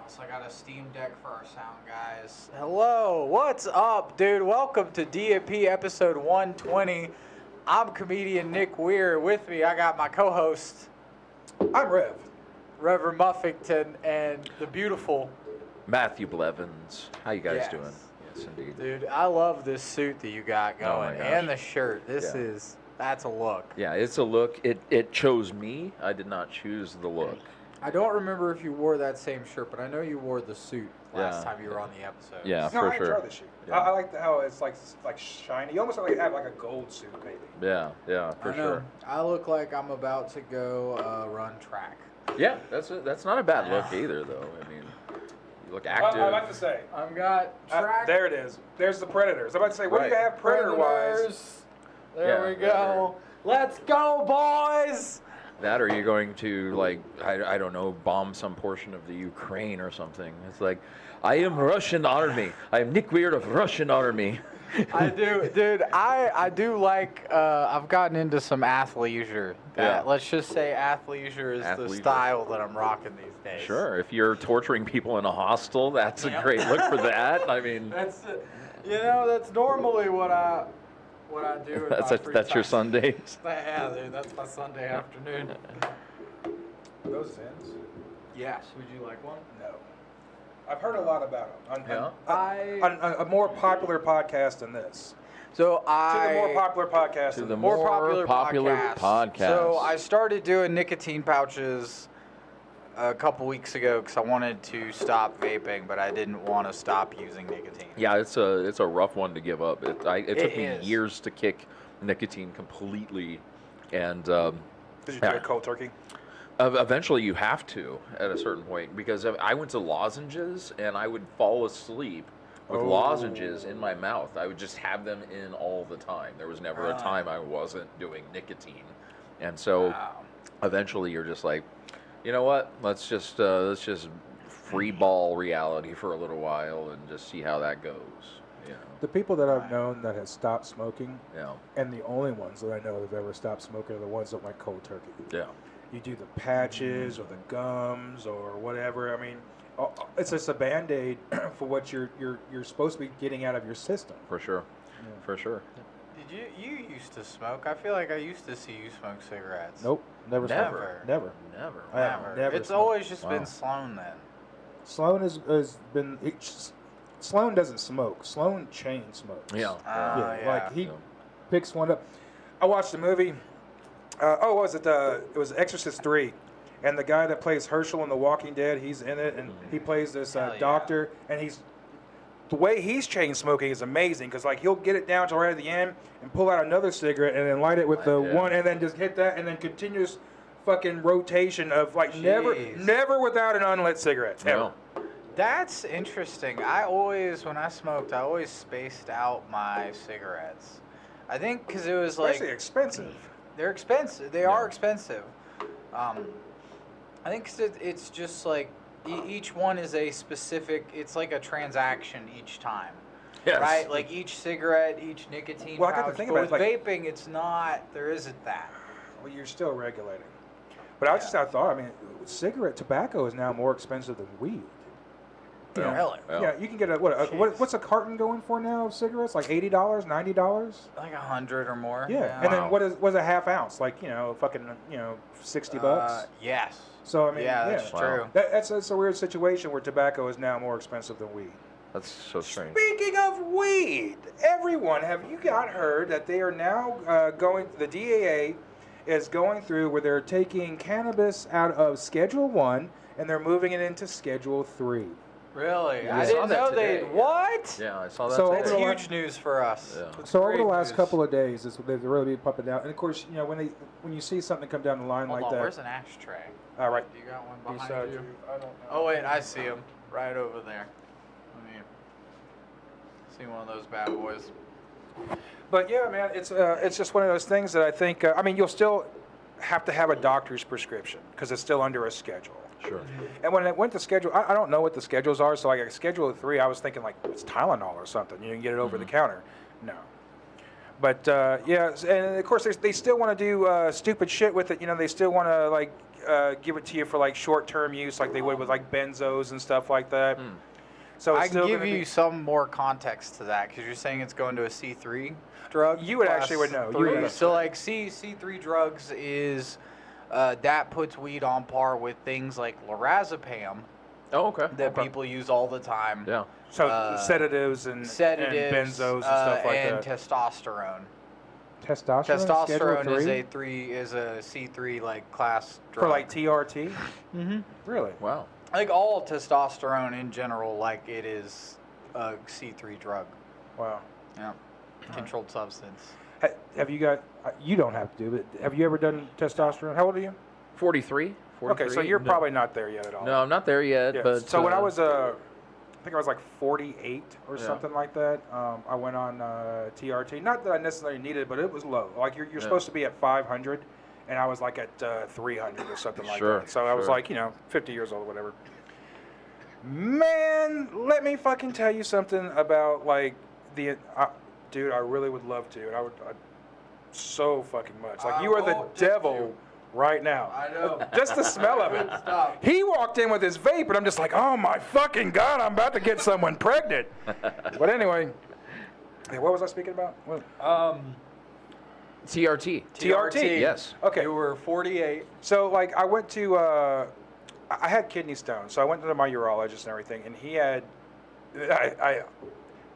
So I got a Steam Deck for our sound guys. Hello, what's up, dude? Welcome to DNP episode 120. I'm comedian Nic Weir. With me, I got my co-host. I'm Rev. Reverend Muffington and the beautiful Matthew Blevins. How you guys doing? Yes, indeed. Dude, I love this suit that you got going and the shirt. That's a look. Yeah, it's a look. It chose me. I did not choose the look. I don't remember if you wore that same shirt, but I know you wore the suit last time you were on the episode. Yeah, no, for I sure. enjoy the suit. Yeah. I like how it's like shiny. You almost like have like a gold suit, maybe. Yeah, for sure. I look like I'm about to go run track. Yeah, that's not a bad look either, though. I mean, you look active. I like to say. I've got track. There it is. There's the Predators. I'm about to say, what do you have Predator-wise? There we go. Let's go, boys! That, or are you going to, like, I don't know, bomb some portion of the Ukraine or something? It's like, I am Russian Army. I am Nic Weir of Russian Army. I do, dude. I do like. I've gotten into some athleisure. Let's just say athleisure is the style that I'm rocking these days. Sure. If you're torturing people in a hostel, that's a great look for that. I mean, that's that's normally what I do. That's your Sundays. Yeah, dude. That's my Sunday afternoon. Are those Zins? Yes. Would you like one? No. I've heard a lot about them. On a more popular podcast than this. So To the more popular podcast. To the more popular podcast. So I started doing nicotine pouches a couple weeks ago because I wanted to stop vaping, but I didn't want to stop using nicotine. Yeah, it's a rough one to give up. It took me is. years to kick nicotine completely, and Did you do a cold turkey? Eventually you have to at a certain point, because I went to lozenges and I would fall asleep with lozenges in my mouth. I would just have them in all the time. There was never a time I wasn't doing nicotine, and so eventually you're just like, you know what? Let's just free ball reality for a little while and just see how that goes. You know? The people that I've known that have stopped smoking, Yeah. and the only ones that I know that have ever stopped smoking are the ones that went cold turkey. Yeah. You do the patches or the gums or whatever. I mean, it's just a Band-Aid for what you're supposed to be getting out of your system. For sure. Yeah. For sure. Did you used to smoke? I feel like I used to see you smoke cigarettes. Nope, never. Never. Never. Never. I have never It's smoked. always just been Sloan then. Sloan has been. Sloan doesn't smoke. Sloan chain smokes. Yeah. Like he picks one up. I watched a movie. What was it? It was Exorcist 3, and the guy that plays Herschel in The Walking Dead, he's in it, and he plays this doctor, and the way he's chain smoking is amazing, because like he'll get it down to right at the end and pull out another cigarette and then light it with the one, and then just hit that, and then continuous fucking rotation of like never without an unlit cigarette ever. No. That's interesting. When I smoked, I always spaced out my cigarettes. I think because it was like... Especially expensive. They're expensive. They are expensive. I think 'cause it's just like each one is a specific... It's like a transaction each time. Yes. Right? Like each cigarette, each nicotine Well, I pouch. got to think But about it, with vaping, it's not... There isn't that. Well, you're still regulating. But I thought, I mean, tobacco is now more expensive than weed. Really? Yeah, you can get what's a carton going for now of cigarettes? Like $80, $90? Like 100 or more. Yeah. And then what's a half ounce? Like, fucking, $60? Yes. So, I mean, that's true. That's a weird situation where tobacco is now more expensive than weed. That's so strange. Speaking of weed, everyone, have you heard that they are now the DAA is going through where they're taking cannabis out of Schedule 1 and they're moving it into Schedule 3. Really? Yeah, I didn't know today. What? Yeah, I saw that. So That's today. huge news for us. Yeah. So over the last news. couple of days, they've really been pumping down. And of course, when you see something come down the line Hold like on, that. where's an ashtray? All right. You got one Beside behind you? I don't know. Oh wait, I see him right over there. Let me see one of those bad boys. But yeah, man, it's just one of those things that I think. You'll still have to have a doctor's prescription because it's still under a schedule. Sure. And when it went to schedule, I don't know what the schedules are. So like Schedule 3, I was thinking like it's Tylenol or something. You can get it over the counter. No. But yeah, and of course they still want to do stupid shit with it. They still want to like give it to you for like short-term use, like they would with like benzos and stuff like that. So it's I can give you some more context to that because you're saying it's going to a C3 drug. You would actually would know. You would So like C3 drugs is that puts weed on par with things like lorazepam. Oh, okay. That people use all the time. Yeah. So sedatives and benzos and stuff like and that. testosterone. Testosterone is a C3 like class drug. for like TRT. Really? Wow. Like all testosterone in general, like it is a C3 drug. Wow. Yeah. Controlled substance. Have you got? You don't have to do it. Have you ever done testosterone? How old are you? 43. Okay, so you're probably not there yet at all. No, I'm not there yet. Yeah. But so when I was I think I was like 48 or something like that. I went on TRT. Not that I necessarily needed it, but it was low. Like you're supposed to be at 500, and I was like at 300 or something like that. So I was like, 50 years old or whatever. Man, let me fucking tell you something about like the dude. I really would love to, and I would so fucking much. Like you are the devil. Right now. I know. Just the smell of it. He walked in with his vape, and I'm just like, oh my fucking God, I'm about to get someone pregnant. But anyway, what was I speaking about? TRT. TRT. Yes. Okay. You were 48. So, like, I went to, I had kidney stones, so I went to my urologist and everything, and he had, I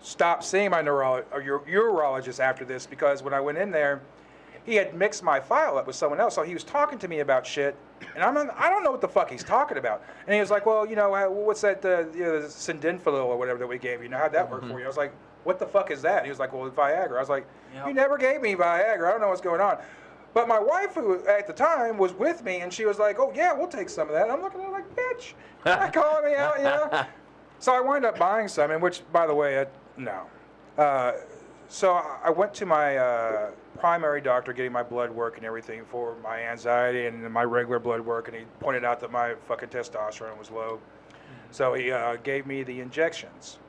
stopped seeing my urologist after this because when I went in there, he had mixed my file up with someone else, so he was talking to me about shit, and I don't know what the fuck he's talking about. And he was like, well, what's that, sildenafil or whatever that we gave you? How'd that work for you? I was like, what the fuck is that? And he was like, well, Viagra. I was like, you never gave me Viagra. I don't know what's going on. But my wife, who at the time was with me, and she was like, oh, yeah, we'll take some of that. And I'm looking at her like, bitch, you're not calling me out, So I wound up buying some, and which, by the way, no. So I went to my primary doctor getting my blood work and everything for my anxiety and my regular blood work, and he pointed out that my fucking testosterone was low. So he gave me the injections.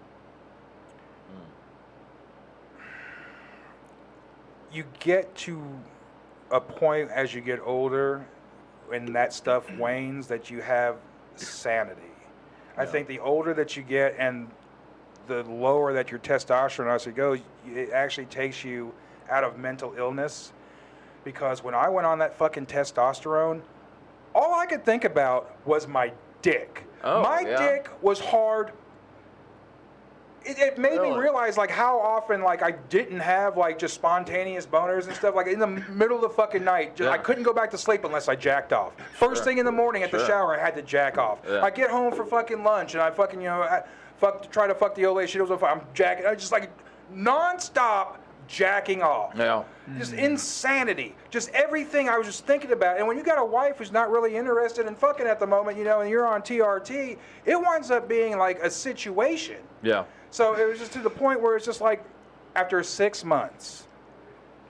You get to a point as you get older when that stuff wanes that you have sanity. I think the older that you get and the lower that your testosterone actually goes, it actually takes you out of mental illness. Because when I went on that fucking testosterone, all I could think about was my dick. My dick was hard. It made me realize like how often like I didn't have like just spontaneous boners and stuff. Like in the middle of the fucking night, I couldn't go back to sleep unless I jacked off. First thing in the morning at the shower, I had to jack off. I get home for fucking lunch and I fucking try to fuck the old lady. She was I'm jacking. I just like nonstop jacking off. Yeah. Just insanity. Just everything I was just thinking about. And when you got a wife who's not really interested in fucking at the moment, and you're on TRT, it winds up being like a situation. Yeah. So it was just to the point where it's just like, after 6 months,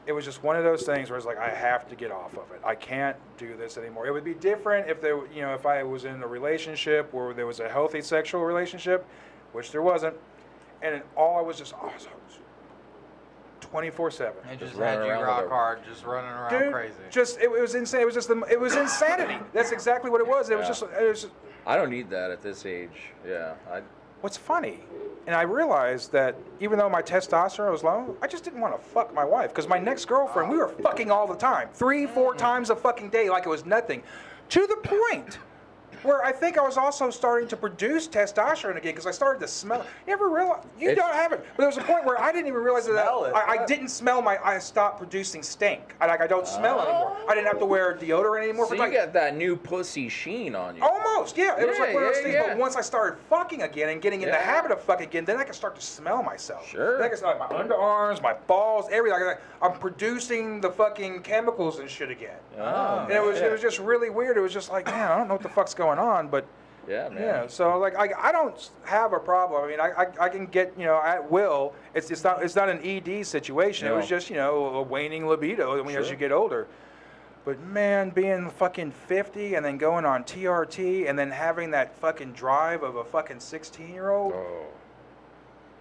it was just one of those things where it's like, I have to get off of it. I can't do this anymore. It would be different if there, if I was in a relationship where there was a healthy sexual relationship, which there wasn't, and all I was just 24/7. It just had you rock hard, just running around crazy. It was insane. It was insanity. That's exactly what it was. It was just. I don't need that at this age. Yeah. What's funny, and I realized that even though my testosterone was low, I just didn't want to fuck my wife because my next girlfriend, we were fucking all the time, 3-4 times a fucking day, like it was nothing, to the point where I think I was also starting to produce testosterone again because I started to smell. You ever realize? You don't have it, but there was a point where I didn't even realize that I didn't smell I stopped producing stink. I don't smell anymore. I didn't have to wear deodorant anymore. So you got that new pussy sheen on you. Almost, yeah. It was like one of those things. But once I started fucking again and getting in the habit of fucking again, then I could start to smell myself. Sure. Then I could smell like my underarms, my balls, everything. I'm producing the fucking chemicals and shit again. And it was just really weird. It was just like, man, I don't know what the fuck's going on, but yeah, man. Yeah, so like I don't have a problem. I mean, I can get at will. It's not an ED situation. No. It was just a waning libido as you get older. But man, being fucking 50 and then going on TRT and then having that fucking drive of a fucking 16-year-old.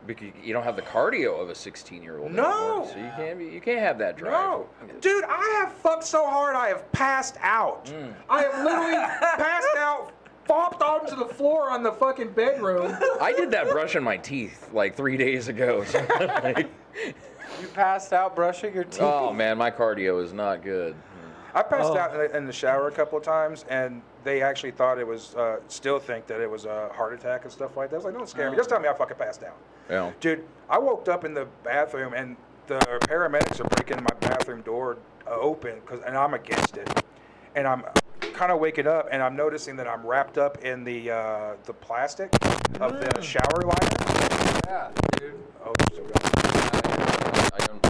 Because you don't have the cardio of a 16-year-old. No. Anymore, so you can't have that drive. No, dude, I have fucked so hard I have passed out. I have literally passed out, flopped onto the floor on the fucking bedroom. I did that brushing my teeth like 3 days ago. So You passed out brushing your teeth? oh man, my cardio is not good. I passed out in the shower a couple of times, and they actually thought it was, still think that it was a heart attack and stuff like that. I was like, don't scare me. Just tell me I fucking passed out. Yeah. Dude, I woke up in the bathroom, and the paramedics are breaking my bathroom door open, and I'm against it. And I'm kind of waking up, and I'm noticing that I'm wrapped up in the plastic of the shower liner. Yeah, dude. Oh, it's still going. I don't.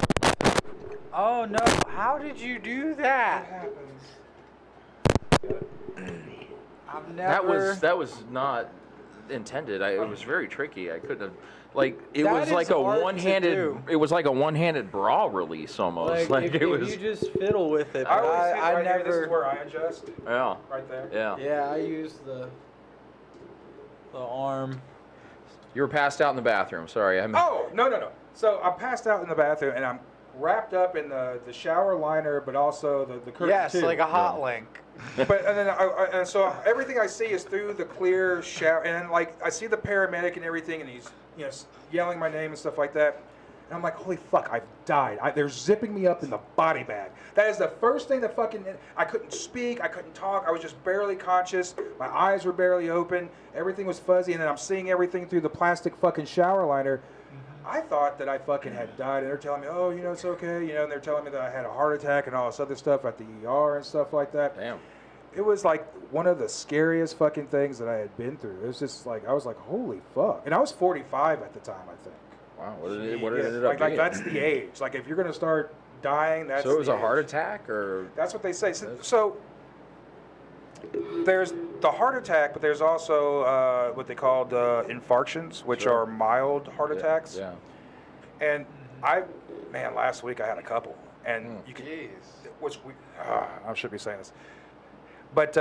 Oh no! How did you do that? I've never. That was not intended. It was very tricky. I couldn't have. Like it That was is like a hard to one-handed. do. It was like a one-handed bra release almost. Like, Like if it was. you just fiddle with it. I But always see it I right here. never. This is where I adjust. Yeah. Right there. Yeah. Yeah, I use the arm. You were passed out in the bathroom. Sorry. Oh, no. So I passed out in the bathroom, and I'm wrapped up in the shower liner, but also the curtain Yes, too. like a hot link. But and then and so everything I see is through the clear shower, and then, like I see the paramedic and everything, and he's yelling my name and stuff like that. And I'm like, holy fuck, I've died. They're zipping me up in the body bag. That is the first thing that fucking... I couldn't speak. I couldn't talk. I was just barely conscious. My eyes were barely open. Everything was fuzzy. And then I'm seeing everything through the plastic fucking shower liner. I thought that I fucking had died. And they're telling me, oh, it's okay. And they're telling me that I had a heart attack and all this other stuff at the ER and stuff like that. Damn. It was like one of the scariest fucking things that I had been through. It was just like, I was like, holy fuck. And I was 45 at the time, I think. Wow. What did it ended like, up like being? that's the age. Like if you're gonna start dying, that's So it was the a heart age. attack, or That's what they say. So there's the heart attack, but there's also what they called infarctions, which Sure. are mild heart attacks. Yeah. And last week I had a couple, and you can, Jeez. which I should be saying this, but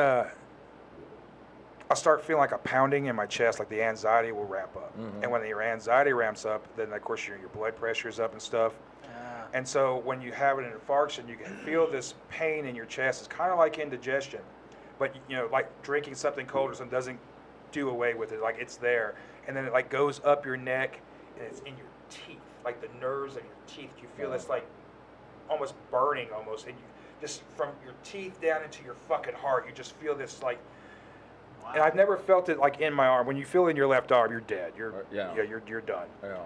I start feeling like a pounding in my chest, like the anxiety will ramp up. And when your anxiety ramps up, then of course your blood pressure's up and stuff. Yeah. And so when you have an infarction, you can feel this pain in your chest. It's kind of like indigestion, but like drinking something cold or something doesn't do away with it. Like it's there, and then it like goes up your neck, and it's in your teeth, like the nerves in your teeth. You feel this like almost burning, almost, and you just from your teeth down into your fucking heart, you just feel this like. Wow. And I've never felt it like in my arm. When you feel it in your left arm, you're dead. You're done. Yeah.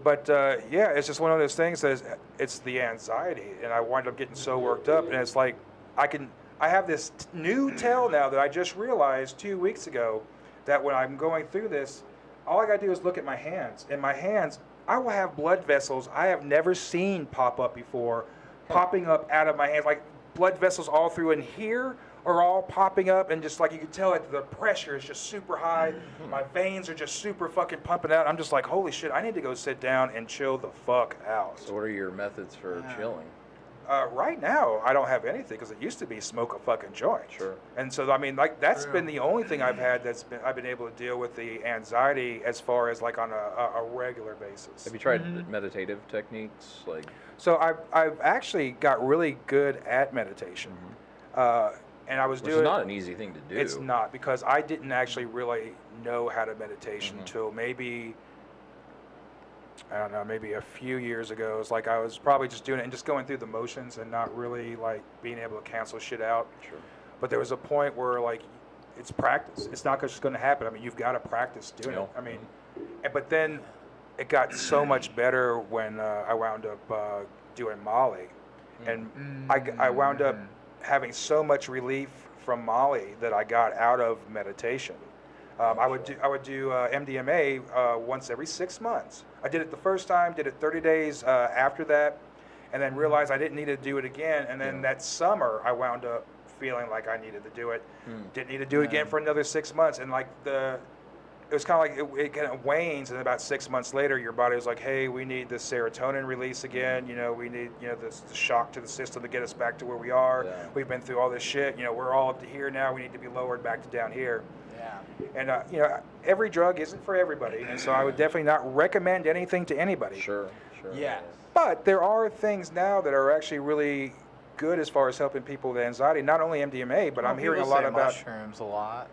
But it's just one of those things that it's the anxiety, and I wind up getting so worked up, and it's like I have this new tell now that I just realized 2 weeks ago that when I'm going through this, all I gotta do is look at my hands. In my hands, I will have blood vessels I have never seen pop up before, popping up out of my hands, like blood vessels all through in here. Are all popping up, and just like you can tell, like the pressure is just super high. My veins are just super fucking pumping out. I'm just like, holy shit, I need to go sit down and chill the fuck out. So what are your methods for chilling? Right now, I don't have anything because it used to be smoke a fucking joint. Sure. And so I mean, like that's been the only thing I've had I've been able to deal with the anxiety as far as like on a regular basis. Have you tried meditative techniques like? So I've actually got really good at meditation. And I was Which doing. is not an easy thing to do. It's not, because I didn't actually really know how to meditation until maybe, I don't know, maybe a few years ago. It's like I was probably just doing it and just going through the motions and not really like being able to cancel shit out. Sure. But there was a point where like it's practice. It's not just going to happen. I mean, you've got to practice doing it. I mean, but then it got so much better when I wound up doing Molly, and I wound up having so much relief from Molly that I got out of meditation. I would do MDMA once every 6 months. I did it the first time, did it 30 days after that, and then realized I didn't need to do it again. And then that summer, I wound up feeling like I needed to do it. Didn't need to do it again for another 6 months. And like it was kind of like it kind of wanes, and about 6 months later, your body was like, hey, we need the serotonin release again. We need the shock to the system to get us back to where we are. We've been through all this shit. We're all up to here now. We need to be lowered back to down here. And every drug isn't for everybody, and so I would definitely not recommend anything to anybody. Sure. Yeah. But there are things now that are actually really good as far as helping people with anxiety. Not only MDMA, but I'm hearing a lot about mushrooms a lot.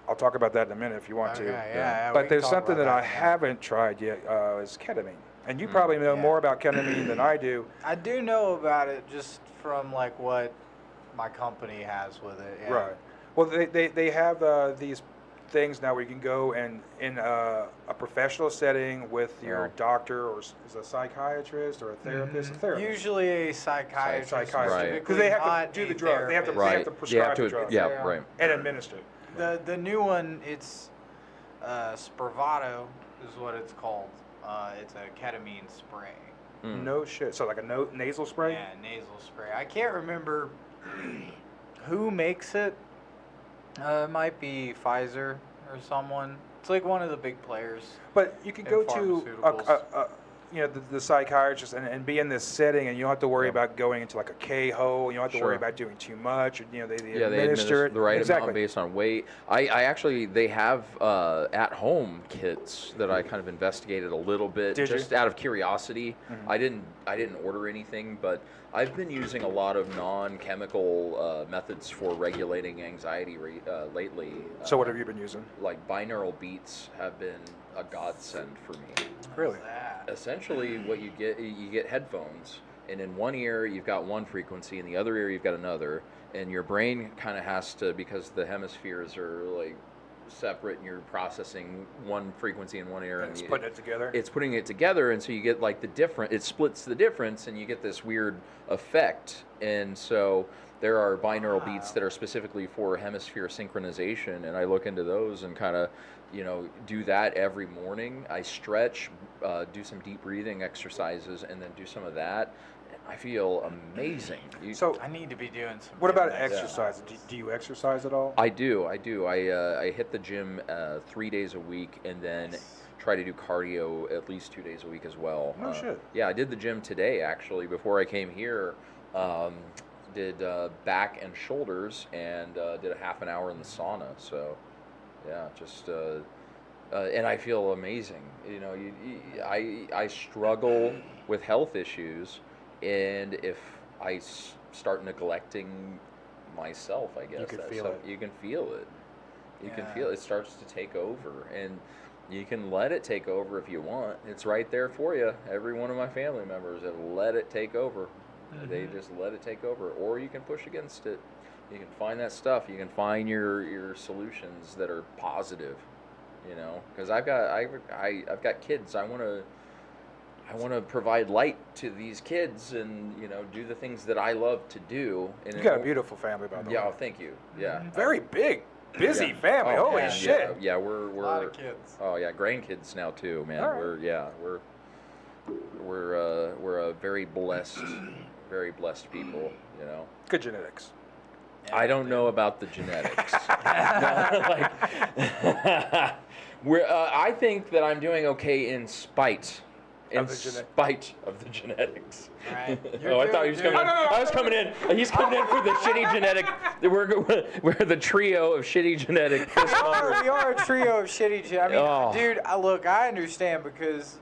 I'll talk about that in a minute if you want to. Yeah, but there's something that I haven't tried yet is ketamine. And you probably know more about ketamine than I do. I do know about it just from like what my company has with it. Yeah. Right. Well, they have these things now where you can go and in a professional setting with your doctor or is a psychiatrist or a therapist. Mm-hmm. A therapist. Usually a psychiatrist. Right. Because they have to do the drug. They have to prescribe the drug. Yeah, right. And administer. The new one, it's Spravato is what it's called. It's a ketamine spray. No shit. So like a nasal spray? Yeah, nasal spray. I can't remember who makes it. It might be Pfizer or someone. It's like one of the big players. But you can go to the psychiatrist and be in this setting, and you don't have to worry about going into like a K-hole. You don't have to worry about doing too much. They administer it the right amount based on weight. I actually, they have at-home kits that I kind of investigated a little bit just out of curiosity. Mm-hmm. I didn't order anything, but I've been using a lot of non-chemical methods for regulating anxiety lately. So what have you been using? Like binaural beats have been a godsend for me. Really? Essentially, what you get headphones, and in one ear you've got one frequency, in the other ear you've got another, and your brain kind of has to, because the hemispheres are like separate and you're processing one frequency in one ear and it's putting it together. It's putting it together, and so you get like it splits the difference, and you get this weird effect. And so there are binaural beats that are specifically for hemisphere synchronization, and I look into those and kind of do that every morning. I stretch, do some deep breathing exercises, and then do some of that. I feel amazing. So I need to be doing some. What about exercise? Do you exercise at all? I do. I hit the gym 3 days a week, and then try to do cardio at least 2 days a week as well. No shit. Yeah, I did the gym today actually. Before I came here, did back and shoulders, and did a half an hour in the sauna. So yeah, just and I feel amazing. I struggle with health issues. And if I start neglecting myself, I guess you can feel it. You can feel it. You can feel it. It starts to take over, and you can let it take over if you want. It's right there for you. Every one of my family members have let it take over. Mm-hmm. They just let it take over, or you can push against it. You can find that stuff. You can find your solutions that are positive. Because I've got kids. I want to provide light to these kids, and do the things that I love to do. And you got a beautiful family, by the way. Yeah, thank you. Yeah, very big, busy family. Holy shit! Yeah, we're a lot of kids. Oh yeah, grandkids now too, man. Right. We're a very blessed people. Good genetics. I don't know about the genetics. I think that I'm doing okay in spite. In spite of the genetics. Right. I thought he was coming in. I was coming in. He's coming in for the shitty genetic. We're the trio of shitty genetic. We are a trio of shitty genetic. I mean, dude, look, I understand because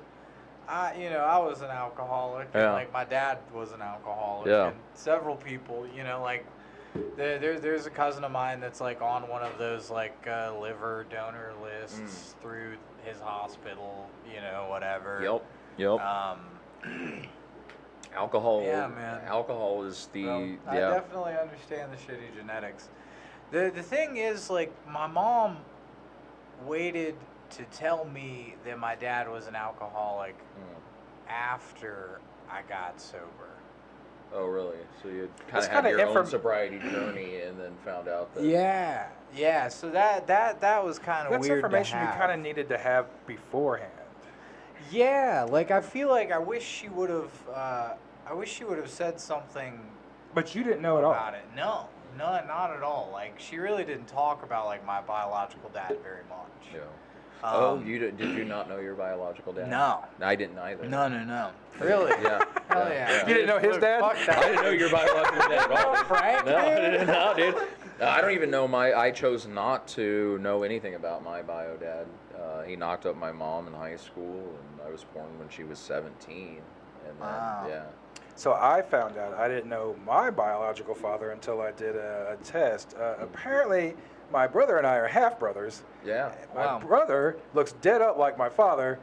I was an alcoholic. And, like, my dad was an alcoholic. Yeah. And several people, there's a cousin of mine that's like on one of those like liver donor lists through his hospital, whatever. Yep. Alcohol. Yeah, man. Alcohol is the. I definitely understand the shitty genetics. The thing is, like, my mom waited to tell me that my dad was an alcoholic after I got sober. Oh, really? So you kind of had your own sobriety journey, and then found out that. Yeah. So that was kind of weird. That's information you kind of needed to have beforehand. Yeah, like I feel like I wish she would have said something. But you didn't know at all about it. No, not at all. Like, she really didn't talk about like my biological dad very much. Yeah. Did you not know your biological dad? No. I didn't either. No. Really? Yeah. Hell yeah. You didn't know his dad? I didn't know your biological dad at all. Frank? No, dude. I don't even know I chose not to know anything about my bio dad. He knocked up my mom in high school, and I was born when she was 17. And then, yeah. So I found out I didn't know my biological father until I did a test. Apparently, my brother and I are half brothers. Yeah. My brother looks dead up like my father.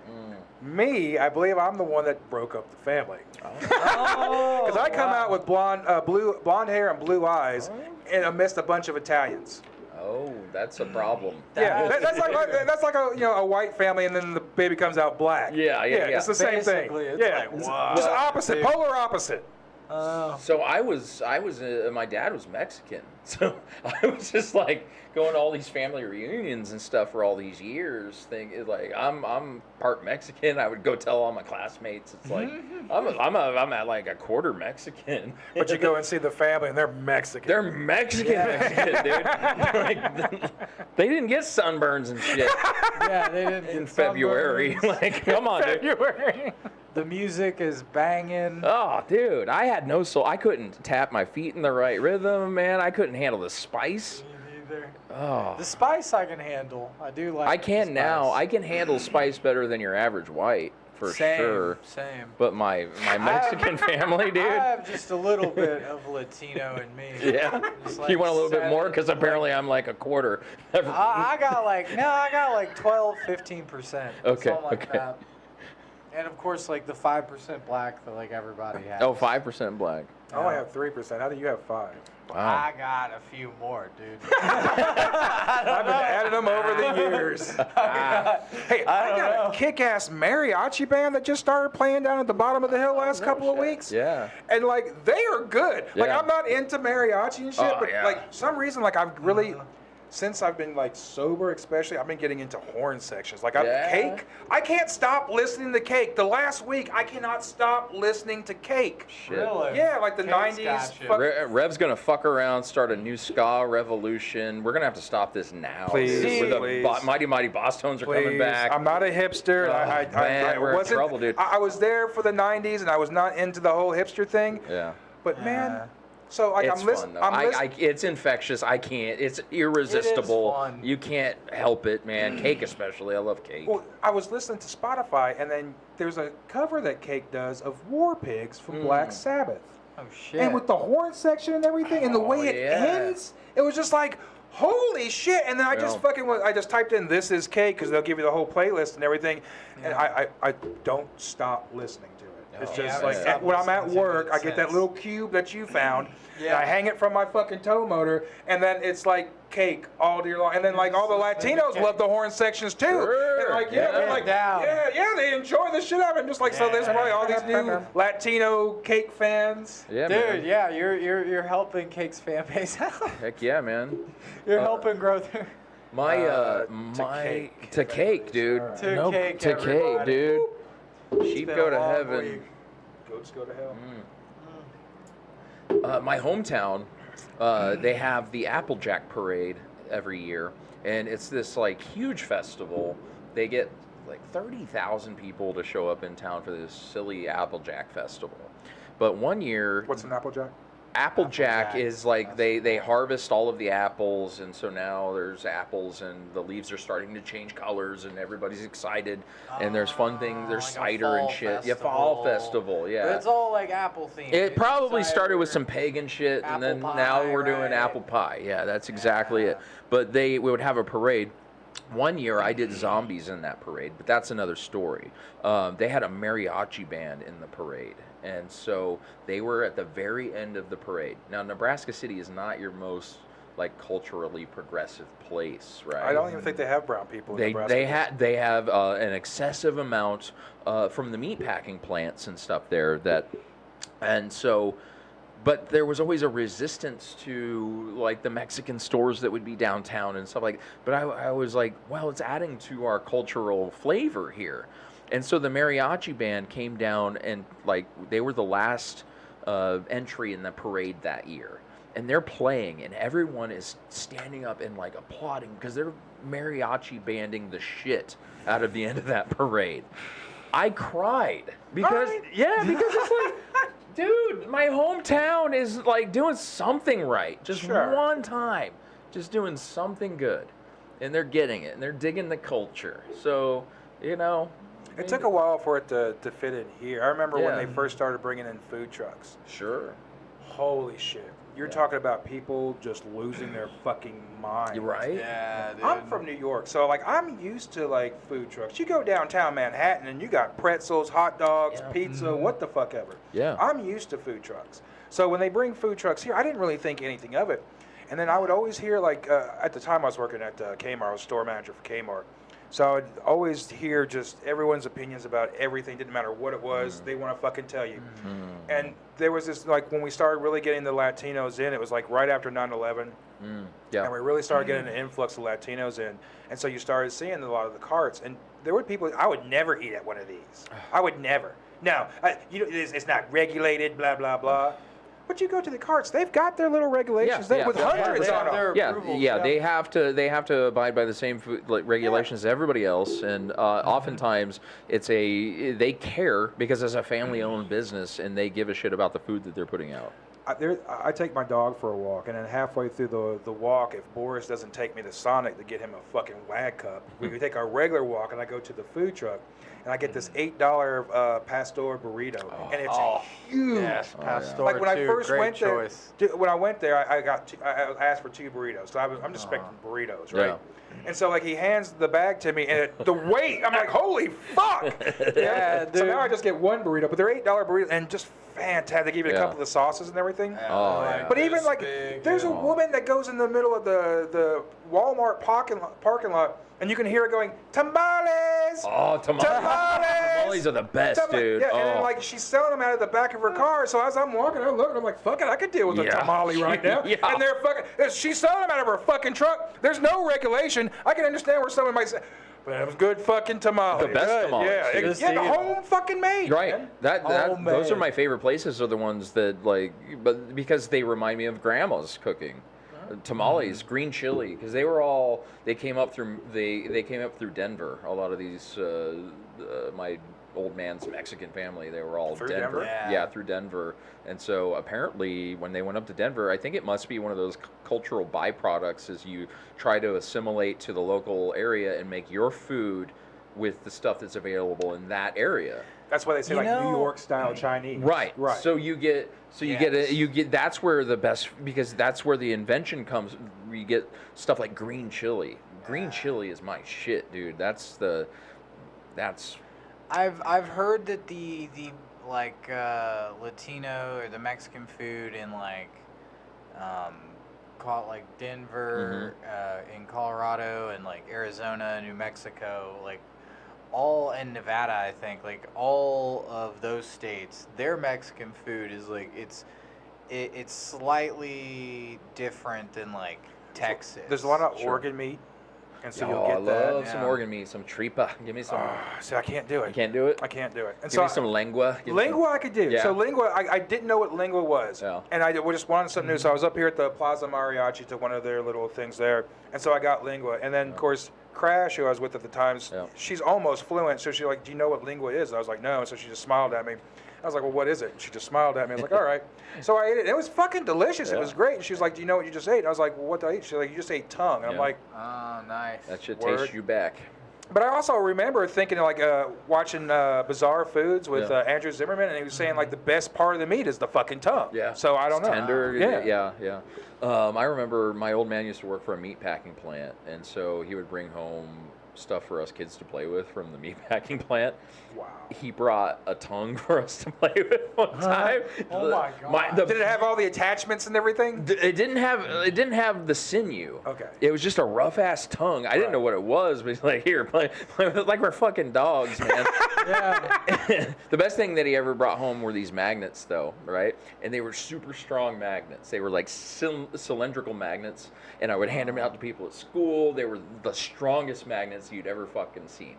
Me, I believe I'm the one that broke up the family. Because I come out with blonde hair and blue eyes, and amidst a bunch of Italians. Oh, that's a problem. Yeah, that's like a white family, and then the baby comes out black. Yeah. It's the same thing. It's Yeah, like, wow. just opposite, polar opposite. So I was my dad was Mexican, so I was just like going to all these family reunions and stuff for all these years, thinking like I'm part Mexican. I would go tell all my classmates, it's like I'm at like a quarter Mexican. But you go and see the family, and they're Mexican. They're Mexican, dude. Like, they didn't get sunburns and shit. Yeah, they didn't in February. Like, come on, February. dude. The music is banging. Oh, dude, I had no soul. I couldn't tap my feet in the right rhythm, man. I couldn't handle the spice. Me neither. Oh. The spice I can handle. I do like. I can the now. spice. I can handle spice better than your average white, for sure. Same. But my Mexican family, dude. I have just a little bit of Latino in me. Yeah. Just like You want a little bit more? 7, Because apparently I'm like a quarter. I got like 12, 15%. Okay, Something like okay. that. And of course, like the 5% black that like everybody has. Oh, 5% black. I only have 3%. How do you have 5? Wow. I got a few more, dude. I've been adding them over the years. Hey, I got a kick-ass mariachi band that just started playing down at the bottom of the hill last couple of weeks. Yeah. And like they are good. Like Yeah. I'm not into mariachi and shit, but yeah. like some reason like I've really since I've been like sober, especially, I've been getting into horn sections. Like Cake, I can't stop listening to Cake. The last week, I cannot stop listening to Cake. Shit. Really? Yeah, like the Cake's 90s. gotcha. Rev's gonna fuck around, start a new ska revolution. We're gonna have to stop this now. Please, dude. With please. the Mighty Mighty Boss Tones are coming Please. back. I'm not a hipster. Man, we're in wasn't, trouble, dude. I was there for the 90s, and I was not into the whole hipster thing. Yeah. But man, so like It's I'm listening. fun, though. It's infectious. I can't. It's irresistible. It is fun. You can't help it, man. Cake especially. I love Cake. Well, I was listening to Spotify, and then there's a cover that Cake does of War Pigs from Black Sabbath. Oh shit. And with the horn section and everything, and the way it ends, it was just like, holy shit! And then I just I just typed in "This Is Cake" because they'll give you the whole playlist and everything, and I don't stop listening to it. It's just like when I'm at work, I get that little cube that you found, and I hang it from my fucking tow motor, and then it's like Cake all year long. And then like all the Latinos love the horn sections too. Sure. And like they're like they enjoy the shit out of it. Just like so, there's probably all these new Latino Cake fans. Yeah, dude, man. yeah, you're helping Cake's fan base out. Heck yeah, man. You're helping grow their. To Cake, dude. To Cake, dude. Sheep go to heaven. Goats go to hell. My hometown, they have the Applejack Parade every year, and it's this like huge festival. They get like 30,000 people to show up in town for this silly Applejack festival. But one year, What's an Applejack? Applejack is like they harvest all of the apples, and so now there's apples and the leaves are starting to change colors and everybody's excited, and there's fun things, there's like a cider and fall shit. Yeah, fall festival, yeah. But it's all like apple themed. It probably Cider, started with some pagan shit, and then apple pie, now we're doing right. apple pie. Yeah, that's exactly it. But we would have a parade. One year I did zombies in that parade, but that's another story. They had a mariachi band in the parade, and so they were at the very end of the parade. Now, Nebraska City is not your most like culturally progressive place, right? I don't even think they have brown people in Nebraska. They have an excessive amount from the meatpacking plants and stuff there but there was always a resistance to like the Mexican stores that would be downtown and stuff like. But I was like, well, it's adding to our cultural flavor here, and so the mariachi band came down and like they were the last entry in the parade that year, and they're playing, and everyone is standing up and like applauding because they're mariachi banding the shit out of the end of that parade. I cried because it's like. Dude, my hometown is like doing something right. Just one time. just doing something good, and they're getting it, and they're digging the culture. So, you know. It took a while for it to fit in here. I remember when Yeah. they first started bringing in food trucks. Sure. Holy shit. You're talking about people just losing their fucking mind. You're right. Yeah, dude. I'm from New York, so like I'm used to like food trucks. You go downtown Manhattan and you got pretzels, hot dogs, Yeah. pizza, what the fuck ever. Yeah. I'm used to food trucks. So when they bring food trucks here, I didn't really think anything of it. And then I would always hear like at the time I was working at Kmart, I was store manager for Kmart. So I would always hear just everyone's opinions about everything. Didn't matter what it was, they want to fucking tell you. And there was this, like, when we started really getting the Latinos in, it was like right after 9/11. Yeah. And we really started getting an influx of Latinos in. And so you started seeing a lot of the carts. And there were people, I would never eat at one of these. I would never. No, it's not regulated, blah, blah, blah. But you go to the carts, they've got their little regulations with hundreds on them. They have to abide by the same food, like, regulations as everybody else, and oftentimes they care because it's a family-owned business and they give a shit about the food that they're putting out. I take my dog for a walk, and then halfway through the walk, if Boris doesn't take me to Sonic to get him a fucking Wag Cup, we take our regular walk, and I go to the food truck, and I get this $8 Pastor burrito, and it's huge. Yes, Pastor. Like when I too, first great went choice. there, when I went there, I asked for 2 burritos, so I'm just expecting burritos, right? Yeah. And so like he hands the bag to me, and the weight, I'm like, holy fuck! Yeah, dude. So now I just get 1 burrito, but they're $8 burritos, and just fantastic. They give you a couple of the sauces and everything. Yeah. But even like, big, there's a woman that goes in the middle of the Walmart parking lot, and you can hear her going, tamales! Oh, tamales! Tamales are the best, dude. Yeah, and then like she's selling them out of the back of her car. So as I'm walking, I look, and I'm like, fuck it, I could deal with a tamale right now. Yeah. And they're fucking, she's selling them out of her fucking truck. There's no regulation. I can understand where someone might say, but it was good fucking tamales. The best tamales. Yeah, the home fucking made. Right. Man. Those are my favorite places. Are the ones that but because they remind me of grandma's cooking. Tamales, green chili, because they came up through Denver. A lot of these, my old man's Mexican family, they were all Through Denver. Denver? Yeah, through Denver. And so apparently when they went up to Denver, I think it must be one of those cultural byproducts as you try to assimilate to the local area and make your food with the stuff that's available in that area. That's why they say New York style Chinese. Right. Right. So you get that's where the best, because that's where the invention comes. You get stuff like green chili. Green chili is my shit, dude. I've heard that the like Latino or the Mexican food in like call it like Denver, in Colorado, and like Arizona, New Mexico, like all in Nevada, I think, like all of those states, their Mexican food is like it's slightly different than like Texas. There's a lot of organ meat, and so you'll I get that. love some organ meat, some tripa. Give me some. See, I can't do it. You can't do it? I can't do it. And Give me some lengua. Lengua I could do. Yeah. So lengua, I didn't know what lengua was. Yeah. And I just wanted something new. So I was up here at the Plaza Mariachi to one of their little things there. And so I got lengua. And then, of course, Crash, who I was with at the time, she's almost fluent. So she's like, do you know what lingua is? And I was like, no. And so she just smiled at me. I was like, well, what is it? And she just smiled at me. I was like, all right. So I ate it. It was fucking delicious. Yeah. It was great. And she was like, do you know what you just ate? And I was like, well, what did I eat? She's like, you just ate tongue. And I'm like, oh, nice. That should Word. taste you back. But I also remember thinking, like, watching Bizarre Foods with Andrew Zimmerman, and he was saying, like, the best part of the meat is the fucking tongue. Yeah. So I don't know. Tender. Yeah. I remember my old man used to work for a meat packing plant, and so he would bring home stuff for us kids to play with from the meat packing plant. Wow. He brought a tongue for us to play with one time. Oh my God. Did it have all the attachments and everything? It didn't have the sinew. Okay. It was just a rough ass tongue. I didn't know what it was, but he's like, here, play like we're fucking dogs, man. Yeah. The best thing that he ever brought home were these magnets, though, right? And they were super strong magnets. They were like cylindrical magnets, and I would hand them out to people at school. They were the strongest magnets you'd ever fucking seen.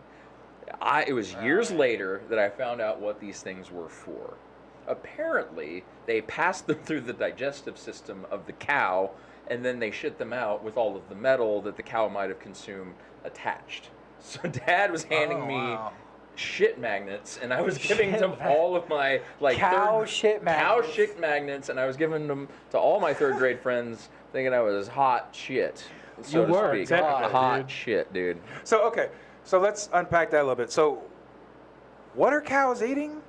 It was years later that I found out what these things were for. Apparently, they passed them through the digestive system of the cow, and then they shit them out with all of the metal that the cow might have consumed attached. So Dad was handing me shit magnets, and I was giving them all of my like cow shit magnets, and I was giving them to all my third grade friends, thinking I was hot shit. So You to were, speak. technically, Hot dude. shit, dude. So okay, so let's unpack that a little bit. So, what are cows eating?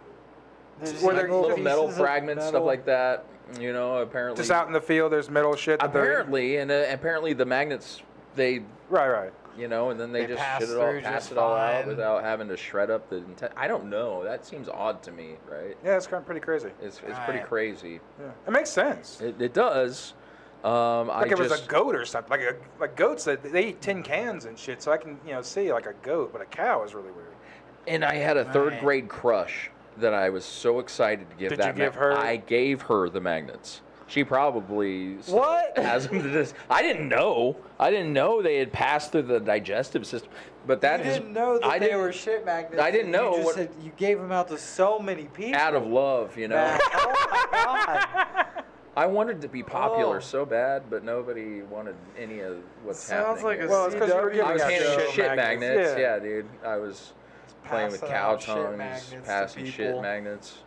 There's Were Like there little metal pieces of fragments, stuff metal. like that. You know, apparently. Just out in the field, there's metal shit. That they're eating? Apparently, and apparently the magnets, they, Right. you know, and then they just pass shit it all, through pass just it all out fine. without having to shred up the. I don't know. That seems odd to me, right? Yeah, it's kind of pretty crazy. It's pretty Right. crazy. Yeah, it makes sense. It does. Like if it was a goat or something. Like goats, they eat tin cans and shit. So I can see like a goat, but a cow is really weird. And I had a third Right. grade crush that I was so excited to give Did that. you give her? I gave her the magnets. She probably still What? has them to this. I didn't know. I didn't know they had passed through the digestive system. But that You is. didn't know that I they didn't- were shit magnets. I didn't know You just what- said you gave them out to so many people. Out of love, you know. Man, oh my god. I wanted to be popular Oh. so bad, but nobody wanted any of what's Sounds happening like here. a Well, it's 'cause you were CW giving I was out handing show. shit magnets. Yeah. Yeah, dude. I was playing with Passing cow out shit tongues, magnets to passing shit people. magnets.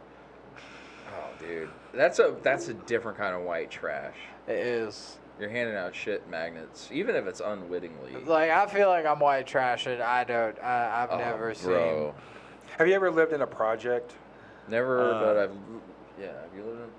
Oh, dude, that's a different kind of white trash. It is. You're handing out shit magnets, even if it's unwittingly. Like, I feel like I'm white trash and I've Oh, never bro. Have you ever lived in a project? Never, Uh, but Have you lived in seen.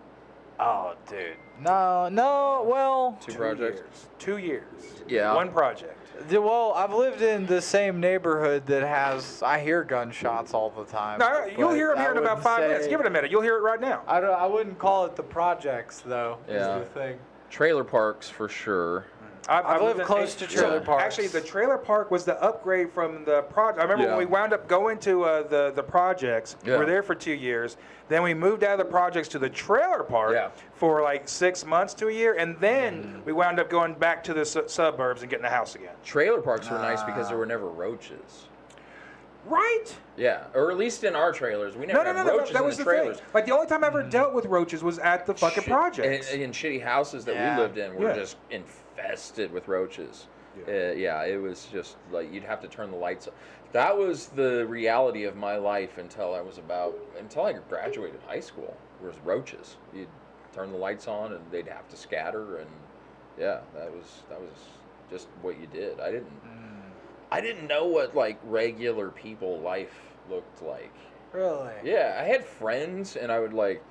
Oh, dude. No, well. two projects? Years. 2 years. Yeah. One project. Well, I've lived in the same neighborhood that has. I hear gunshots all the time. No, you'll but hear them I here in about wouldn't 5 minutes. say- Give it a minute. You'll hear it right now. I wouldn't call it the projects though. Yeah. Is the thing. Trailer parks for sure. I've lived in close to trailer Yeah. parks. Actually, the trailer park was the upgrade from the project. I remember Yeah. when we wound up going to the projects. We Yeah. were there for 2 years. Then we moved out of the projects to the trailer park Yeah. for like 6 months to a year, and then we wound up going back to the suburbs and getting a house again. Trailer parks were nice because there were never roaches. Right? Yeah, or at least in our trailers, we never No. had roaches That in was the the thing. trailers. Like the only time I ever dealt with roaches was at the fucking projects. In shitty houses that Yeah. we lived in were Yeah. just infested with roaches. Yeah. Yeah, it was just like you'd have to turn the lights on. That was the reality of my life until I graduated high school. There was roaches. You'd turn the lights on and they'd have to scatter, and yeah, that was just what you did. I didn't know what like regular people life looked like. Really? Yeah, I had friends, and I would like,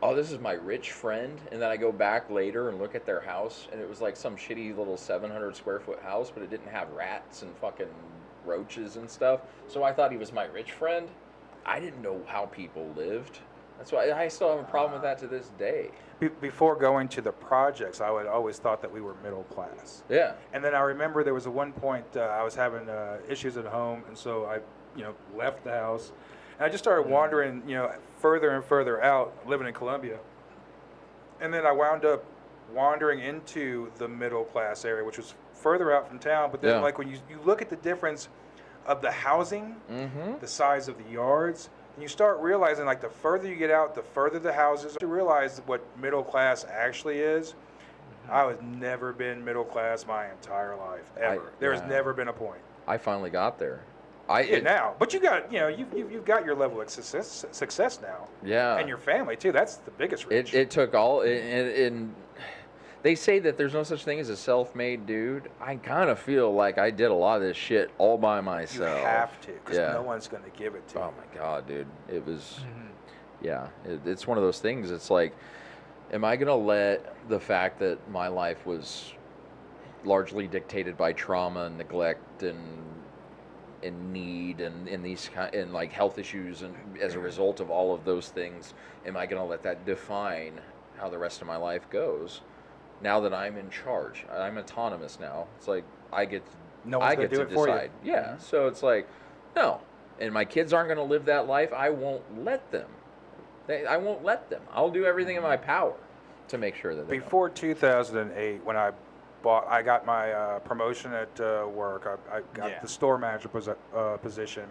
oh, this is my rich friend, and then I go back later and look at their house, and it was like some shitty little 700 square foot house, but it didn't have rats and fucking roaches and stuff. So I thought he was my rich friend. I didn't know how people lived. That's why I still have a problem with that to this day. Before going to the projects, I would always thought that we were middle class. Yeah. And then I remember there was one point I was having issues at home, and so I, left the house, and I just started wandering, further and further out, living in Columbia. And then I wound up wandering into the middle class area, which was further out from town. But then, Yeah. like when you look at the difference of the housing, Mm-hmm. the size of the yards, and you start realizing like the further you get out, the further the houses. You realize what middle class actually is. I was never been middle class my entire life ever. There has yeah. never been a point. I finally got there. Now, but you got you've got your level of success now. Yeah. And your family too. That's the biggest reach. It took all, and they say that there's no such thing as a self-made dude. I kind of feel like I did a lot of this shit all by You myself. have to, because Yeah. no one's going to give it to you. Oh my god, dude! It was, yeah. It's one of those things. It's like, am I gonna let the fact that my life was largely dictated by trauma and neglect and need and these and like health issues, and as a result of all of those things, am I gonna let that define how the rest of my life goes? Now that I'm in charge, I'm autonomous now. It's like I get No one's I gonna get do to it for you. decide. Yeah. So it's like, no. And my kids aren't going to live that life. I won't let them. I won't let them. I'll do everything in my power to make sure that they don't. Before 2008, when I got my promotion at work. I got the store manager position.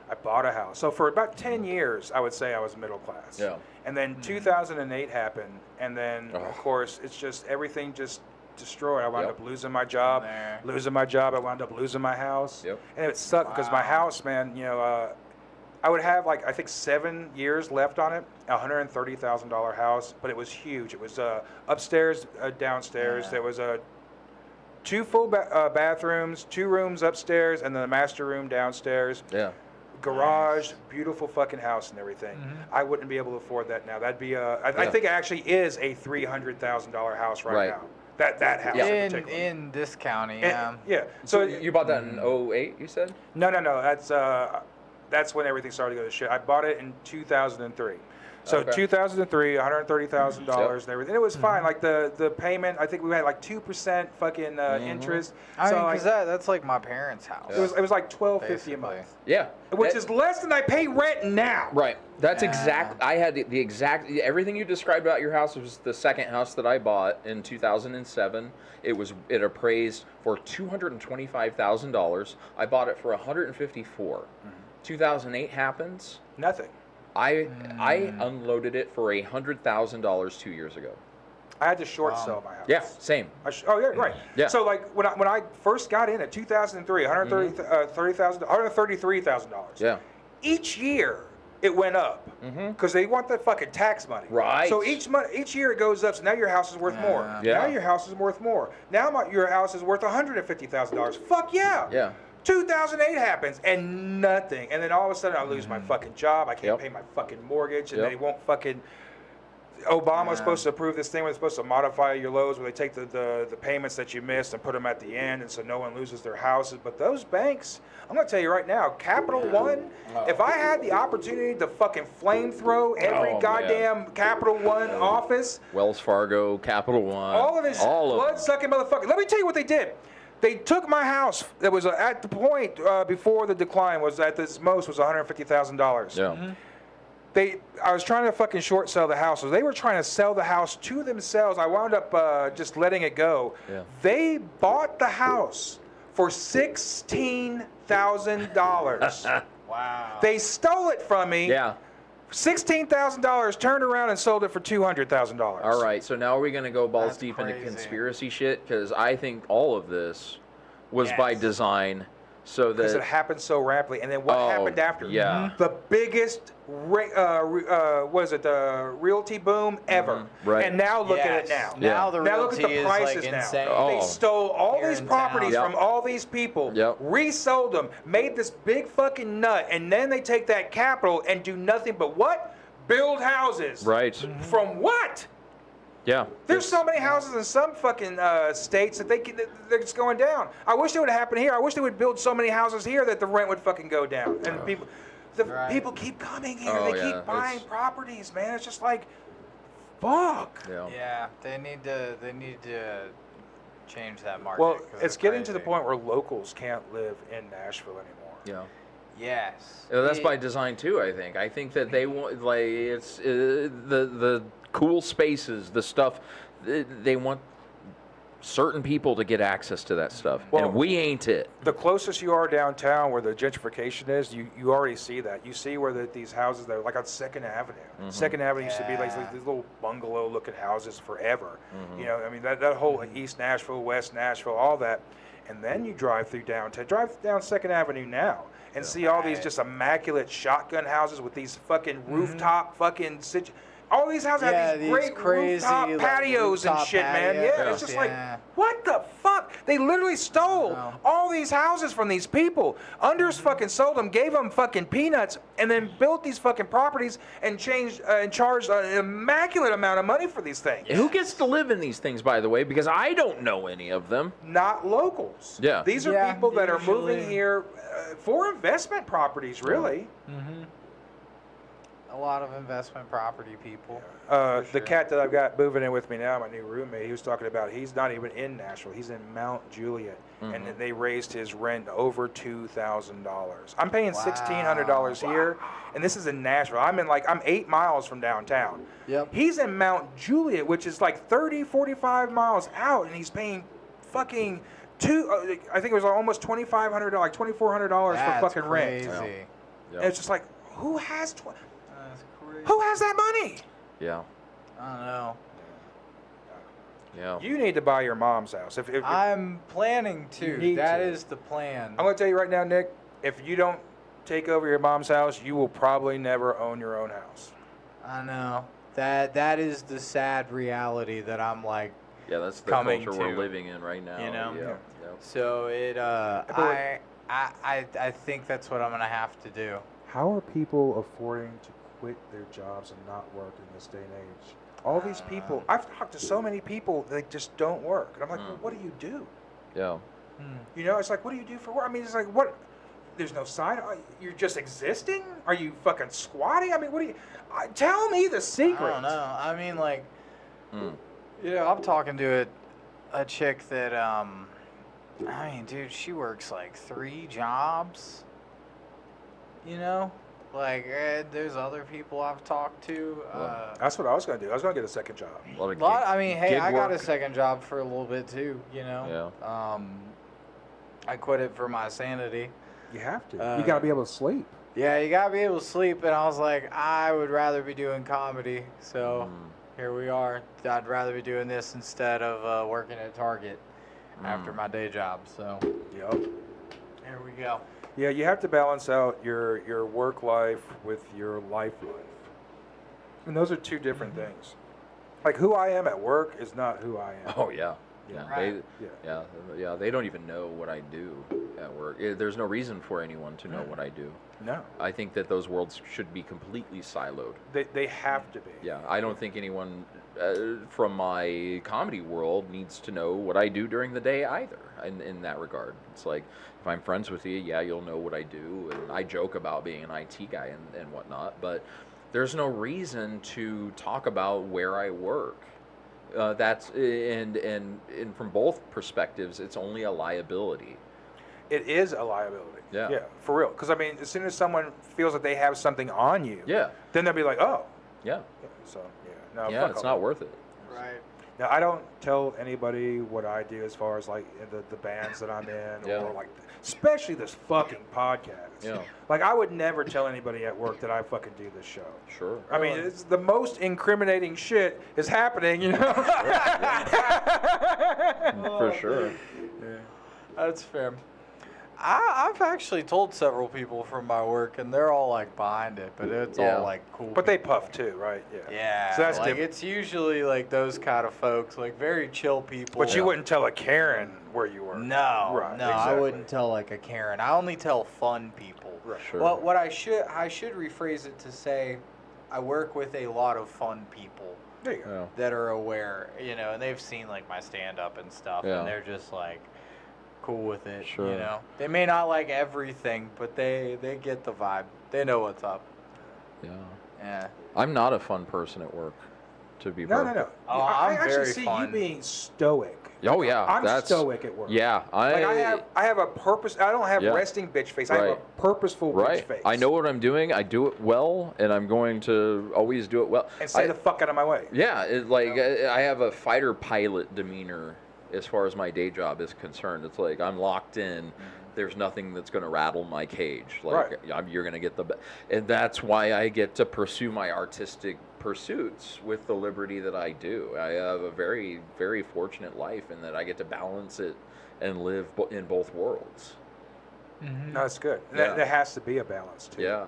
I bought a house. So for about 10 years, I would say I was middle class. Yeah. And then 2008 happened, and then of course it's just everything just destroyed. I wound up losing my job. I wound up losing my house. Yep. And it sucked because my house, man, I would have like I think 7 years left on it. $130,000 house, but it was huge. It was upstairs, downstairs. There was two full bathrooms, 2 rooms upstairs, and then the master room downstairs. Yeah. Garage, beautiful fucking house and everything. I wouldn't be able to afford that now. That'd be I think it actually is a $300,000 house right now. That house in particular. In this county, yeah. So you bought that in 08, you said? No. That's when everything started to go to shit. I bought it in 2003. So 2003, $130,000 and everything. It was fine. Like the payment, I think we had like 2% fucking interest. I so mean, like, because that's like my parents' house. it was like $12.50 a month. Yeah. Which is less than I pay rent now. Right. That's exact. I had the exact. Everything you described about your house was the second house that I bought in 2007. It appraised for $225,000. I bought it for $154,000. 2008 happens. Nothing. I unloaded it for $100,000 2 years ago. I had to short sell my house. Yeah, same. Right. Yeah. So like when I first got in at 2003, $133,000. Yeah. Each year it went up because they want that fucking tax money. Right. So each year it goes up. So now your house is worth more. Yeah. Now your house is worth more. Now your house is worth $150,000. Fuck yeah. Yeah. 2008 happens and nothing, and then all of a sudden I lose my fucking job. I can't pay my fucking mortgage, and they won't fucking. Obama's supposed to approve this thing where they're supposed to modify your loans, where they take the payments that you missed and put them at the end, and so no one loses their houses. But those banks, I'm gonna tell you right now, Capital One. If I had the opportunity to fucking flamethrow every goddamn Capital One office, Wells Fargo, Capital One, all of this blood-sucking motherfucker. Let me tell you what they did. They took my house that was at the point before the decline was at its most was $150,000. Yeah. I was trying to fucking short sell the house. So they were trying to sell the house to themselves. I wound up just letting it go. Yeah. They bought the house for $16,000. Wow. They stole it from me. Yeah. $16,000, turned around and sold it for $200,000. All right, so now are we going to go balls That's deep crazy. into conspiracy shit? Because I think all of this was by design, so that because it happened so rapidly. And then what happened after? Yeah. The biggest, realty boom ever. Right. And now look at it now. Now the Now look at realty the is prices like now. insane. They stole all Here these in properties town. from all these people, resold them, made this big fucking nut, and then they take that capital and do nothing but what? Build houses. Right. From what? Yeah. There's so many houses in some fucking states that they're just going down. I wish it would happen here. I wish they would build so many houses here that the rent would fucking go down. And people keep coming here. They keep buying properties, man. It's just like, fuck. Yeah, they need to change that market. Well, it's getting to the point where locals can't live in Nashville anymore. Yeah. Yes. That's by design too. I think that they want it's the cool spaces, the stuff. They want certain people to get access to that stuff, and we ain't it. The closest you are downtown, where the gentrification is, you already see that. You see where these houses that are like on Second Avenue. Second Avenue used to be like these little bungalow-looking houses forever. You know, I mean that whole East Nashville, West Nashville, all that. And then you drive through downtown, drive down Second Avenue now, and see all these just immaculate shotgun houses with these fucking rooftop fucking all these houses have these great crazy rooftop patios and shit, man. Yeah, it's just like, what the fuck? They literally stole all these houses from these people. Unders fucking sold them, gave them fucking peanuts, and then built these fucking properties and charged an immaculate amount of money for these things. Who gets to live in these things, by the way? Because I don't know any of them. Not locals. Yeah. These are people that are moving here for investment properties, really. A lot of investment property people. The cat that I've got moving in with me now, my new roommate, he was talking about he's not even in Nashville. He's in Mount Juliet, and they raised his rent over $2,000. I'm paying $1,600 here, and this is in Nashville. I'm 8 miles from downtown. Yep. He's in Mount Juliet, which is like 30, 45 miles out, and he's paying fucking I think it was almost $2,500, like $2,400 for fucking rent. Crazy. And it's just like, who has that money? Yeah. I don't know. Yeah. You need to buy your mom's house. If I'm planning to. That is the plan. I'm going to tell you right now, Nick, if you don't take over your mom's house, you will probably never own your own house. I know. That is the sad reality that I'm like. Yeah, that's the coming culture to, we're living in right now. you know? Yeah. So it I think that's what I'm gonna have to do. How are people affording to quit their jobs and not work in this day and age? All these people, I've talked to so many people that just don't work. And I'm like, well, what do you do? Yeah. You know, it's like, what do you do for work? I mean, it's like, what? There's no side. You're just existing? Are you fucking squatting? I mean, what do you? Tell me the secret. I don't know. I mean, like, I'm talking to a chick that, I mean, dude, she works like 3 jobs. You know, like there's other people I've talked to. That's what I was gonna do. I was gonna get a second job. I mean, hey, I got a second job for a little bit too. You know. Yeah. I quit it for my sanity. You have to. You gotta be able to sleep. Yeah, you gotta be able to sleep, and I was like, I would rather be doing comedy. So here we are. I'd rather be doing this instead of working at Target after my day job. So. Yep. Here we go. Yeah, you have to balance out your work life with your life. And those are 2 different things. Like, who I am at work is not who I am. Oh, yeah. Yeah. Right. Yeah, they don't even know what I do at work. There's no reason for anyone to know what I do. No. I think that those worlds should be completely siloed. They have to be. Yeah, I don't think anyone from my comedy world needs to know what I do during the day either, in that regard. It's like, if I'm friends with you, yeah, you'll know what I do, and I joke about being an IT guy and whatnot, but there's no reason to talk about where I work. That's and from both perspectives, it's only a liability. It is a liability. Yeah. Yeah, for real. Because, I mean, as soon as someone feels that they have something on you, then they'll be like, oh. Yeah. So, no, yeah, it's not worth it. Right. Now, I don't tell anybody what I do as far as, like, the bands that I'm in or, like, especially this fucking podcast. Yeah. Like, I would never tell anybody at work that I fucking do this show. Sure. I mean, it's the most incriminating shit is happening, you know? For sure. Yeah. That's fair. I've actually told several people from my work, and they're all like behind it, but it's all like cool. But they puff too, right? Yeah. Yeah. So that's like different. it's usually like those kind of folks, like very chill people. But you wouldn't tell a Karen where you were. No. Right, No, I exactly. wouldn't tell like a Karen. I only tell fun people. Right. Sure. Well, what I should rephrase it to say, I work with a lot of fun people There you go. Yeah. that are aware, you know, and they've seen like my stand up and stuff, Yeah. and they're just like cool with it. Sure. You know, they may not like everything, but they get the vibe. They know what's up. Yeah. Yeah. I'm not a fun person at work, to be No, perfect. no. Oh, I I'm actually very see fun. you being stoic. Oh yeah, I'm that's stoic at work. Yeah, Like I have a purpose. I don't have Yeah. resting bitch face. I have a Right. purposeful bitch right. face. I know what I'm doing. I do it well, and I'm going to always do it well. And stay the fuck out of my way. Yeah, I have a fighter pilot demeanor as far as my day job is concerned. It's like I'm locked in. There's nothing that's going to rattle my cage. Like you're going to get and that's why I get to pursue my artistic pursuits with the liberty that I do. I have a very, very fortunate life in that I get to balance it and live in both worlds. Mm-hmm. No, that's good. Yeah. There has to be a balance too. Yeah.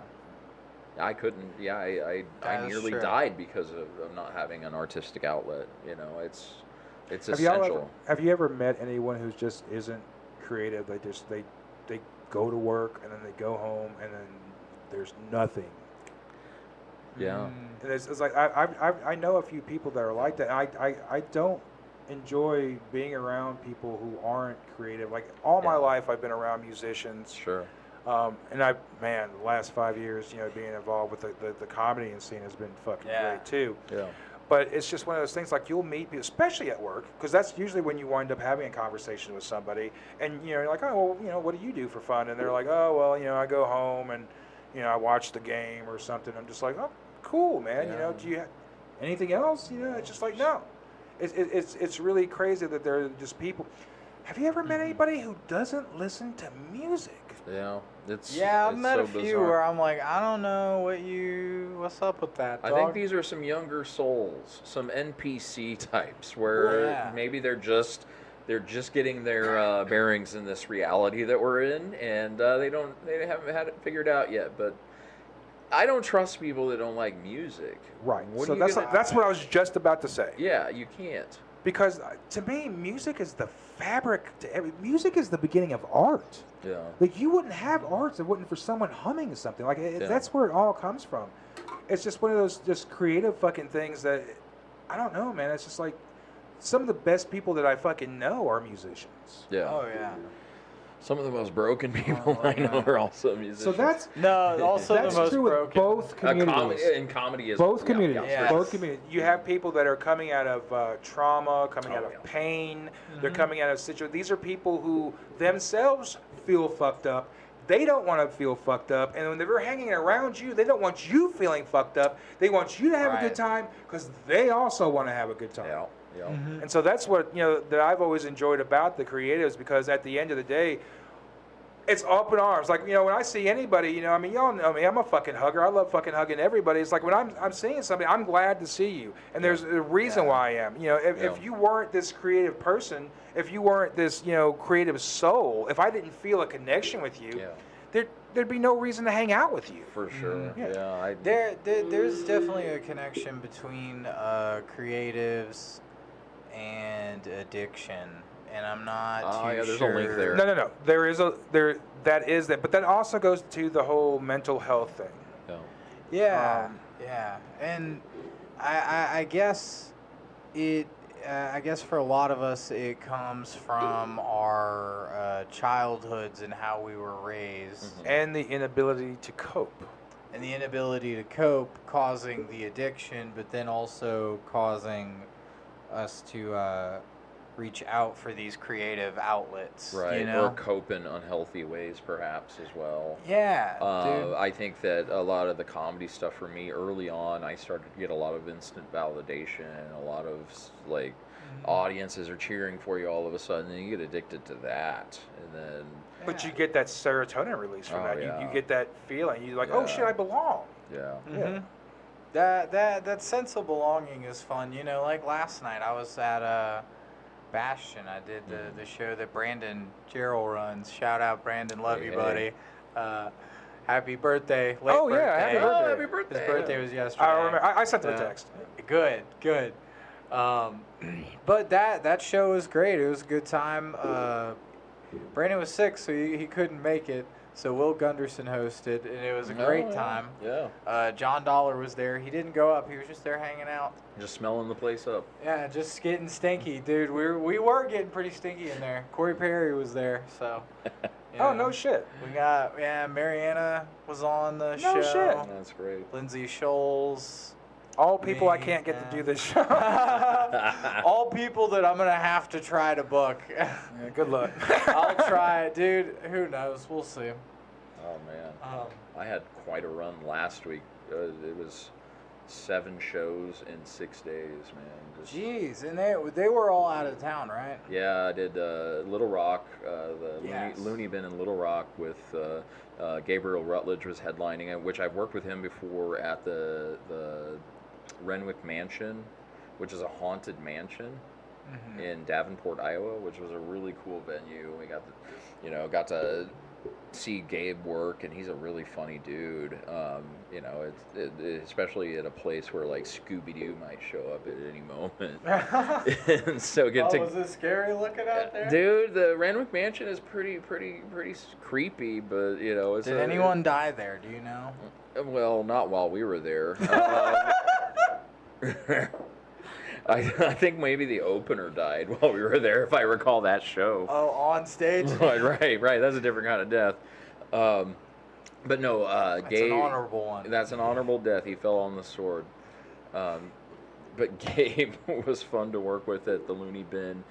I couldn't. Yeah, I That's nearly true. died because of not having an artistic outlet. You know, it's Have you essential. ever met anyone who just isn't creative? They go to work and then they go home and then there's nothing. Yeah. And it's like I know a few people that are like that. I don't enjoy being around people who aren't creative. Like all my life, I've been around musicians. Sure. And the last 5 years, you know, being involved with the comedy scene has been fucking great too. Yeah. But it's just one of those things, like you'll meet people, especially at work, because that's usually when you wind up having a conversation with somebody, and you know, you're like, oh, well, you know, what do you do for fun? And they're like, oh, well, you know, I go home and, you know, I watch the game or something. I'm just like, oh, cool, man. You know, do you have anything else? You know, it's just like, no. It's really crazy that there are just people. Have you ever met anybody who doesn't listen to music? Yeah. I've met so a few bizarre. where I'm like, I don't know what's up with that, I dog? think these are some younger souls, some NPC types, where maybe they're just they're just getting their bearings in this reality that we're in, and they haven't had it figured out yet. But I don't trust people that don't like music. Right. What So are you that's what I was just about to say. Yeah, you can't. Because to me, music is the fabric. Music is the beginning of art. Yeah. Like, you wouldn't have art if it wasn't for someone humming something. Like, that's where it all comes from. It's just one of those just creative fucking things that, I don't know, man. It's just like, some of the best people that I fucking know are musicians. Yeah. Oh yeah. Some of the most broken people I know are also musicians. So that's also that's the most true broken. with both communities. In comedy is Both communities. Yes. Both communities. You have people that are coming out of trauma, coming out of pain. They're coming out of situations. These are people who themselves feel fucked up. They don't want to feel fucked up, and when they're hanging around you, they don't want you feeling fucked up. They want you to have a good time because they also want to have a good time. Yeah. Yeah. And so that's what that I've always enjoyed about the creatives, because at the end of the day, it's open arms. Like, when I see anybody, I mean, y'all know me, I'm a fucking hugger. I love fucking hugging everybody. It's like when I'm seeing somebody, I'm glad to see you, and there's a reason why I am. If you weren't this creative person, if you weren't this creative soul, if I didn't feel a connection with you, there'd be no reason to hang out with you. For sure. Yeah. There's definitely a connection between creatives and addiction, and I'm not too there's sure. a link there. No. That is that, but that also goes to the whole mental health thing. Yeah, and I guess it. I guess for a lot of us, it comes from our childhoods and how we were raised, and the inability to cope. And the inability to cope, causing the addiction, but then also causing us to reach out for these creative outlets, right? Or cope in unhealthy ways, perhaps, as well. Yeah, dude. I think that a lot of the comedy stuff for me early on, I started to get a lot of instant validation, a lot of audiences are cheering for you all of a sudden, and you get addicted to that, and then. But you get that serotonin release from that. Yeah. You get that feeling. You're like, oh shit, I belong. Yeah. Yeah. That sense of belonging is fun. Like last night, I was at Bastion. I did the show that Brandon Gerald runs. Shout out, Brandon. Love you, buddy. Happy birthday. Late birthday. Happy birthday. His birthday was yesterday. I remember. I sent him a text. Good. But that show was great. It was a good time. Brandon was sick, so he couldn't make it. So Will Gunderson hosted, and it was a great time. Yeah. John Dollar was there. He didn't go up. He was just there hanging out. Just smelling the place up. Yeah, just getting stinky, dude. We were getting pretty stinky in there. Corey Perry was there, so. Oh, no shit. We got, Mariana was on the show. No shit. That's great. Lindsay Scholes. All people I can't get to do this show. All people that I'm going to have to try to book. Good luck. I'll try it. Dude, who knows? We'll see. Oh, man. I had quite a run last week. It was 7 shows in 6 days, man. Jeez, and they were all out of town, right? Yeah, I did Little Rock, the Looney Bin in Little Rock with Gabriel Rutledge was headlining it, which I've worked with him before at the Renwick Mansion, which is a haunted mansion in Davenport, Iowa, which was a really cool venue. We got to see Gabe work, and he's a really funny dude. Especially at a place where like Scooby-Doo might show up at any moment. And so was it scary looking out there? Dude, the Renwick Mansion is pretty creepy, but it's. Did anyone die there? Do you know? Well, not while we were there. I think maybe the opener died while we were there, if I recall that show. Oh, on stage? Right. That's a different kind of death. But no, that's Gabe. That's an honorable one. That's an honorable death. He fell on the sword. But Gabe was fun to work with at the Looney Bin.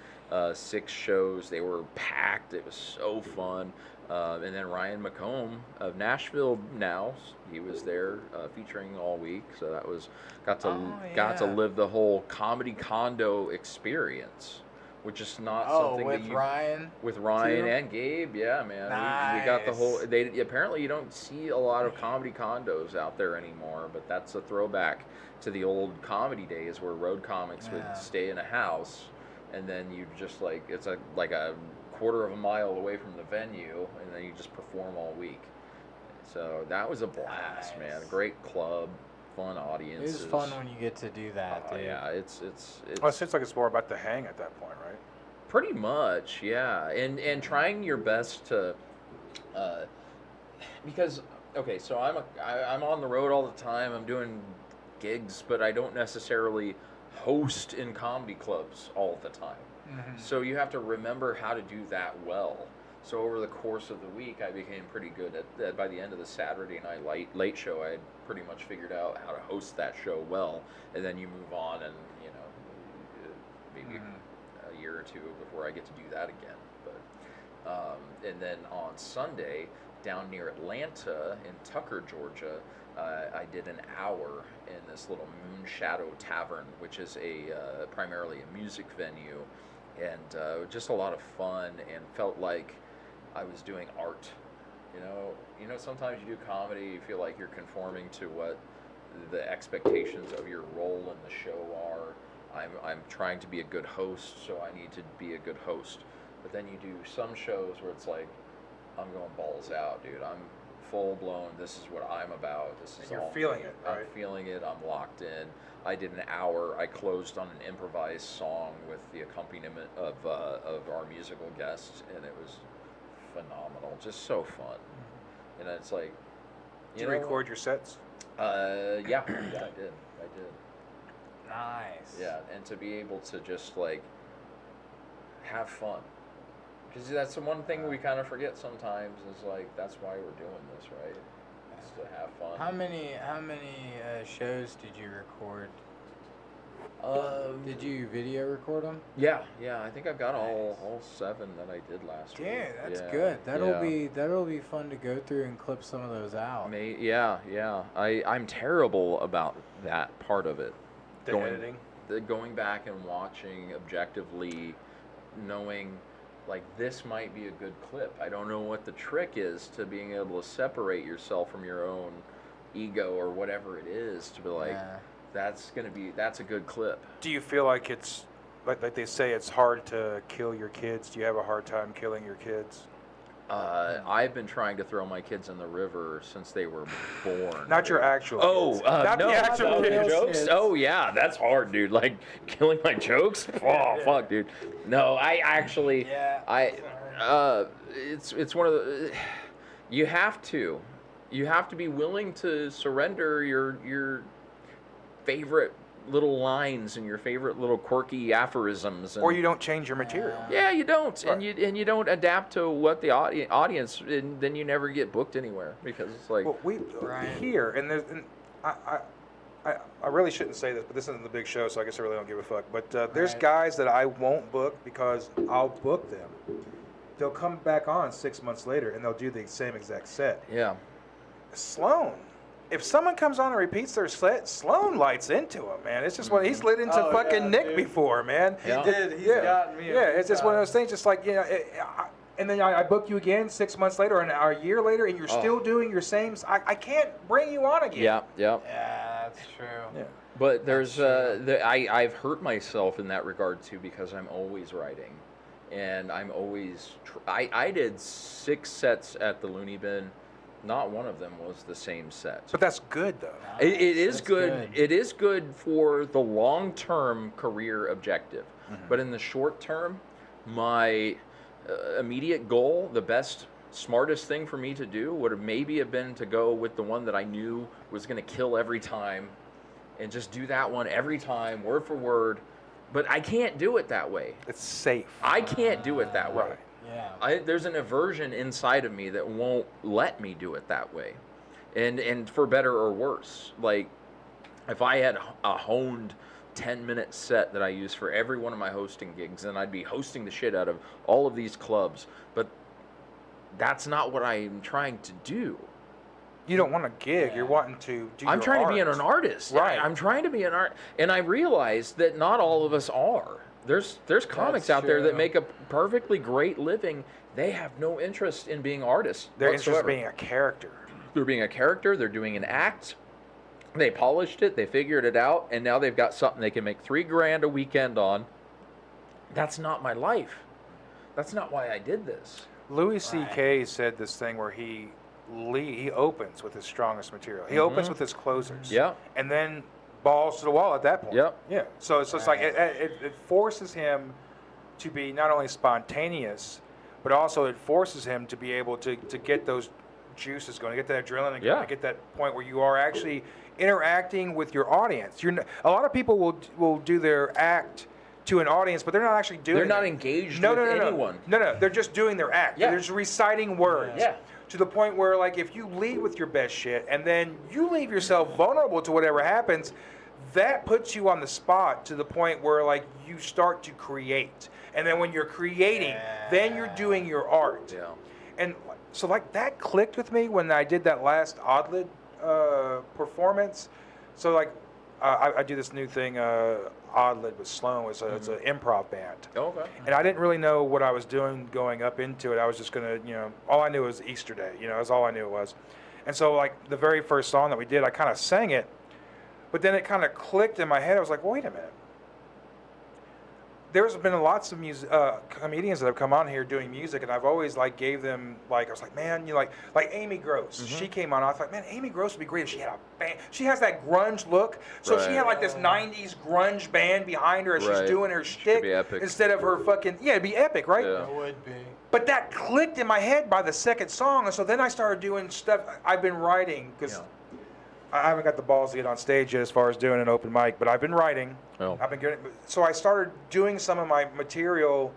6 shows. They were packed. It was so fun. And then Ryan McComb of Nashville now, he was there featuring all week. So that was got to live the whole comedy condo experience, which is not something with Ryan too? And Gabe. Yeah, man. Nice. We got the whole. Apparently you don't see a lot of comedy condos out there anymore, but that's a throwback to the old comedy days where road comics would stay in a house and then you just like it's like a quarter of a mile away from the venue, and then you just perform all week. So that was a blast, man. Great club, fun audiences. It is fun when you get to do that, dude. Yeah, it's Well, it seems like it's more about the hang at that point, right? pretty much, yeah. And trying your best to, because okay, so I'm on the road all the time. I'm doing gigs, but I don't necessarily host in comedy clubs all the time. Mm-hmm. So you have to remember how to do that well. So over the course of the week, I became pretty good at that. By the end of the Saturday night late show, I had pretty much figured out how to host that show well. And then you move on, and you know, maybe a year or two before I get to do that again. But and then on Sunday, down near Atlanta in Tucker, Georgia, I did an hour in this little Moon Shadow Tavern, which is primarily a music venue, and just a lot of fun, and felt like I was doing art. You know, sometimes you do comedy, you feel like you're conforming to what the expectations of your role in the show are. I'm trying to be a good host, so I need to be a good host. But then you do some shows where it's like, I'm going balls out, dude. I'm full blown. This is what I'm about. This is And you're all feeling me. it, right? I'm feeling it. I'm locked in. I did an hour. I closed on an improvised song with the accompaniment of our musical guest, and it was phenomenal. Just so fun. And it's like, Did you record your sets? Yeah, I did. Nice. Yeah, and to be able to just like have fun, because that's the one thing we kind of forget sometimes, is like that's why we're doing this, right? Is to have fun. How many shows did you record? Did you video record them? Yeah. I think I've got all 7 that I did last week. Yeah, that's Yeah, good. yeah. That'll be fun to go through and clip some of those out. Yeah. I'm terrible about that part of it. Editing. Going back and watching objectively, knowing like this might be a good clip. I don't know what the trick is to being able to separate yourself from your own ego or whatever it is to be like, that's a good clip. Do you feel like it's like they say it's hard to kill your kids? Do you have a hard time killing your kids? I've been trying to throw my kids in the river since they were born. Not your actual kids. Not the actual kids. jokes. Kids. Oh yeah, that's hard, dude. Like killing my jokes. Oh fuck, dude. No, I actually. Yeah. It's one of the. You have to be willing to surrender your favorite little lines and your favorite little quirky aphorisms, and, Or you don't change your material. yeah, you don't, Right. and you don't adapt to what the audience, and then you never get booked anywhere because it's like, Well, we Right. here, and there's, and I really shouldn't say this, but this isn't the big show, so I guess I really don't give a fuck. But there's Right. guys that I won't book because I'll book them. They'll come back on 6 months later, and they'll do the same exact set. yeah, Sloan. If someone comes on and repeats their set, Sloan lights into him, man. It's just what he's lit into Oh, fucking yeah, Nick dude. before, man. Yeah. He did. He's Yeah. gotten me. Yeah, it's just one of those things. Just like and then I book you again 6 months later, and a year later, and you're still doing your same. I can't bring you on again. yeah. Yeah, that's true. Yeah. But there's I've hurt myself in that regard too, because I'm always writing, and I'm always I did 6 sets at the Looney Bin. Not one of them was the same set. But that's good though. It is That's good. It is good for the long-term career objective. But in the short term, my immediate goal, the best, smartest thing for me to do would have maybe been to go with the one that I knew was going to kill every time, and just do that one every time, word for word. But I can't do it that way. It's safe. I can't do it that way. Right. Yeah. There's an aversion inside of me that won't let me do it that way, and for better or worse. Like, if I had a honed 10-minute set that I use for every one of my hosting gigs, then I'd be hosting the shit out of all of these clubs. But that's not what I'm trying to do. You don't want a gig. Yeah. You're wanting to do. I'm your trying art. to be an artist. Right. I'm trying to be an art, and I realize that not all of us are. There's comics out there that true. make a perfectly great living. They have no interest in being artists. They're interested in whatsoever. being a character. They're being a character. They're doing an act. They polished it. They figured it out, and now they've got something they can make $3,000 a weekend on. that's not my life. That's not why I did this. Louis C.K. said this thing where he opens with his strongest material. He opens with his closers. Yeah. And then balls to the wall at that point. Yep. Yeah. So it's like it forces him to be not only spontaneous, but also it forces him to be able to get those juices going, to get that adrenaline going, to get that point where you are actually interacting with your audience. A lot of people will do their act to an audience, but they're not actually doing it. They're not engaged with anyone. No, they're just doing their act. Yeah. They're just reciting words. Yeah. To the point where, like, if you lead with your best shit and then you leave yourself vulnerable to whatever happens, that puts you on the spot to the point where, like, you start to create. And then when you're creating, then you're doing your art. Yeah. And so, like, that clicked with me when I did that last Oddlid performance. So, like, I do this new thing, Oddlid with Sloan. It's an improv band. Oh, okay. And I didn't really know what I was doing going up into it. I was just going to, all I knew was Easter Day. That's all I knew it was. And so, like, the very first song that we did, I kind of sang it. But then it kind of clicked in my head. I was like, wait a minute. There's been lots of comedians that have come on here doing music, and I've always gave them I was like, man, like Amy Gross. She came on. I thought, man, Amy Gross would be great if she had a band. She has that grunge look, so she had this '90s grunge band behind her as she's doing her shtick instead of her fucking it'd be epic, right? Yeah. It would be. But that clicked in my head by the second song, and so then I started doing stuff I've been writing because. I haven't got the balls to get on stage yet as far as doing an open mic, but I've been writing. Oh. So I started doing some of my material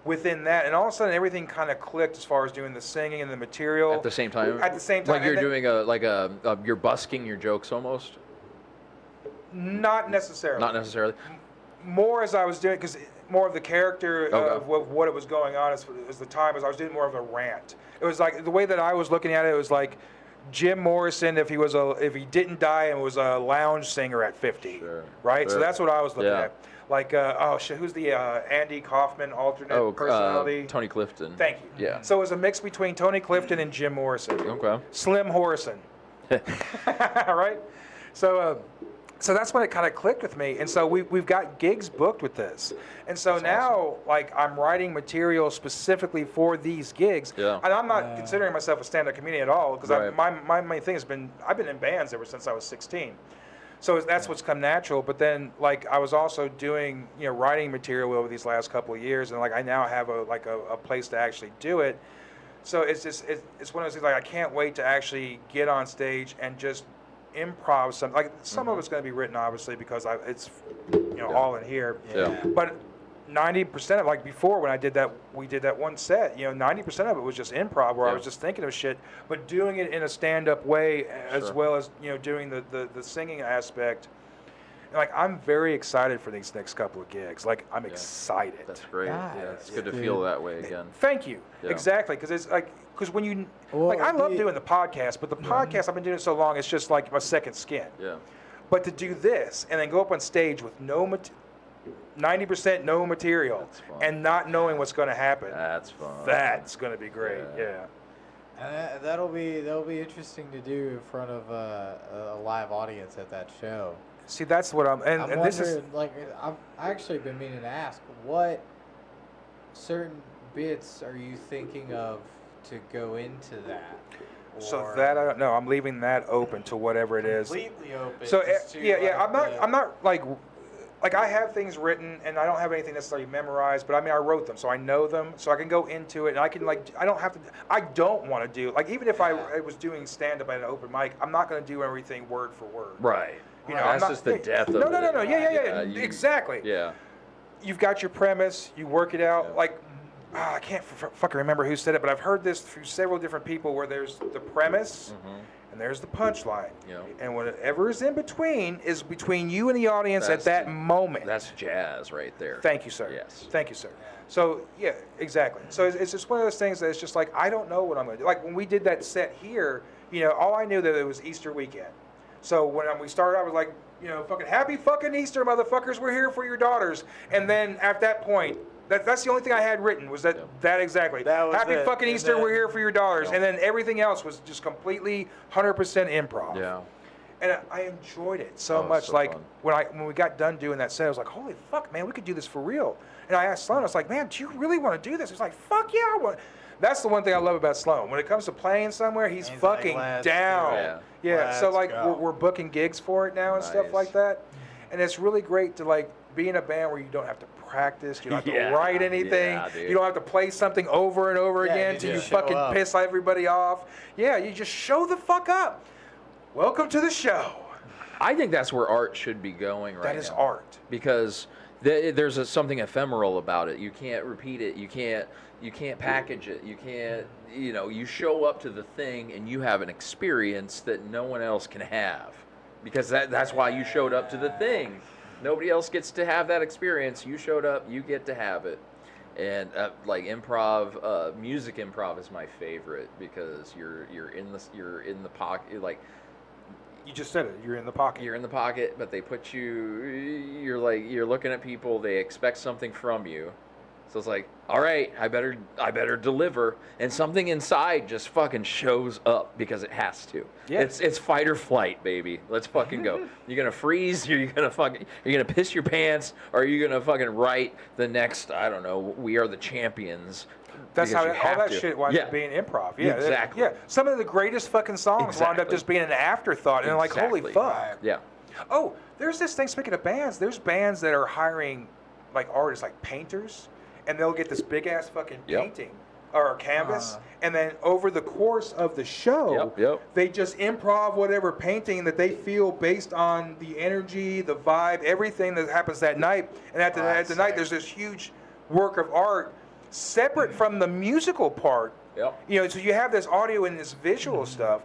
within that, and all of a sudden everything kind of clicked as far as doing the singing and the material. At the same time? At the same time. Like you're doing you're busking your jokes almost? Not necessarily. Not necessarily? More as I was doing, because more of the character of what it was going on as the time, as I was doing more of a rant. It was like, the way that I was looking at it, it was like, Jim Morrison, if he didn't die and was a lounge singer at 50, right? So that's what I was looking at. Like, who's the Andy Kaufman alternate personality? Tony Clifton. Thank you. Yeah. So it was a mix between Tony Clifton and Jim Morrison. Okay. Slim Morrison. Right? So that's when it kind of clicked with me, and so we've got gigs booked with this, and so that's now awesome. I'm writing material specifically for these gigs, and I'm not considering myself a stand-up comedian at all because my main thing has been I've been in bands ever since I was 16, so that's what's come natural. But then I was also doing writing material over these last couple of years, and I now have a place to actually do it. So it's one of those things I can't wait to actually get on stage and just improv some of it's going to be written obviously because it's all in here, but 90% of before when we did that one set, 90% of it was just improv where I was just thinking of shit, but doing it in a stand-up way as well as doing the singing aspect. And, I'm very excited for these next couple of gigs. I'm excited. That's great. It's good to feel that way again. Thank you. Exactly, because it's because when you I love doing the podcast, but the podcast I've been doing it so long, it's just like my second skin. Yeah. But to do this and then go up on stage with 90% no material and not knowing what's going to happen. That's fun. That's going to be great. Yeah. And that'll be interesting to do in front of a live audience at that show. See, that's what I'm this is I've actually been meaning to ask, what certain bits are you thinking of to go into that? So that I don't know. I'm leaving that open to whatever it is. Completely open. So I'm not I have things written and I don't have anything necessarily memorized, but I wrote them, so I know them, so I can go into it and I can I don't want to do even if I was doing stand up at an open mic, I'm not going to do everything word for word. Right. That's just the death of it. No. Yeah. Exactly. Yeah. You've got your premise. You work it out. I can't fucking remember who said it, but I've heard this through several different people where there's the premise and there's the punchline. And whatever is in between is between you and the audience at that moment. That's jazz right there. Thank you, sir. Yes. Thank you, sir. So, yeah, exactly. So it's just one of those things that it's just I don't know what I'm going to do. When we did that set here, all I knew that it was Easter weekend. So when we started, I was like, fucking happy fucking Easter, motherfuckers. We're here for your daughters. And then at that point, that's the only thing I had written was that exactly. That was happy fucking Easter, we're here for your daughters. And then everything else was just completely 100% improv. Yeah. And I enjoyed it so Oh, much. so Like fun. when we got done doing that set, I was like, holy fuck, man, we could do this for real. And I asked Sloan, I was like, man, do you really want to do this? He's like, fuck yeah, I want. That's the one thing I love about Sloan. When it comes to playing somewhere, he's fucking like, down. Yeah. Yeah. So Let's like go. we're booking gigs for it now and stuff Nice. like that. And it's really great to like be in a band where you don't have to practice, you don't have Yeah. to write anything, Yeah, dude. you don't have to play something over and over Yeah, again you till you just show fucking up. piss everybody off. Yeah, you just show the fuck up. Welcome to the show. I think that's where art should be going right now. That is art. Because there's something ephemeral about it. You can't repeat it. You can't package it. You can't, you show up to the thing and you have an experience that no one else can have. Because that's why you showed up to the thing. Nobody else gets to have that experience. You showed up, you get to have it. And like improv, music improv is my favorite because you're in the pocket, like You just said it. You're in the pocket. you're in the pocket, but they put you're looking at people, they expect something from you. So it's like, all right, I better deliver, and something inside just fucking shows up because it has to. Yeah. It's fight or flight, baby. Let's fucking go. You're gonna freeze, you're gonna piss your pants, or are you gonna fucking write the next, I don't know, We Are the Champions. That's because how you all have that to. shit winds Yeah. up being improv. Yeah, Exactly. Yeah, some of the greatest fucking songs wound up Exactly. just being an afterthought, and like, holy Exactly. fuck. Yeah. Oh, there's this thing. Speaking of bands, there's bands that are hiring like artists, like painters, and they'll get this big ass fucking Yep. painting or canvas, and then over the course of the show, Yep. they just improv whatever painting that they feel based on the energy, the vibe, everything that happens that night. And at the night, sick. there's this huge work of art separate from the musical part. Yep. So you have this audio and this visual stuff.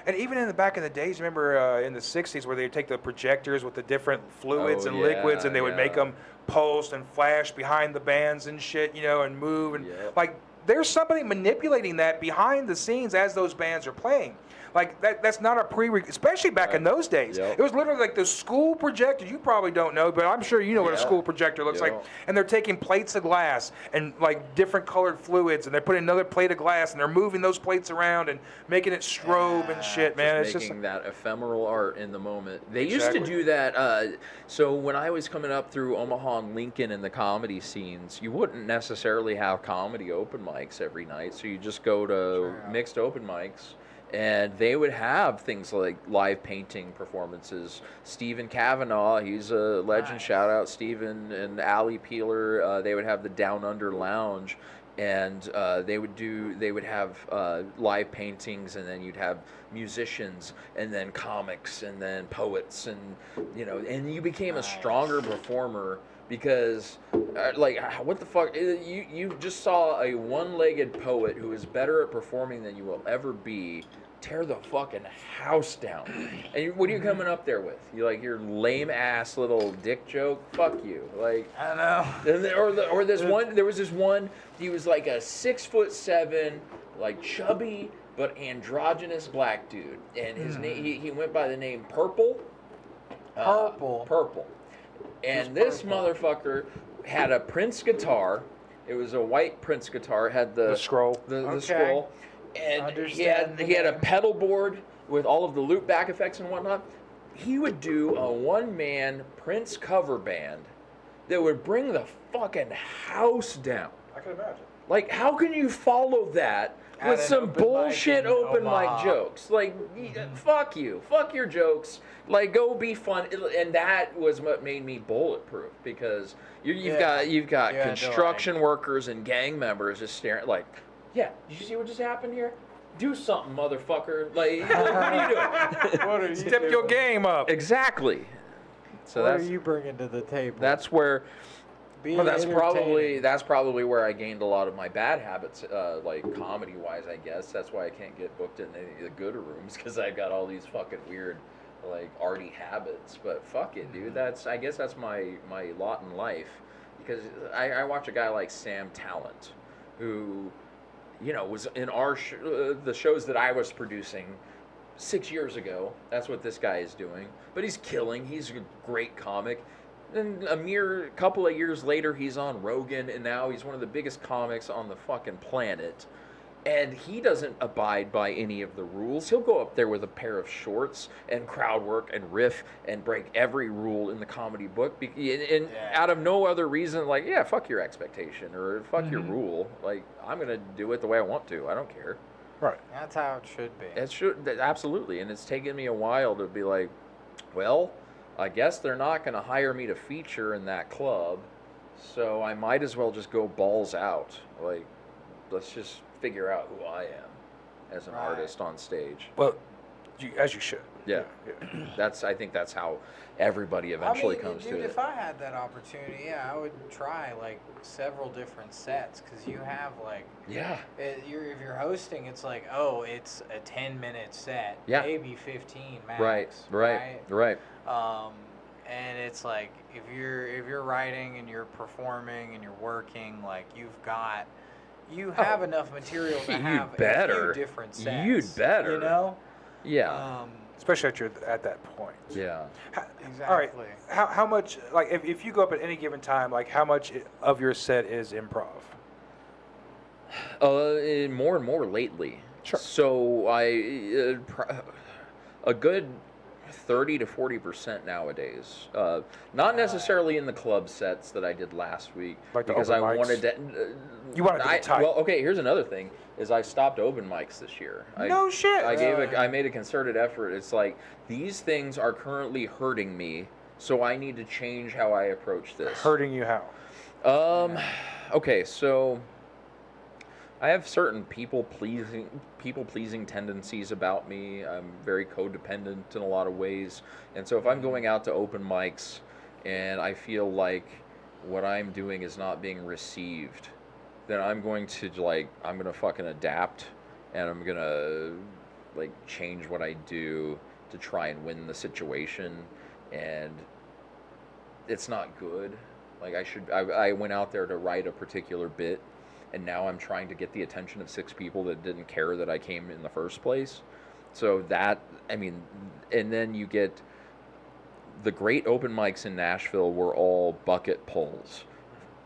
And even in the back in the days, remember in the 60s where they would take the projectors with the different fluids Oh, and yeah, liquids and they would yeah. make them pulse and flash behind the bands and shit, and move. And Yep. like, there's somebody manipulating that behind the scenes as those bands are playing. Like, that's not a especially back in those days. Yep. It was literally like the school projector. You probably don't know, but I'm sure you know what a Yeah. school projector looks like. Yep. And they're taking plates of glass and like different colored fluids, and they're putting another plate of glass, and they're moving those plates around and making it strobe and shit, man. It's Making just that ephemeral art in the moment. They used to Exactly. do that. So when I was coming up through Omaha and Lincoln in the comedy scenes, you wouldn't necessarily have comedy open mics every night. So you just go to mixed open mics. And they would have things like live painting performances. Stephen Kavanaugh, he's a legend. Nice. Shout out Stephen and Ali Peeler. They would have the Down Under Lounge, and they would have live paintings, and then you'd have musicians, and then comics, and then poets, and and you became a stronger performer. Because, what the fuck? You just saw a one-legged poet who is better at performing than you will ever be tear the fucking house down. And what are you coming up there with? You your lame ass little dick joke? Fuck you. I know. Or this one. There was this one. He was like a 6'7", chubby but androgynous black dude, and his name he went by the name Purple. Purple. And this motherfucker had a Prince guitar. It was a white Prince guitar. It had the scroll. The Okay. scroll. And he had a pedal board with all of the loop back effects and whatnot. He would do a one-man Prince cover band that would bring the fucking house down. I can imagine. How can you follow that At with an some open mic bullshit in open mic Omaha. jokes? Fuck you. Fuck your jokes. Go be fun. And that was what made me bulletproof, because you've got construction workers and gang members just staring did you see what just happened here? Do something, motherfucker. What are you doing? What are you Step doing? your game up. Exactly. So What are you bringing to the table? that's where Be Well, that's entertaining. probably where I gained a lot of my bad habits, comedy wise. I guess that's why I can't get booked in any of the gooder rooms, because I've got all these fucking weird, arty habits. But fuck it, dude. I guess that's my lot in life, because I watch a guy like Sam Talent, who, was in the shows that I was producing 6 years ago. That's what this guy is doing. But he's killing. He's a great comic. And a mere couple of years later, he's on Rogan, and now he's one of the biggest comics on the fucking planet. And he doesn't abide by any of the rules. He'll go up there with a pair of shorts and crowd work and riff and break every rule in the comedy book. And out of no other reason, like, yeah, fuck your expectation or fuck your rule. Like, I'm going to do it the way I want to. I don't care. Right. That's how it should be. It should, absolutely. And it's taken me a while to be like, well, I guess they're not going to hire me to feature in that club. So I might as well just go balls out. Like, let's just figure out who I am as an artist on stage. Well, as you should. Yeah. I think that's how everybody eventually comes dude, to it. If I had that opportunity, I would try like several different sets because you have like if you're hosting, it's like it's a 10-minute set, maybe 15 max. Right. And it's like if you're writing and you're performing and you're working, like you have enough material to have a few different sets. You'd better. You know? Yeah. Especially at that point. Yeah. Exactly. All right. How much, like, if you go up at any given time, like, how much of your set is improv? More and more lately. Sure. So a good 30 to 40% nowadays. Not necessarily in the club sets that I did last week, like because I wanted to. You wanted to get tight. Well, okay. Here's another thing: is I stopped open mics this year. No shit. I made a concerted effort. It's like these things are currently hurting me, so I need to change how I approach this. Hurting you how? Okay, so I have certain people pleasing tendencies about me. I'm very codependent in a lot of ways. And so if I'm going out to open mics and I feel like what I'm doing is not being received, then I'm going to fucking adapt, and I'm going to like change what I do to try and win the situation. And it's not good. Like I went out there to write a particular bit, and now I'm trying to get the attention of 6 people that didn't care that I came in the first place. So and then you get the great open mics in Nashville were all bucket pulls,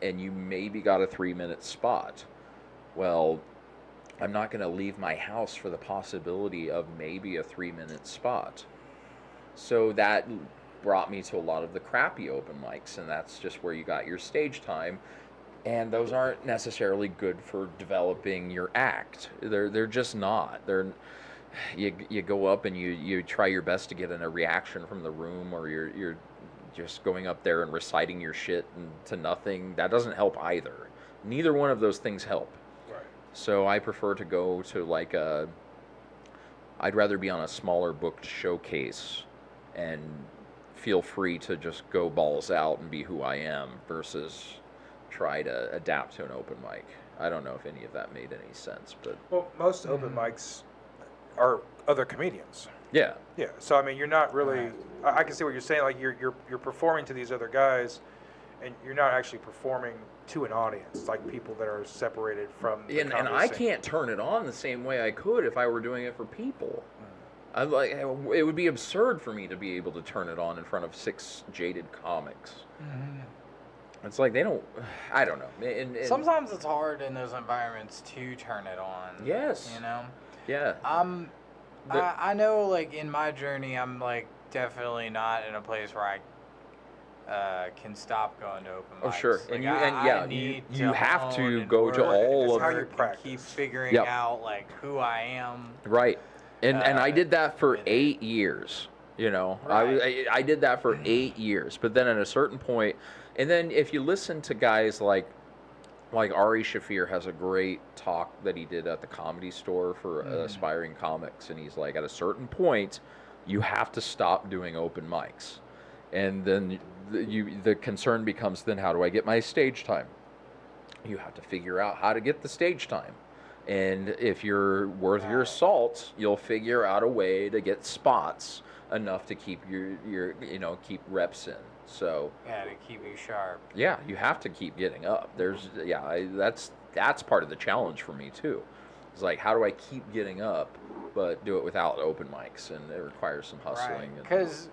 and you maybe got a 3-minute spot. Well, I'm not going to leave my house for the possibility of maybe a 3-minute spot. So that brought me to a lot of the crappy open mics, and that's just where you got your stage time. And those aren't necessarily good for developing your act. They're just not. You go up and you try your best to get in a reaction from the room, or you're just going up there and reciting your shit to nothing. That doesn't help either. Neither one of those things help. Right. So I prefer to go to I'd rather be on a smaller booked showcase and feel free to just go balls out and be who I am versus try to adapt to an open mic. I don't know if any of that made any sense, but most open mics are other comedians. Yeah. So I mean, you're not really. I can see what you're saying. Like you're performing to these other guys, and you're not actually performing to an audience, like people that are separated from. And I can't turn it on the same way I could if I were doing it for people. It would be absurd for me to be able to turn it on in front of 6 jaded comics. It's like they don't. I don't know. And sometimes it's hard in those environments to turn it on. Yes. You know. Yeah. I know, like in my journey, I'm like definitely not in a place where I can stop going to open mics. Oh sure, like, you have to go to all of your practice. Keep figuring out like who I am. Right, and I did that for 8 years. You know, right. I did that for 8 years, but then at a certain point, and then if you listen to guys like Ari Shaffir has a great talk that he did at the Comedy Store for aspiring comics, and he's like, at a certain point, you have to stop doing open mics, and then the concern becomes, then how do I get my stage time? You have to figure out how to get the stage time, and if you're worth your salt, you'll figure out a way to get spots enough to keep your keep reps in. So to keep you sharp. Yeah, you have to keep getting up. That's part of the challenge for me too. It's like, how do I keep getting up, but do it without open mics, and it requires some hustling. Because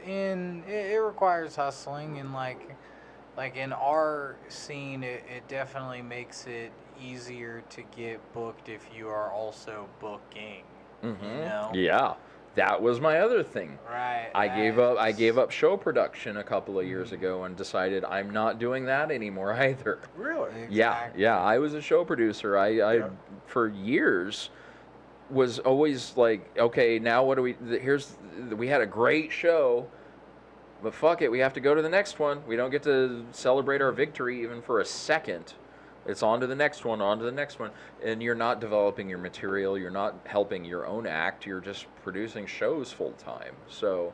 it requires hustling, and like in our scene, it definitely makes it easier to get booked if you are also booking. Mm-hmm. You know? Yeah, that was my other thing. Right. I gave up show production a couple of years ago and decided I'm not doing that anymore either. Really? Exactly. Yeah. I was a show producer. I for years was always like, okay, now what do we had a great show, but fuck it, we have to go to the next one. We don't get to celebrate our victory even for a second. It's on to the next one, and you're not developing your material. You're not helping your own act. You're just producing shows full time. So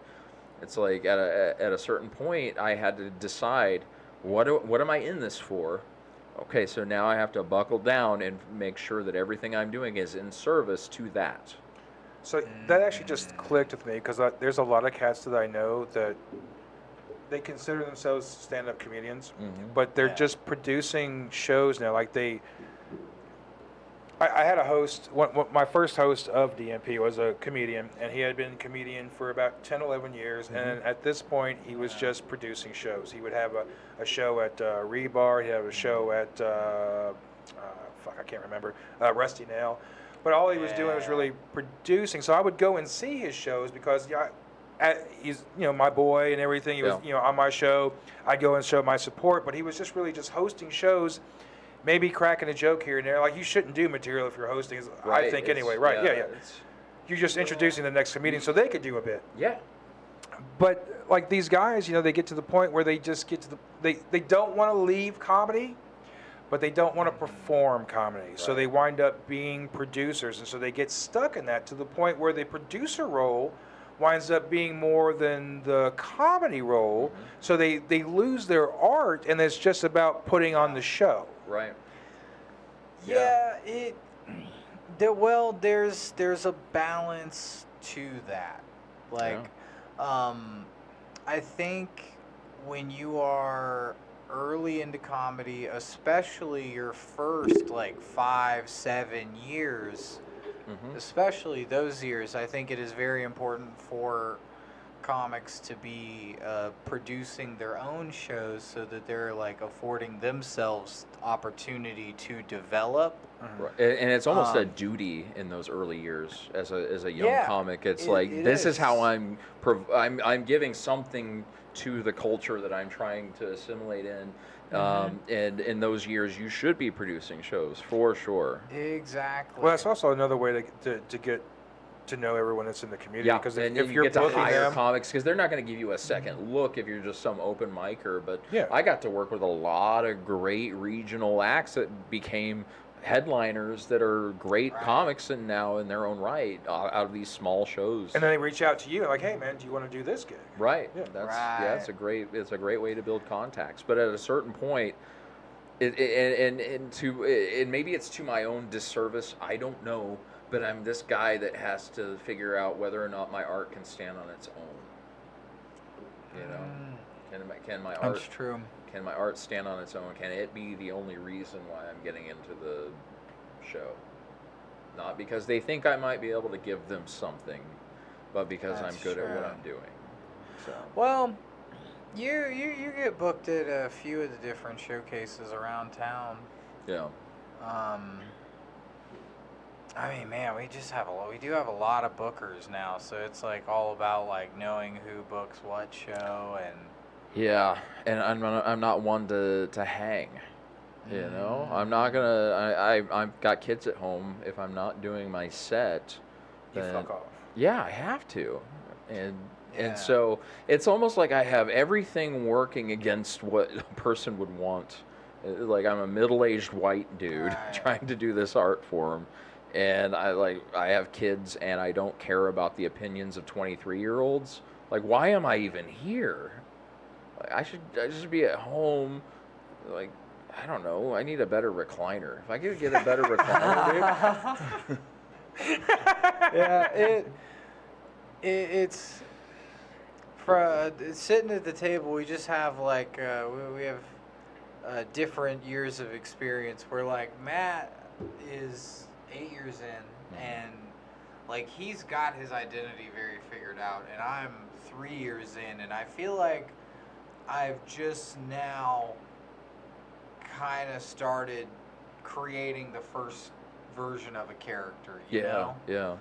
it's like at a certain point, I had to decide what am I in this for? Okay, so now I have to buckle down and make sure that everything I'm doing is in service to that. So that actually just clicked with me because there's a lot of cats that I know that they consider themselves stand-up comedians, but they're just producing shows now. Like I had a host, my first host of DNP was a comedian, and he had been a comedian for about 10, 11 years, and at this point, he was just producing shows. He would have a show at Rebar, he'd have a show at, I can't remember, Rusty Nail, but all he was doing was really producing. So I would go and see his shows because he's my boy and everything. He was on my show. I'd go and show my support, but he was just really just hosting shows. Maybe cracking a joke here and there. Like, you shouldn't do material if you're hosting, I think, anyway. Right, yeah. You're just introducing the next comedian so they could do a bit. Yeah. But, like, these guys, they get to the point where they just get to they don't want to leave comedy, but they don't want to perform comedy. Right. So they wind up being producers, and so they get stuck in that to the point where the producer role winds up being more than the comedy role. So they lose their art, and it's just about putting on the show. Right. Yeah, there's a balance to that. Like, I think when you are early into comedy, especially your first 5-7 years, especially those years, I think it is very important for comics to be producing their own shows so that they're affording themselves opportunity to develop. Right. And it's almost a duty in those early years as a young comic. It's this is how I'm giving something to the culture that I'm trying to assimilate in. And in those years, you should be producing shows for sure. Exactly. Well, that's also another way to get to know everyone that's in the community. Yeah, because if you're get to booking hire them, comics, because they're not going to give you a second look if you're just some open micer. But yeah. I got to work with a lot of great regional acts that became headliners that are great comics and now in their own right out of these small shows. And then they reach out to you like, "Hey, man, do you want to do this gig?" Right. Yeah. It's a great way to build contacts. But at a certain point, and maybe it's to my own disservice. I don't know. But I'm this guy that has to figure out whether or not my art can stand on its own. Can my art? That's true. Can my art stand on its own? Can it be the only reason why I'm getting into the show? Not because they think I might be able to give them something, but because I'm good at what I'm doing. So. Well, you get booked at a few of the different showcases around town. Yeah. I mean, man, we do have a lot of bookers now, so it's all about knowing who books what show and. Yeah, and I'm not one to hang. I'm not gonna. I've got kids at home. If I'm not doing my set, then, you fuck off. Yeah, I have to, and so it's almost like I have everything working against what a person would want. Like, I'm a middle-aged white dude trying to do this art form. And I have kids, and I don't care about the opinions of 23-year-olds. Like, why am I even here? I should be at home. I don't know. I need a better recliner. If I could get a better recliner, dude. Yeah, it's for sitting at the table. We just have we have different years of experience. Where Matt is 8 years in, and he's got his identity very figured out, and I'm 3 years in, and I feel like I've just now kind of started creating the first version of a character. You know? Yeah.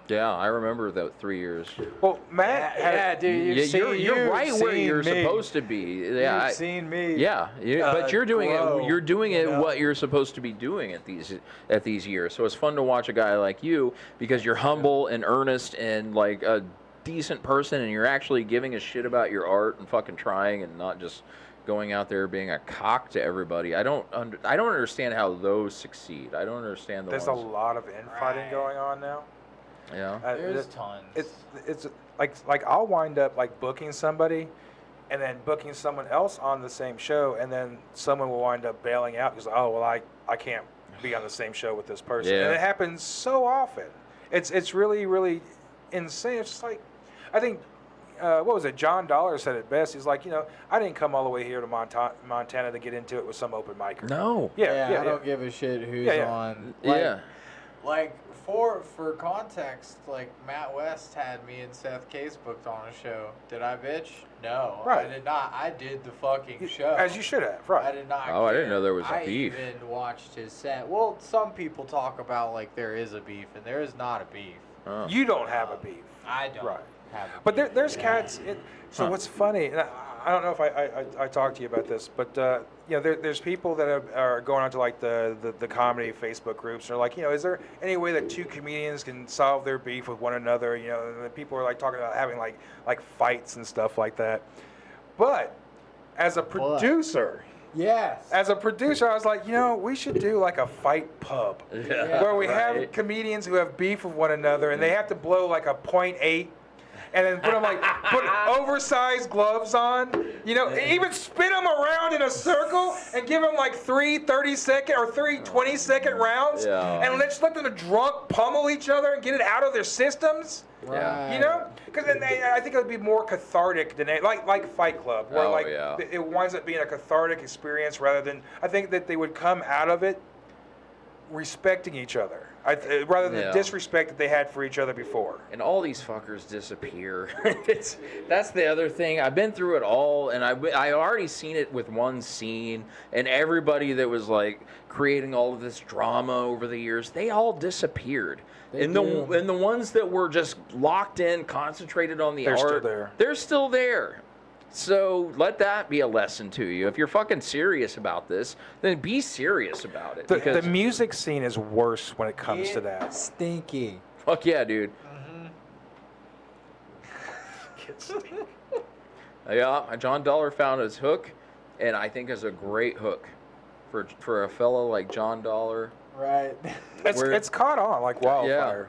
Yeah, I remember that 3 years. Well, Matt, dude, you're right where you're supposed to be. Yeah, you've seen me. Yeah, but you're doing grow, it. You're doing it what you're supposed to be doing at these years. So it's fun to watch a guy like you because you're humble and earnest and like a decent person, and you're actually giving a shit about your art and fucking trying and not just going out there being a cock to everybody. I don't understand how those succeed. I don't understand the There's ones. a lot of infighting going on now. Yeah. There's tons. It's like I'll wind up like booking somebody, and then booking someone else on the same show, and then someone will wind up bailing out because I can't be on the same show with this person. Yeah. And it happens so often. It's really, really insane. It's just like, I think, what was it? John Dollar said it best. He's like, I didn't come all the way here to Montana to get into it with some open micer. No. I don't give a shit who's on. Like for context, like Matt West had me and Seth Case booked on a show. Did I bitch? No, right. I did not. I did the fucking show. As you should have, right? I did not. Oh, I didn't know there was a beef. I even watched his set. Well, some people talk about like there is a beef, and there is not a beef. Oh. You don't have a beef. I don't. Right. Have a But beef. there's cats. So what's funny, and I don't know if I talked to you about this, but there's people that are going onto like the comedy Facebook groups. And they're like, is there any way that two comedians can solve their beef with one another? And the people are like talking about having like fights and stuff like that. But as a producer. Yes. As a producer, I was like, we should do like a fight pub where we have comedians who have beef with one another, and they have to blow like a .8, and then put oversized gloves on. Even spin them around in a circle and give them like 3 30-second or 3 20-second rounds, and let's let them drunk pummel each other and get it out of their systems. Yeah. Because then I think it would be more cathartic than like Fight Club, where it winds up being a cathartic experience rather than, I think that they would come out of it respecting each other, rather than the disrespect that they had for each other before. And all these fuckers disappear. That's the other thing. I've been through it all, and I already seen it with one scene, and everybody that was like creating all of this drama over the years, they all disappeared. And the ones that were just locked in, concentrated on the art, still there. They're still there. So let that be a lesson to you. If you're fucking serious about this, then be serious about it. The music scene is worse when it comes to that. Stinky. Fuck yeah, dude. Yeah, John Dollar found his hook, and I think is a great hook for a fellow like John Dollar. Right. It's caught on like wildfire.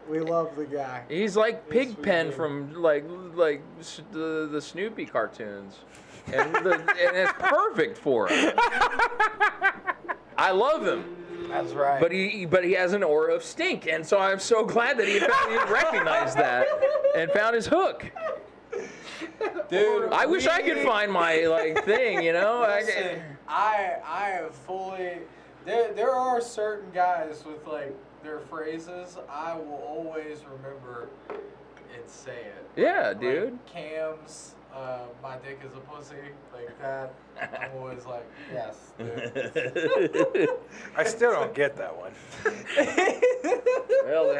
We love the guy. He's like Pigpen from like the Snoopy cartoons, and it's perfect for him. I love him. That's right. But he has an aura of stink, and so I'm so glad that he recognized that and found his hook. Dude, I wish I could find my thing, Listen, I have fully. There are certain guys with their phrases I will always remember and say it. Yeah, like, dude. Cam's, my dick is a pussy, like that. I'm always like, yes, dude. I still don't get that one. Well,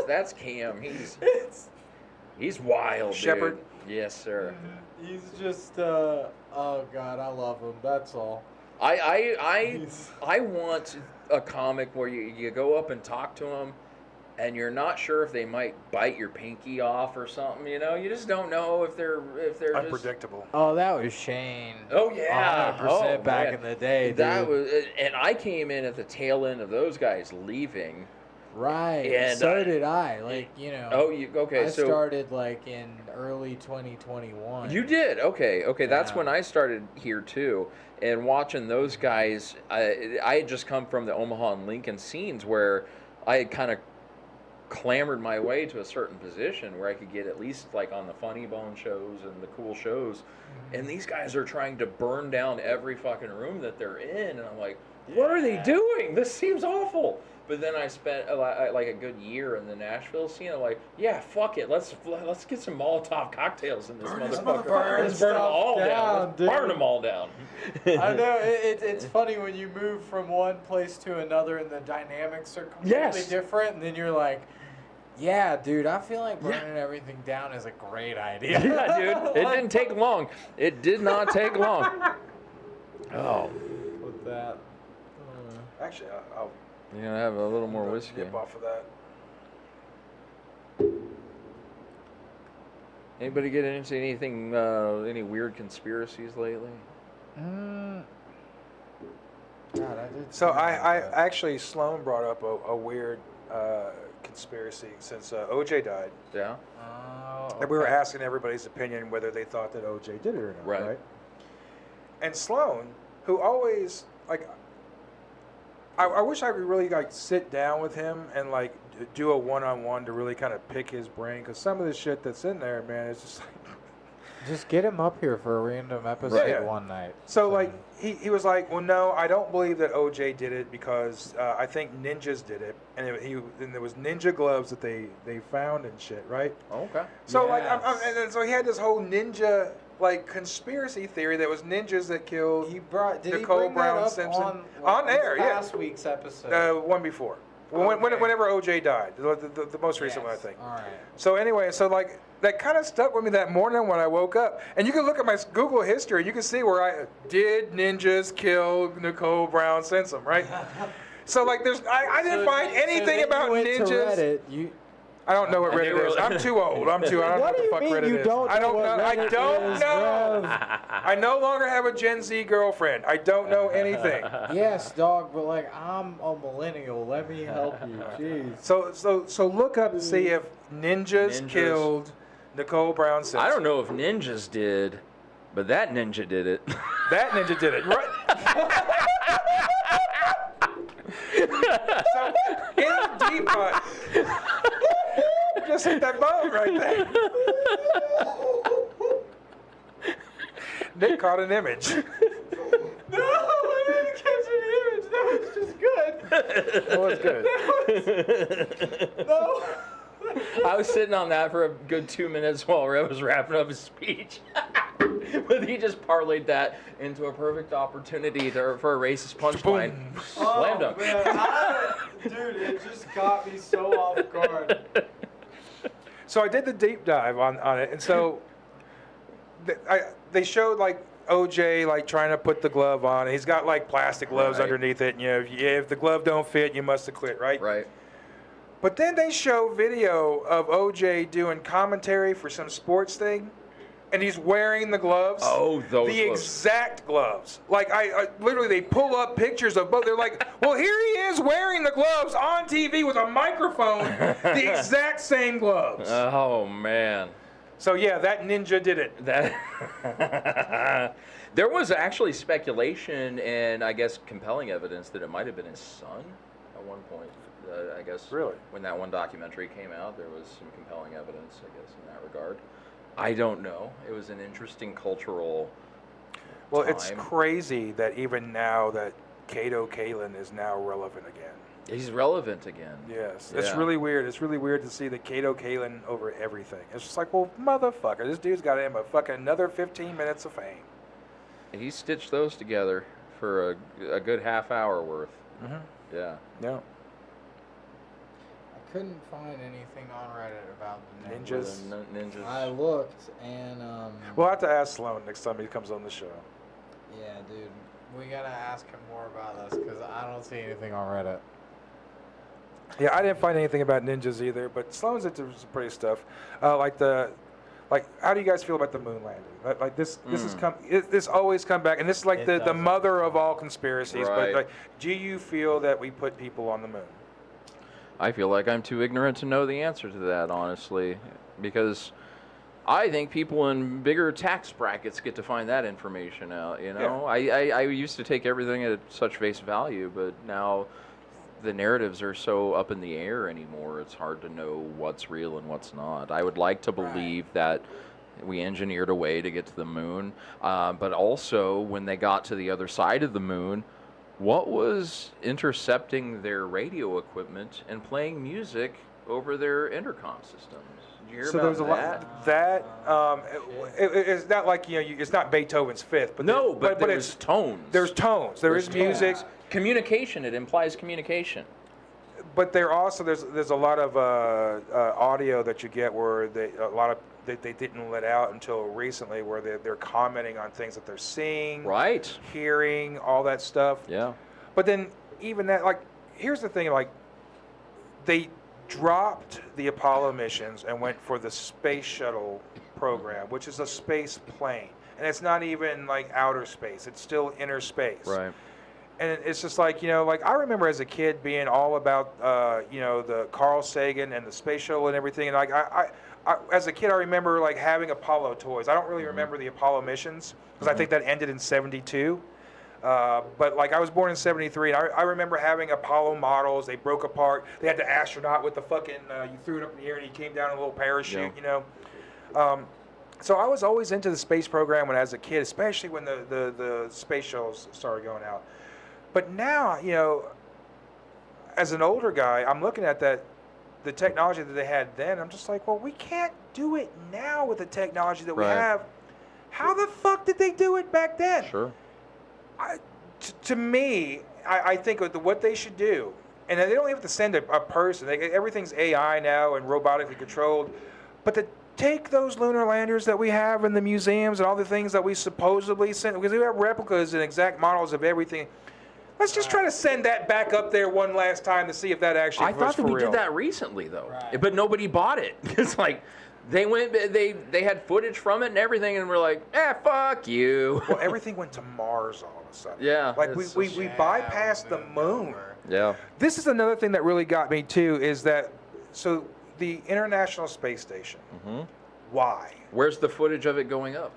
that's Cam. He's wild, Shepherd. Dude. Yes, sir. He's just, oh God, I love him. That's all. I want a comic where you go up and talk to them, and you're not sure if they might bite your pinky off or something. You just don't know if they're unpredictable. Just... Oh, that was Shane. Oh yeah, 100% back in the day. Dude. That was, and I came in at the tail end of those guys leaving. Right. And so did I. Oh, okay. I started in early 2021. You did. Okay. Yeah. That's when I started here too. And watching those guys, I had just come from the Omaha and Lincoln scenes where I had kind of clamored my way to a certain position where I could get at least on the Funny Bone shows and the cool shows. Mm-hmm. And these guys are trying to burn down every fucking room that they're in. And I'm like, What are they doing? This seems awful. But then I spent like a good year in the Nashville scene. I'm like, yeah, fuck it. Let's get some Molotov cocktails in this motherfucker. Let's burn them all down. Let's burn them all down. I know. It's funny when you move from one place to another and the dynamics are completely different, and then you're like, yeah, dude, I feel like burning everything down is a great idea. Yeah, dude. It didn't take long. It did not take long. Oh. With that. Actually, I'll You're going to have a little more whiskey. nip off of that. Anybody get into anything, any weird conspiracies lately? God, I did. So I actually, Sloan brought up a weird conspiracy since OJ died. Yeah. Oh, And we were asking everybody's opinion whether they thought that OJ did it or not, Right. right? And Sloan, who always, like, I wish I could really, like, sit down with him and, like, do a one-on-one to really kind of pick his brain, because some of the shit that's in there, man, is just like... Just get him up here for a random episode one night. So, like, he was like, well, no, I don't believe that OJ did it because I think ninjas did it. And and there was ninja gloves that they found and shit, right? Okay. So, Yes. and then, so he had this whole ninja, like, conspiracy theory that was ninjas that killed Did Nicole he bring Brown that up Simpson. on air, yeah. last week's episode? One before. Whenever OJ died, the most recent one, I think. All right. So anyway, like, that kind of stuck with me that morning when I woke up. And you can look at my Google history. You can see where did ninjas kill Nicole Brown Simpson, right? So, like, I didn't find anything about ninjas. To Reddit, I don't know what Reddit is. I'm too old. I don't know what the fuck Reddit is. I don't know. I no longer have a Gen Z girlfriend. I don't know anything. Yes, dog, but like I'm a millennial. Let me help you. Jeez. So look up and see if ninjas killed Nicole Brown Simpson. I don't know if ninjas did, but that ninja did it. That ninja did it. Right. So in the deep cut, just hit that bone right there. Nick caught an image. No, I didn't catch an image. That was just good. That was good. No. I was sitting on that for a good 2 minutes while Rev was wrapping up his speech. But he just parlayed that into a perfect opportunity for a racist punchline. Slammed him. Man, dude, it just got me so off guard. So I did the deep dive on it, and so they showed, like, OJ, like, trying to put the glove on. He's got, like, plastic gloves underneath it, and if the glove don't fit, you must have quit, right? Right. But then they show video of OJ doing commentary for some sports thing, and he's wearing the gloves. Oh, those the gloves. exact gloves. Like, I literally, they pull up pictures of both. They're like, well, here he is wearing the gloves on TV with a microphone, the exact same gloves. Oh, man. So, yeah, that ninja did it. There was actually speculation and, I guess, compelling evidence that it might have been his son at one point. I guess Really? when that one documentary came out, there was some compelling evidence, I guess, in that regard. I don't know. It was an interesting cultural Well, time. it's crazy that even now that Kato Kalin is now relevant again. He's relevant again. Yes. Yeah. It's really weird. It's really weird to see the Kato Kalin over everything. It's just like, well, motherfucker, this dude's got him a fucking another 15 minutes of fame. He stitched those together for a good half hour worth. Mm-hmm. Yeah. Yeah. I couldn't find anything on Reddit about the Ninjas. Ninjas. I looked and We'll have to ask Sloan next time he comes on the show. yeah, dude, we gotta ask him more about this because I don't see anything on Reddit. Yeah, I didn't find anything about ninjas either, but Sloan's into some pretty stuff. Like, how do you guys feel about the moon landing? Like this this always come back, and this is like the mother of all conspiracies. Right. But like, do you feel that we put people on the moon? I feel like I'm too ignorant to know the answer to that, honestly, because I think people in bigger tax brackets get to find that information out, you know? Yeah. I used to take everything at such face value, but now the narratives are so up in the air anymore, it's hard to know what's real and what's not. I would like to believe that we engineered a way to get to the moon, but also when they got to the other side of the moon, What was intercepting their radio equipment and playing music over their intercom systems? Did you hear So about there's a lot that it's not like it's not Beethoven's Fifth, but but but there's tones. There's tones. There's music. Communication. It implies communication. But there's a lot of audio that you get where they didn't let out until recently, where they're commenting on things that they're seeing, Right. hearing, all that stuff. Yeah. But then even that, like, here's the thing, like, they dropped the Apollo missions and went for the space shuttle program, which is a space plane, and it's not even like outer space; it's still inner space. Right. And it's just like, like I remember as a kid being all about, the Carl Sagan and the space shuttle and everything. And like I as a kid, I remember like having Apollo toys. I don't really remember the Apollo missions because I think that ended in '72. But like I was born in '73, and I remember having Apollo models. They broke apart. They had the astronaut with the fucking, you threw it up in the air and he came down in a little parachute, So I was always into the space program when I was a kid, especially when the space shuttles started going out. But now, as an older guy, I'm looking at the technology that they had then. I'm just like, well, we can't do it now with the technology that we have. How the fuck did they do it back then? Sure. To me, I think what they should do, and they don't even have to send a person. Everything's AI now and robotically controlled. But to take those lunar landers that we have in the museums and all the things that we supposedly sent, because we have replicas and exact models of everything. Let's just try to send that back up there one last time to see if that actually was for real. I thought that we did that recently, though. Right. But nobody bought it. It's like they had footage from it and everything, and we're like, fuck you. Well, everything went to Mars all of a sudden. Yeah. Like we bypassed the moon. Yeah. This is another thing that really got me, too, is that, so the International Space Station, why? Where's the footage of it going up?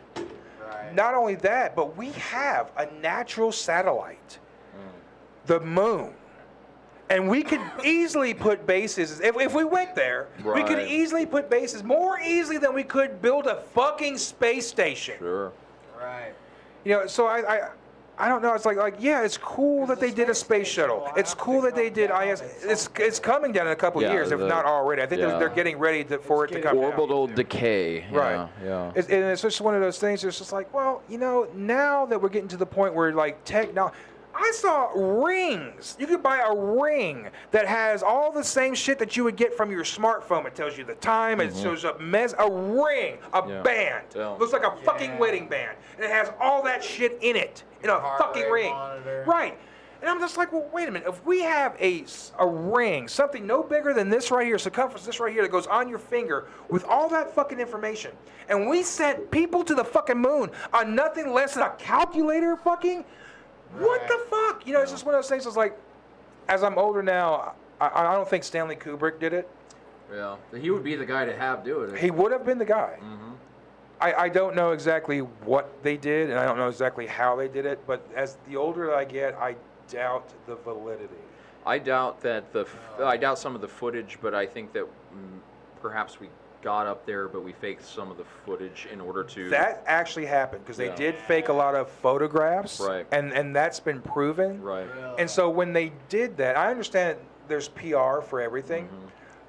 Right. Not only that, but we have a natural satellite. The moon. And we could easily put bases, if we went there, we could easily put bases more easily than we could build a fucking space station. Sure. Right. So I don't know, it's like yeah, it's cool that they did a space shuttle. It's cool that they did IS. It's coming down in a couple of years, if not already. I think they're getting ready for it to come down. Orbital decay. Right. Yeah. And it's just one of those things, it's just like, well, now that we're getting to the point where like technology, I saw rings. You could buy a ring that has all the same shit that you would get from your smartphone. It tells you the time. It shows up a ring, a band. Yeah. Looks like a fucking wedding band. And it has all that shit in it. In a fucking ring. Monitor. Right. And I'm just like, well, wait a minute. If we have a ring, something no bigger than this right here, circumference this right here that goes on your finger with all that fucking information, and we sent people to the fucking moon on nothing less than a calculator fucking... What the fuck? It's just one of those things. It's like, as I'm older now, I don't think Stanley Kubrick did it. Yeah, he would be the guy to do it. He would have been the guy. I don't know exactly what they did, and I don't know exactly how they did it. But as the older I get, I doubt the validity. I doubt that I doubt some of the footage, but I think that perhaps we got up there, but we faked some of the footage in order to... That actually happened, because they did fake a lot of photographs, and that's been proven. Right. And so when they did that, I understand there's PR for everything,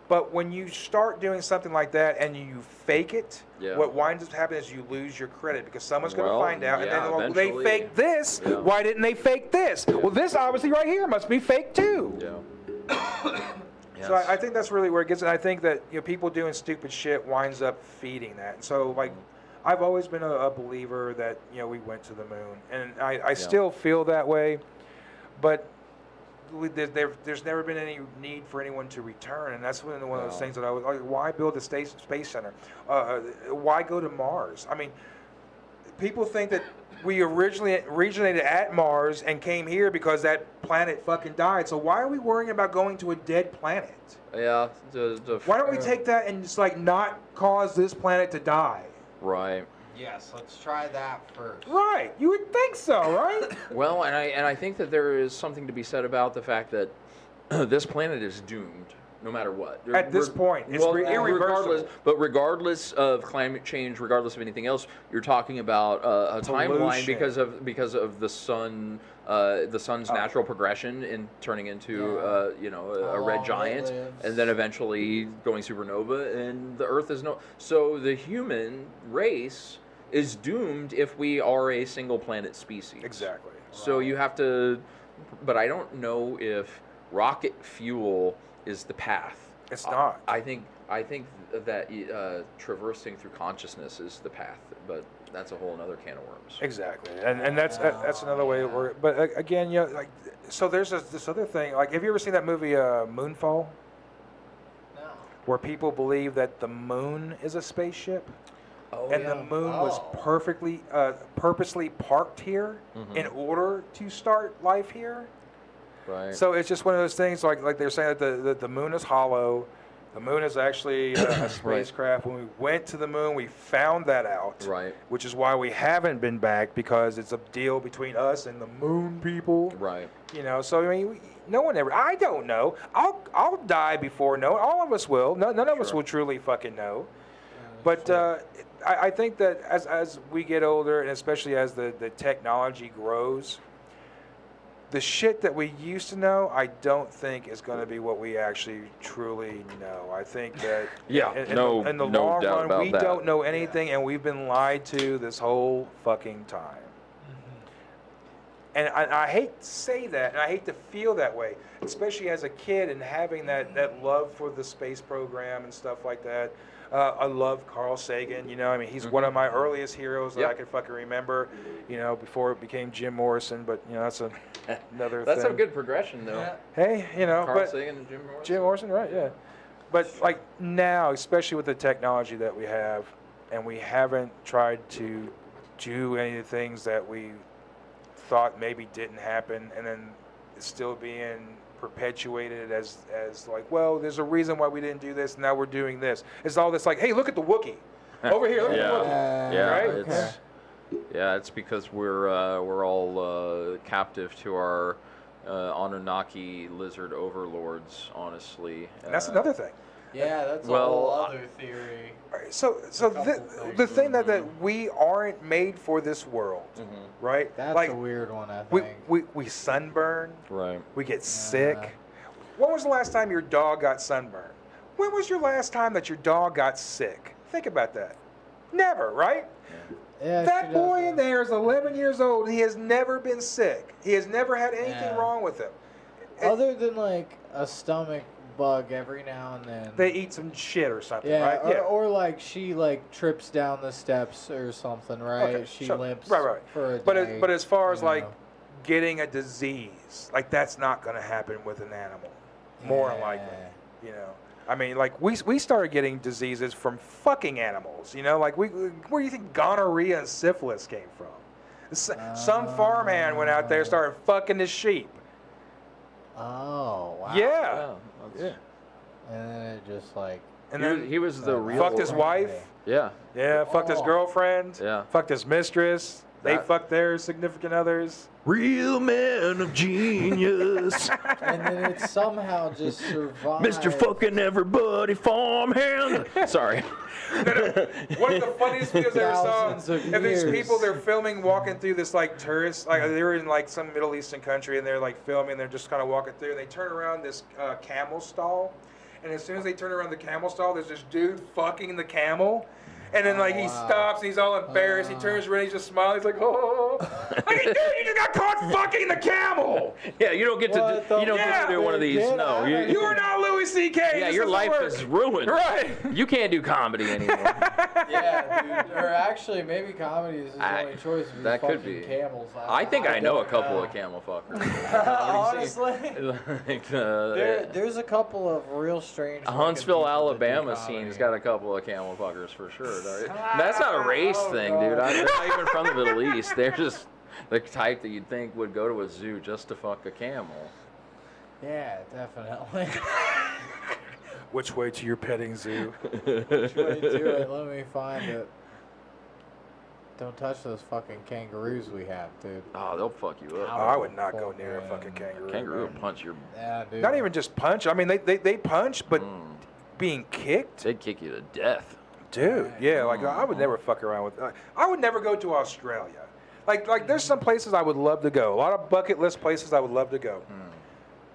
but when you start doing something like that and you fake it, what winds up happening is you lose your credit, because someone's going to find out, and then well, they faked this, why didn't they fake this? Well, this obviously right here must be fake too. So I think that's really where it gets. And I think that people doing stupid shit winds up feeding that. And so like, I've always been a believer that we went to the moon, and I still feel that way. But there's never been any need for anyone to return, and that's one of those things that I was like, why build a space center? Why go to Mars? I mean, people think that we originated at Mars and came here because that planet fucking died. So why are we worrying about going to a dead planet? Yeah. Why don't we take that and just like not cause this planet to die? Right. Yes, let's try that first. Right. You would think so, right? Well, and I think that there is something to be said about the fact that this planet is doomed. no matter what. At this point, it's irreversible. Regardless of climate change, regardless of anything else, you're talking about a timeline because of the sun, the sun's natural progression in turning into a red giant, and then eventually going supernova, and the Earth is so the human race is doomed if we are a single planet species. Exactly. So you have to, but I don't know if rocket fuel is the path. It's not. I think that traversing through consciousness is the path, but that's a whole other can of worms. Exactly, and that's another way to work. But again, like, so there's this other thing. Like, have you ever seen that movie Moonfall? No. Where people believe that the moon is a spaceship. Oh, and the moon was purposely parked here in order to start life here. Right. So it's just one of those things, like they're saying that the moon is hollow. The moon is actually a spacecraft. When we went to the moon, we found that out. Right. Which is why we haven't been back, because it's a deal between us and the moon people. Right. You know, so I mean, no one ever. I don't know. I'll die before knowing. All of us will. None of us will truly fucking know. But I think that as we get older, and especially as the technology grows, the shit that we used to know, I don't think is going to be what we actually truly know. I think that in the long run, we don't know anything, and we've been lied to this whole fucking time. And I hate to say that, and I hate to feel that way, especially as a kid and having that love for the space program and stuff like that. I love Carl Sagan, you know, I mean, he's one of my earliest heroes that I can fucking remember, you know, before it became Jim Morrison, but, you know, that's another thing. That's a good progression, though. Yeah. Hey, you know, Carl Sagan and Jim Morrison. Jim Morrison, right, yeah. But, like, now, especially with the technology that we have, and we haven't tried to do any of the things that we thought maybe didn't happen, and then it's still being perpetuated as like, well, there's a reason why we didn't do this, now we're doing this. It's all this like, hey, look at the Wookiee over here, look at the Wookiee. Right? It's because we're all captive to our Anunnaki lizard overlords, honestly. And that's another thing. Yeah, that's a whole other theory. So the thing that we aren't made for this world, right? That's like, a weird one, I think. We sunburn. Right. We get sick. When was the last time your dog got sunburned? When was your last time that your dog got sick? Think about that. Never, right? Yeah, that boy in there is 11 years old. He has never been sick. He has never had anything wrong with him. Other than like a stomach bug every now and then. They eat some shit or something, right? Or like she like trips down the steps or something, right? Okay, she limps right. for a day. But as far as like getting a disease, like that's not going to happen with an animal, more than likely, you know. I mean, like we started getting diseases from fucking animals, you know. Like where do you think gonorrhea and syphilis came from? Some farmhand went out there and started fucking his sheep. Oh, wow. Yeah. And then it just like... And then he was the real... Fucked his wife. Yeah. Yeah, fucked his girlfriend. Yeah. Fucked his mistress. They fucked their significant others. Real man of genius. And then it somehow just survived. Mr. Fucking Everybody Farmhand. Sorry. One of the funniest videos I ever saw of these people, they're filming walking through this like tourist, like they were in like some Middle Eastern country and they're like filming, they're just kind of walking through and they turn around this camel stall, and as soon as they turn around the camel stall, there's this dude fucking the camel. And then, like, he stops, he's all embarrassed, he turns around, he's just smiling, he's like, oh. Like, dude, you just got caught fucking the camel! Yeah, you don't get to do one of these, no. You are not Louis C.K. Yeah, your life is ruined. Right. You can't do comedy anymore. Yeah, dude. Or actually, maybe comedy is his only choice. That could be. Camels. I think I know a couple of camel fuckers. Honestly. There's a couple of real strange... Huntsville, Alabama scene's got a couple of camel fuckers for sure. That's not a race thing, dude. They're not even from the Middle East. They're just the type that you'd think would go to a zoo just to fuck a camel. Yeah, definitely. Which way to your petting zoo? Which way to it? Let me find it. Don't touch those fucking kangaroos we have, dude. Oh, they'll fuck you up. Oh, I would not go near a fucking kangaroo. Kangaroo will man. punch your. Yeah, dude. Not even just punch. I mean, they punch, but being kicked, They'd kick you to death. dude. Yeah, like I would never fuck around with. I would never go to Australia. Like there's some places I would love to go. A lot of bucket list places I would love to go.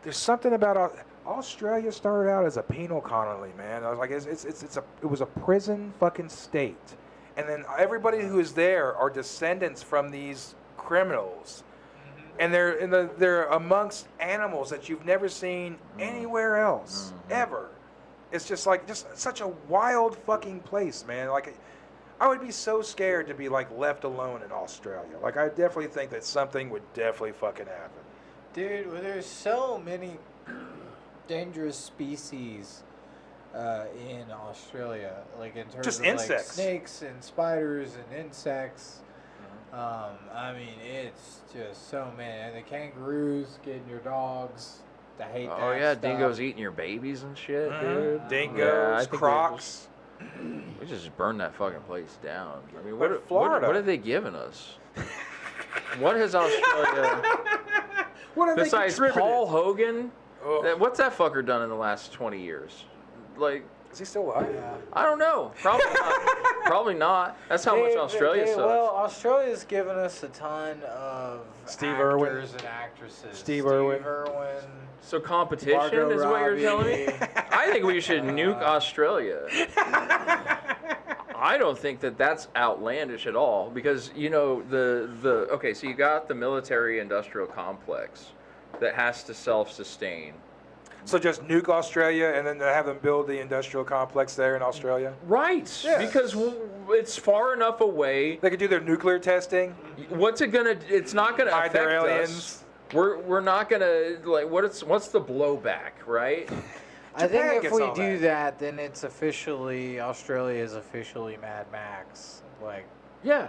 There's something about Australia started out as a penal colony, man. I was like, it was a prison fucking state, and then everybody who is there are descendants from these criminals, and they're amongst animals that you've never seen anywhere else ever. It's just such a wild fucking place, man. Like, I would be so scared to be like left alone in Australia. Like, I definitely think that something would definitely fucking happen. Dude, well, there's so many dangerous species in Australia, like in terms Just of insects. like snakes and spiders and insects. I mean, it's just so many. And the kangaroos getting your dogs. I hate that. Oh yeah, stuff. dingoes eating your babies and shit, dude. Dingoes, Yeah, I think crocs. We just burned that fucking place down. I mean, But Florida. what are they giving us? What has Australia? What are Besides they contributed? Paul Hogan, Ugh. what's that fucker done in the last 20 years? Like, Is he still alive? Yeah. I don't know. Probably not. Probably not. That's how much Australia sucks. Well, Australia's given us a ton of Steve Irwin. actors and actresses. Steve Irwin. So competition Margot is what you're telling me? Robbie. I think we should nuke Australia. I don't think that that's outlandish at all because, you know, okay, so you got the military-industrial complex that has to self-sustain. So just nuke Australia and then have them build the industrial complex there in Australia? Right, Yeah. because it's far enough away. They could do their nuclear testing. What's it gonna? It's not gonna Hide affect their us. aliens. We're not gonna like what's the blowback, right? I Japan think if gets we all do that, then it's officially Australia is officially Mad Max. Like Yeah.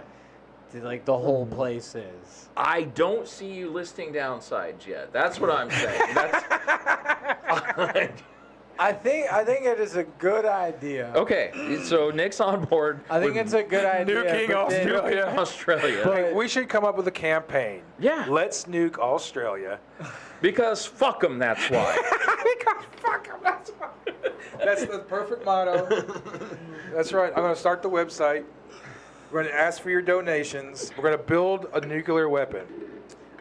the whole place is. I don't see you listing downsides yet. That's what I'm saying. That's I think it is a good idea. okay. So Nick's on board. I think with it's a good idea. Nuking but then- Australia. Australia. But- We should come up with a campaign. Yeah. Let's nuke Australia. Because fuck them, that's why. Because fuck 'em, that's why. That's the perfect motto. That's right. I'm going to start the website. We're going to ask for your donations. We're going to build a nuclear weapon.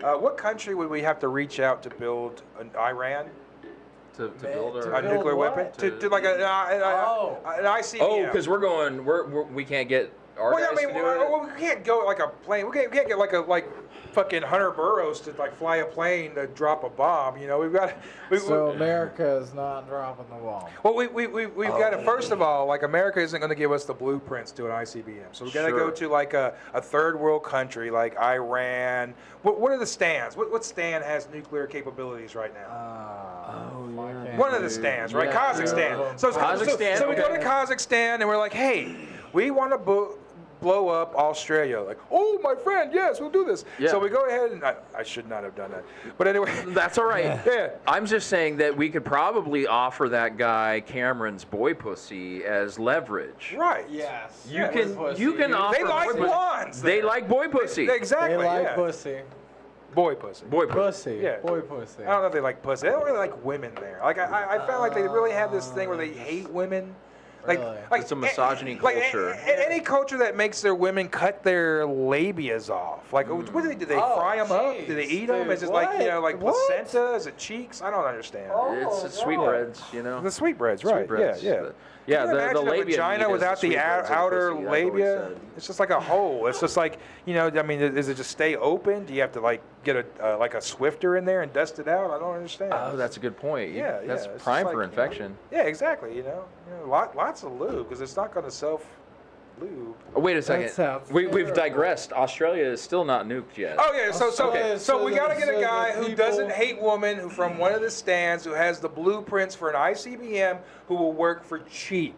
What country would we have to reach out to build an Iran? to build To our A build nuclear what? weapon? To like an ICBM. Oh, because we can't get our Well, guys I mean, to do it. we can't go like a plane. We can't get like fucking Hunter Burroughs to like fly a plane to drop a bomb. You know, we've got. So America is not dropping the bomb. Well, we've got to, first of all, like, America isn't going to give us the blueprints to an ICBM. So we've got to go Sure. to, like, a third world country, like Iran. What are the stands? What stand has nuclear capabilities right now? One of the stands, right? Yeah. Kazakhstan. So Kazakhstan, we go to okay. Kazakhstan and we're like, hey, we want to blow up Australia. Like, oh, my friend, yes, we'll do this. Yeah. So we go ahead and I should not have done that. But anyway. That's all right. Yeah. I'm just saying that we could probably offer that guy Cameron's boy pussy as leverage. Right. Yes. You can offer. They like blondes. They there. like boy pussy. Exactly. They like yeah. pussy. Boy pussy. Boy pussy. Pussy. Yeah. Boy pussy. I don't know if they like pussy. They don't really like women there. Like I felt like they really have this thing where they hate women. Like, Really? like It's a misogyny like, culture. Any culture that makes their women cut their labias off. Like, what do they do? They Oh, fry them up? jeez, Do they eat them? dude, Is it like, you know, like what? placenta? Is it cheeks? I don't understand. It's sweetbreads, you know. The sweetbreads, right? Sweetbreads. Yeah, yeah. Yeah, Can you the imagine a labia vagina meat is without the the sweetbreads of outer pussy, I've always labia? said. It's just like a hole. It's just like, you know, I mean, does it just stay open? Do you have to like get a like a Swifter in there and dust it out? I don't understand. Oh, that's a good point. Yeah, That's yeah, it's prime just for like, infection. Yeah, exactly. You know lots of lube because it's not going to self lube. Oh, wait a second. sounds We've terrible. digressed. Australia is still not nuked yet. Oh yeah, so Okay, so we so got to the- get a so guy the who people- doesn't hate women, who from one of the stands, who has the blueprints for an ICBM, who will work for cheap.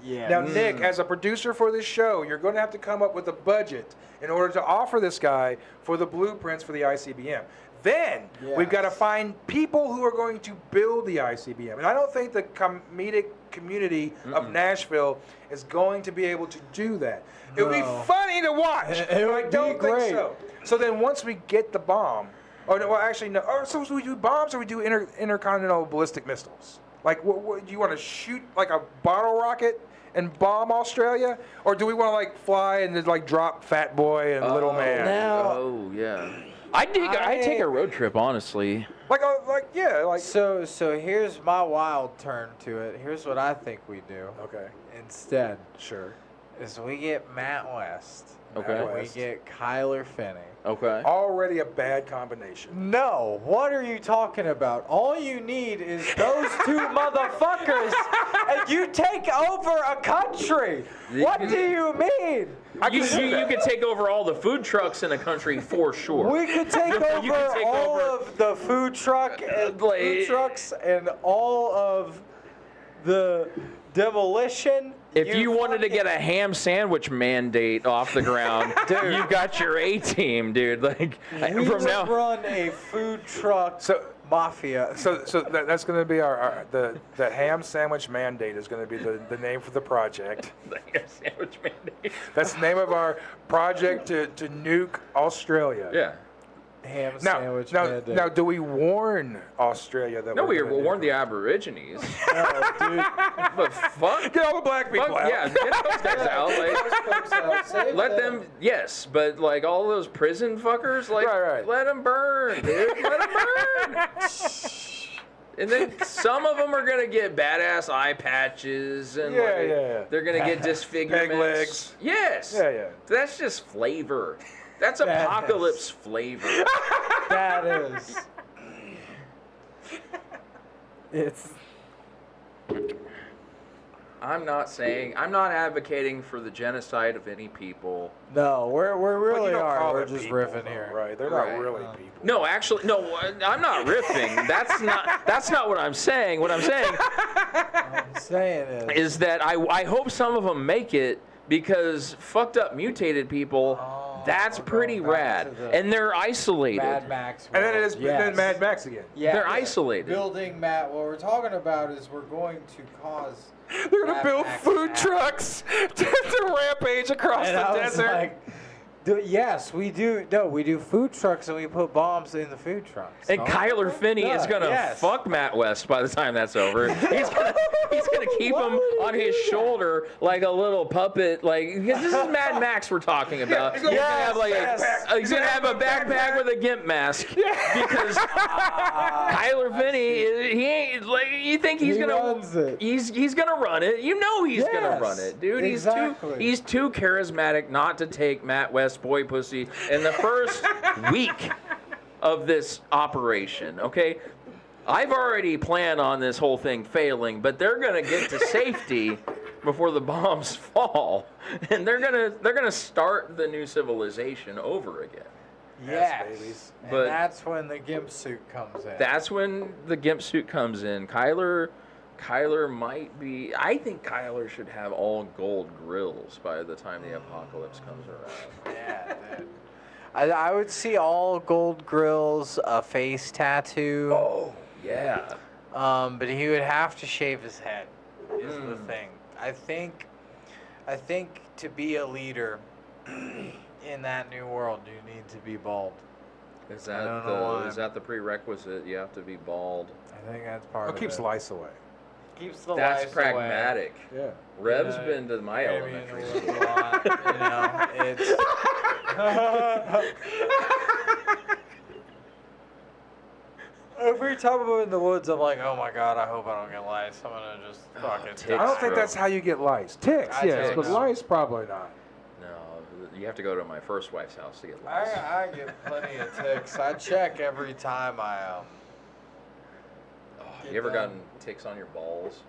Yeah. Now, Nick, as a producer for this show, you're going to have to come up with a budget in order to offer this guy for the blueprints for the ICBM. Then we've got to Yes. find people who are going to build the ICBM. And I don't think the comedic community of Nashville is going to be able to do that. It would be funny to watch, It but would I don't be think great. so. So then once we get the bomb, oh no, well actually no. Oh, so we do bombs or we do intercontinental ballistic missiles? Like, what do you want to shoot like a bottle rocket and bomb Australia, or do we want to like fly and just like drop Fat Boy and Little Man? Oh yeah. I'd take a road trip, honestly. Like So here's my wild turn to it. Here's what I think we do. Okay. Instead, Sure. is we get Matt West. Okay. And we get Kyler Finney. Okay. Already a bad combination. No, what are you talking about? All you need is those two motherfuckers, and you take over a country. What do you mean? You could take over all the food trucks in a country for sure. We could take over all of the food trucks and all of the demolition. If you wanted to get a ham sandwich mandate off the ground, dude, you got your A team, dude. Like we from now, run a food truck mafia. So that's going to be the ham sandwich mandate is going to be the name for the project. the ham sandwich mandate. That's the name of our project to nuke Australia. Yeah. Ham sandwich Now, mandate. do we warn Australia that? No, we we're gonna warned do the Aborigines. No, dude. But fuck. Get all the black people out. Yeah, get those guys out. Like, let them. Yes, but like all those prison fuckers, like Right. let them burn, dude. Let them burn. And then some of them are gonna get badass eye patches, and they're gonna get disfigurements. Peg legs. Yes. Yeah. That's just flavor. That's That apocalypse flavor. That is. It's. I'm not advocating for the genocide of any people. No, we But you really don't are. call We're them just people, riffing though, here. right? They're Right. not really people. No, actually, no. I'm not riffing. That's not what I'm saying. What I'm saying What I'm saying is that I hope some of them make it, because fucked up mutated people, that's we're pretty going back rad, to the and they're isolated. Mad Max. And then it world. is Yes. then Mad Max again. Yeah. They're isolated. Building Matt. What we're talking about is we're going to cause. They're gonna Mad build Max food happen. trucks to rampage across And the I was desert. like, yes, we do. No, we do food trucks and we put bombs in the food trucks. And No? Kyler Finney is gonna Yes. fuck Matt West by the time that's over. He's gonna keep him on his shoulder like a little puppet. Like, because this is Mad Max we're talking about. he's He's gonna gonna have like he's gonna have a backpack with a gimp mask. Because Kyler Finney, he ain't like, you think he's He gonna runs it. he's gonna run it. You know he's gonna Yes, run it, dude. exactly. He's too charismatic not to take Matt West boy pussy in the first week of this operation, okay? I've already planned on this whole thing failing, but they're gonna get to safety before the bombs fall, and they're gonna start the new civilization over again. Yes, babies. and But- that's when the gimp suit comes in. That's when the gimp suit comes in. Kyler might be. I think Kyler should have all gold grills by the time the apocalypse comes around. Yeah, dude. I would see all gold grills, a face tattoo. Oh yeah. But he would have to shave his head. Is the thing. I think to be a leader in that new world, you need to be bald. Is I don't know why. that the prerequisite? You have to be bald. I think that's part It of keeps it. lice away. Keeps the That's lice away. pragmatic. Yeah. Rev's Yeah, been to my maybe elementary in the school. woods a lot, you know, it's. Every time I'm in the woods, I'm like, oh my god, I hope I don't get lice. I'm gonna just fucking ticks, die. I don't think bro. that's how you get lice. Ticks, I yes, don't but know. lice probably not. No, you have to go to my first wife's house to get lice. I get plenty of ticks. I check every time I You ever gotten ticks on your balls?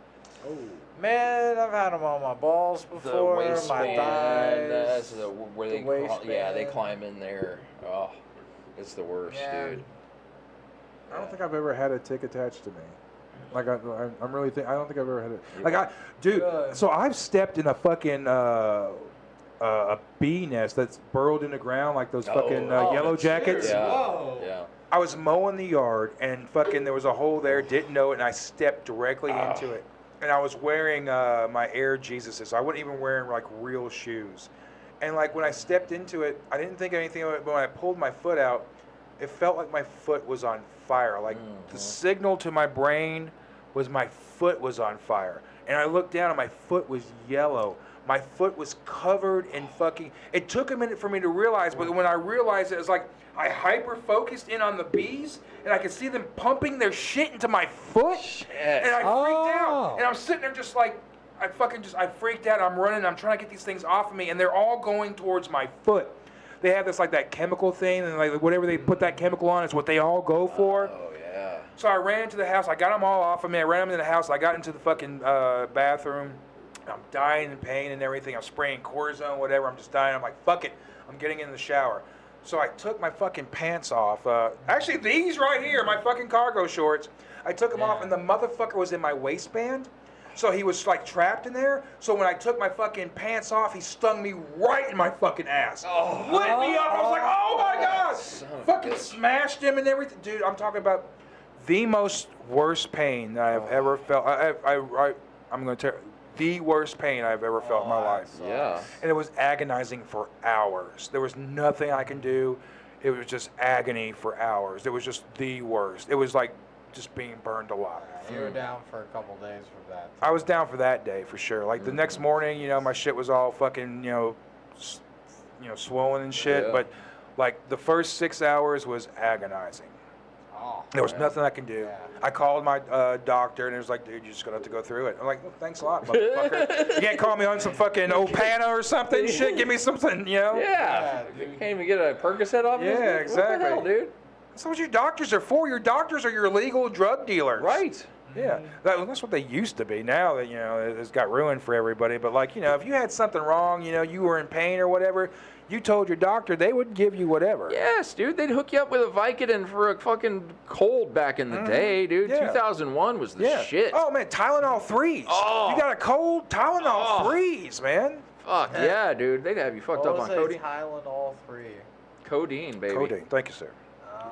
Oh. Man, I've had them on my balls before, my thighs. Where the they waistband. climb in there. Oh, it's the worst, Yeah. dude. I don't think I've ever had a tick attached to me. Like I'm really I don't think I've ever had it. Dude. Good. So I've stepped in a fucking a bee nest that's burrowed in the ground, like those fucking yellow jackets. Yeah. Whoa. Yeah. I was mowing the yard and fucking there was a hole there, didn't know it, and I stepped directly into it. and I was wearing my Air Jesuses. I wasn't even wearing like real shoes. And like when I stepped into it, I didn't think anything of it, but when I pulled my foot out, it felt like my foot was on fire. Like the signal to my brain was my foot was on fire. And I looked down and my foot was yellow. My foot was covered in fucking... It took a minute for me to realize, but when I realized it was like I hyper-focused in on the bees, and I could see them pumping their shit into my foot. Shit. And I freaked out. And I'm sitting there just like, I freaked out. I'm running. I'm trying to get these things off of me, and they're all going towards my foot. They have this like that chemical thing, and like whatever they put that chemical on is what they all go for. Oh yeah. So I ran into the house. I got them all off of me. I ran them in the house. I got into the fucking bathroom. I'm dying in pain and everything. I'm spraying cortisone, whatever. I'm just dying. I'm like, fuck it. I'm getting in the shower. So I took my fucking pants off. Actually, these right here, my fucking cargo shorts. I took them off, and the motherfucker was in my waistband. So he was like trapped in there. So when I took my fucking pants off, he stung me right in my fucking ass. Lit me up. I was like, oh my God. Fucking smashed him and everything. Dude, I'm talking about the most worst pain that I've ever felt. I'm going to tell the worst pain I've ever felt in my life. Yeah. And it was agonizing for hours. There was nothing I can do. It was just agony for hours. It was just the worst. It was like just being burned alive. You were down for a couple days for that. I was down for that day for sure. Like the next morning, you know, my shit was all fucking, swollen and shit. Yeah. But like the first 6 hours was agonizing. There was nothing I can do. Yeah. I called my doctor, and it was like, dude, you're just gonna have to go through it. I'm like, well, thanks a lot, motherfucker. You can't call me on some fucking Opana or something. Shit, give me something, you know? Yeah. You can't even get a Percocet off this? Yeah, exactly. What the hell, dude? That's what your doctors are for. Your doctors are your legal drug dealers. Right. Yeah, that's what they used to be. Now that, it's got ruined for everybody. But like, if you had something wrong, you were in pain or whatever, you told your doctor, they would give you whatever. Yes, dude. They'd hook you up with a Vicodin for a fucking cold back in the day, dude. Yeah. 2001 was the shit. Oh, man, Tylenol 3s. Oh. You got a cold? Tylenol 3s, man. Fuck yeah, dude. They'd have you fucked up on codeine. Tylenol 3. Codeine, baby. Codeine. Thank you, sir.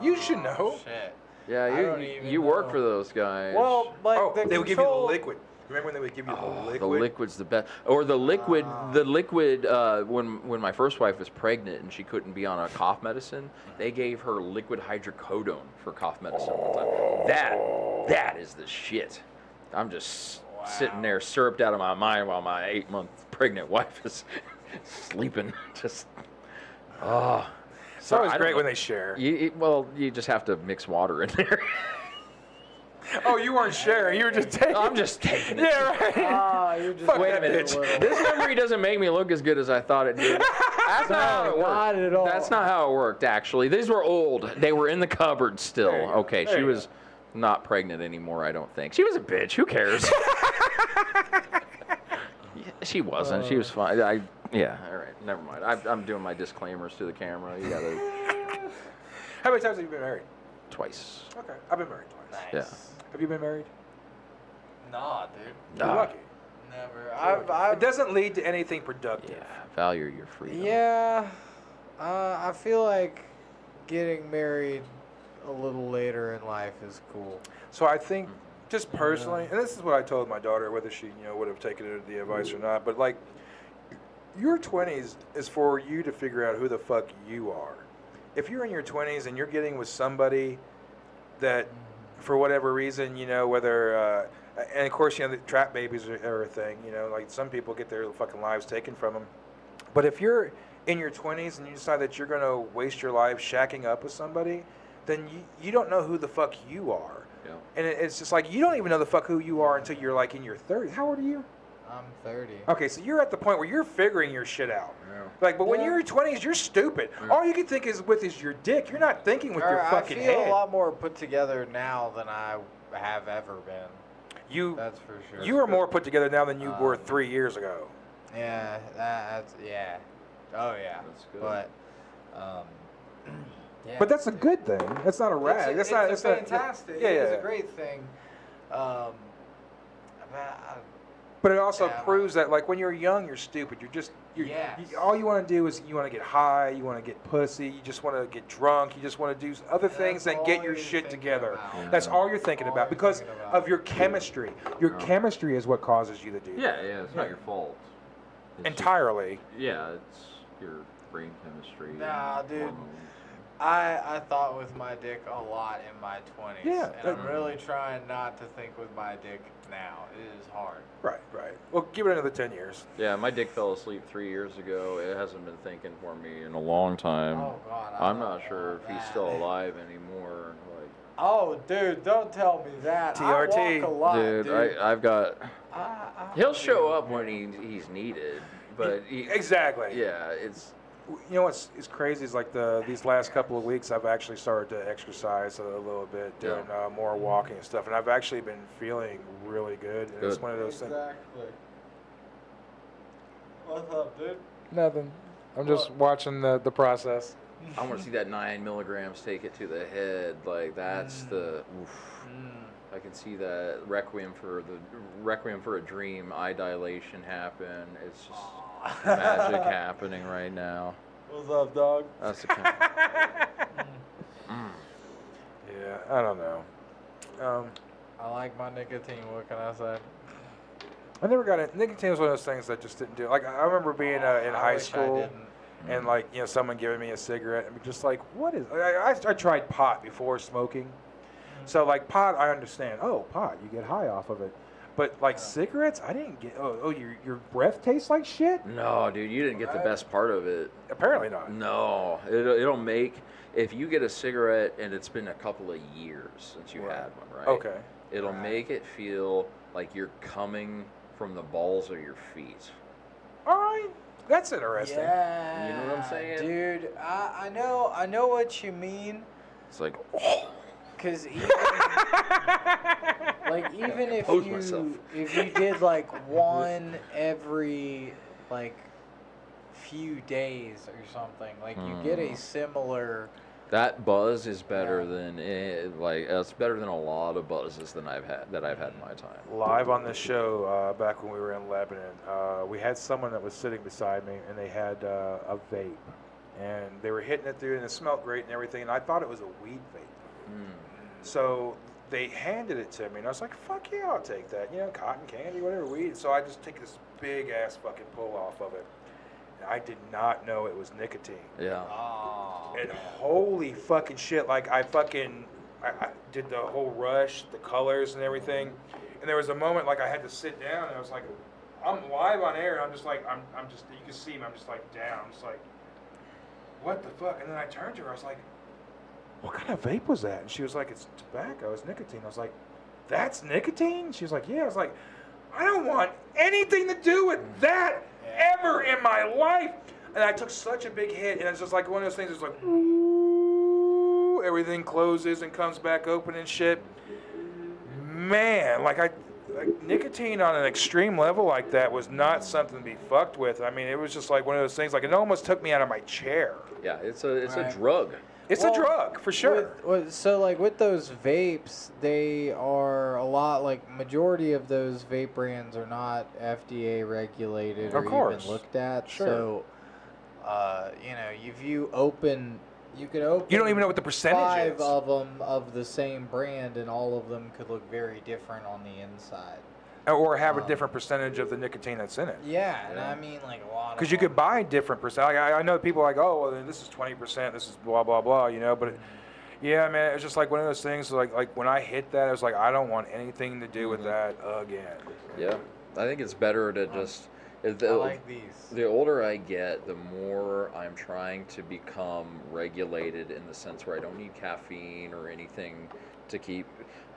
You should know. Shit. Yeah, you work for those guys. Well, like they would give you the liquid. Remember when they would give you the liquid? The liquid's the best. Or the liquid, when my first wife was pregnant and she couldn't be on a cough medicine, they gave her liquid hydrocodone for cough medicine all the time. That is the shit. I'm just sitting there syruped out of my mind while my 8-month pregnant wife is sleeping. Just, It's always great when they share. You just have to mix water in there. Oh, you weren't sharing. You were just taking. I'm just taking it. Yeah, right. You're just Wait a minute. This memory doesn't make me look as good as I thought it did. That's not how it worked. Not at all. That's not how it worked, actually. These were old. They were in the cupboard still. Okay, she was not pregnant anymore, I don't think. She was a bitch. Who cares? She wasn't. She was fine. Yeah, all right. Never mind. I'm doing my disclaimers to the camera. You gotta... How many times have you been married? Twice. Okay. I've been married twice. Nice. Yeah. Have you been married? Nah, dude. You're lucky. Never. It doesn't lead to anything productive. Yeah, value your freedom. Yeah. I feel like getting married a little later in life is cool. So I think, just personally, and this is what I told my daughter, whether she would have taken it the advice or not, but like, your 20s is for you to figure out who the fuck you are. If you're in your 20s and you're getting with somebody that, for whatever reason, whether, and of course, the trap babies are a thing, like some people get their fucking lives taken from them. But if you're in your 20s and you decide that you're going to waste your life shacking up with somebody, then you don't know who the fuck you are. Yeah. And it's just like, you don't even know the fuck who you are until you're like in your 30s. How old are you? I'm 30. Okay, so you're at the point where you're figuring your shit out. Yeah. Like, but when you're in your 20s, you're stupid. Yeah. All you can think is your dick. You're not thinking with your fucking head. I feel a lot more put together now than I have ever been. That's for sure. You are more put together now than you were 3 years ago. Yeah, that's yeah. Oh yeah. That's good. But yeah. But that's a good thing. That's not a rag. It's That's not fantastic. Yeah, It's yeah. a great thing. But it also Yeah, proves that, like, when you're young, you're stupid. All you want to do is you want to get high, you want to get pussy, you just want to get drunk, you just want to do other things than get your shit together. about. That's all you're thinking about because of your chemistry. Your chemistry is what causes you to do that. Yeah, it's not your fault. It's Entirely. it's your brain chemistry. Nah, dude. hormones. I thought with my dick a lot in my 20s. Yeah, And I'm really trying not to think with my dick now. It is hard. Right. Well, give it another 10 years. Yeah, my dick fell asleep 3 years ago. It hasn't been thinking for me in a long time. Oh, God. I'm not sure if he's still alive anymore. Like, Oh, dude, don't tell me that. TRT. I walk a lot, dude. I've got. I He'll show up when he's needed, but Exactly. Yeah, it's. You know what's crazy is like these last couple of weeks I've actually started to exercise a little bit, doing more walking and stuff, and I've actually been feeling really good. And it's one of those things. Exactly. What's up, dude? Nothing. I'm just watching the process. I want to see that 9 milligrams take it to the head. Like that's the. Oof. I can see that Requiem for a Dream, eye dilation happen. It's just magic happening right now. What's up, dog? That's the kind. Yeah, I don't know. I like my nicotine. What can I say? I never got it. Nicotine was one of those things that just didn't do. Like I remember being in high school, and like someone giving me a cigarette, and just like, what is? I tried pot before smoking, so like pot, I understand. Oh, pot, you get high off of it. But like cigarettes, I didn't get. Oh, your breath tastes like shit. No, dude, you didn't get the best part of it. Apparently not. No, it'll make if you get a cigarette and it's been a couple of years since you had one, right? Okay. It'll make it feel like you're coming from the balls of your feet. All right, that's interesting. Yeah. You know what I'm saying? Dude, I know what you mean. It's like, oh. Cause even, like even if you did like one every like few days or something, like you get a similar. That buzz is better than it's better than a lot of buzzes that I've had in my time. Live on the show back when we were in Lebanon, we had someone that was sitting beside me, and they had a vape, and they were hitting it through, and it smelled great and everything, and I thought it was a weed vape. So they handed it to me, and I was like, "Fuck yeah, I'll take that." Cotton candy, whatever, weed. So I just take this big ass fucking pull off of it. I did not know it was nicotine. Yeah. Oh, And holy fucking shit, like I did the whole rush, the colors and everything. And there was a moment like I had to sit down, and I was like, I'm live on air, and I'm just like, I'm just, you can see me, I'm just like down. I'm just like, what the fuck? And then I turned to her, I was like, what kind of vape was that? And she was like, it's tobacco, it's nicotine. I was like, that's nicotine? She was like, yeah. I was like, I don't want anything to do with that ever in my life. And I took such a big hit, and it's just like one of those things. It's like, ooh, everything closes and comes back open and shit. Man, like nicotine on an extreme level like that was not something to be fucked with. I mean, it was just like one of those things. Like it almost took me out of my chair. Yeah, it's a drug. It's a drug for sure. So like with those vapes, they are a lot like majority of those vape brands are not FDA regulated or even looked at. Sure. So, if you open, you could open. You don't even know what the percentage 5 is. of them of the same brand, and all of them could look very different on the inside. Or have a different percentage of the nicotine that's in it. Yeah, and I mean like a lot. Because you could buy different percent. Like, I know people are like, oh, well, this is 20%, this is blah, blah, blah, But, yeah, man, it's just like one of those things. Like when I hit that, I was like, I don't want anything to do with that again. Yeah, I think it's better to just. I like these. The older I get, the more I'm trying to become regulated in the sense where I don't need caffeine or anything to keep.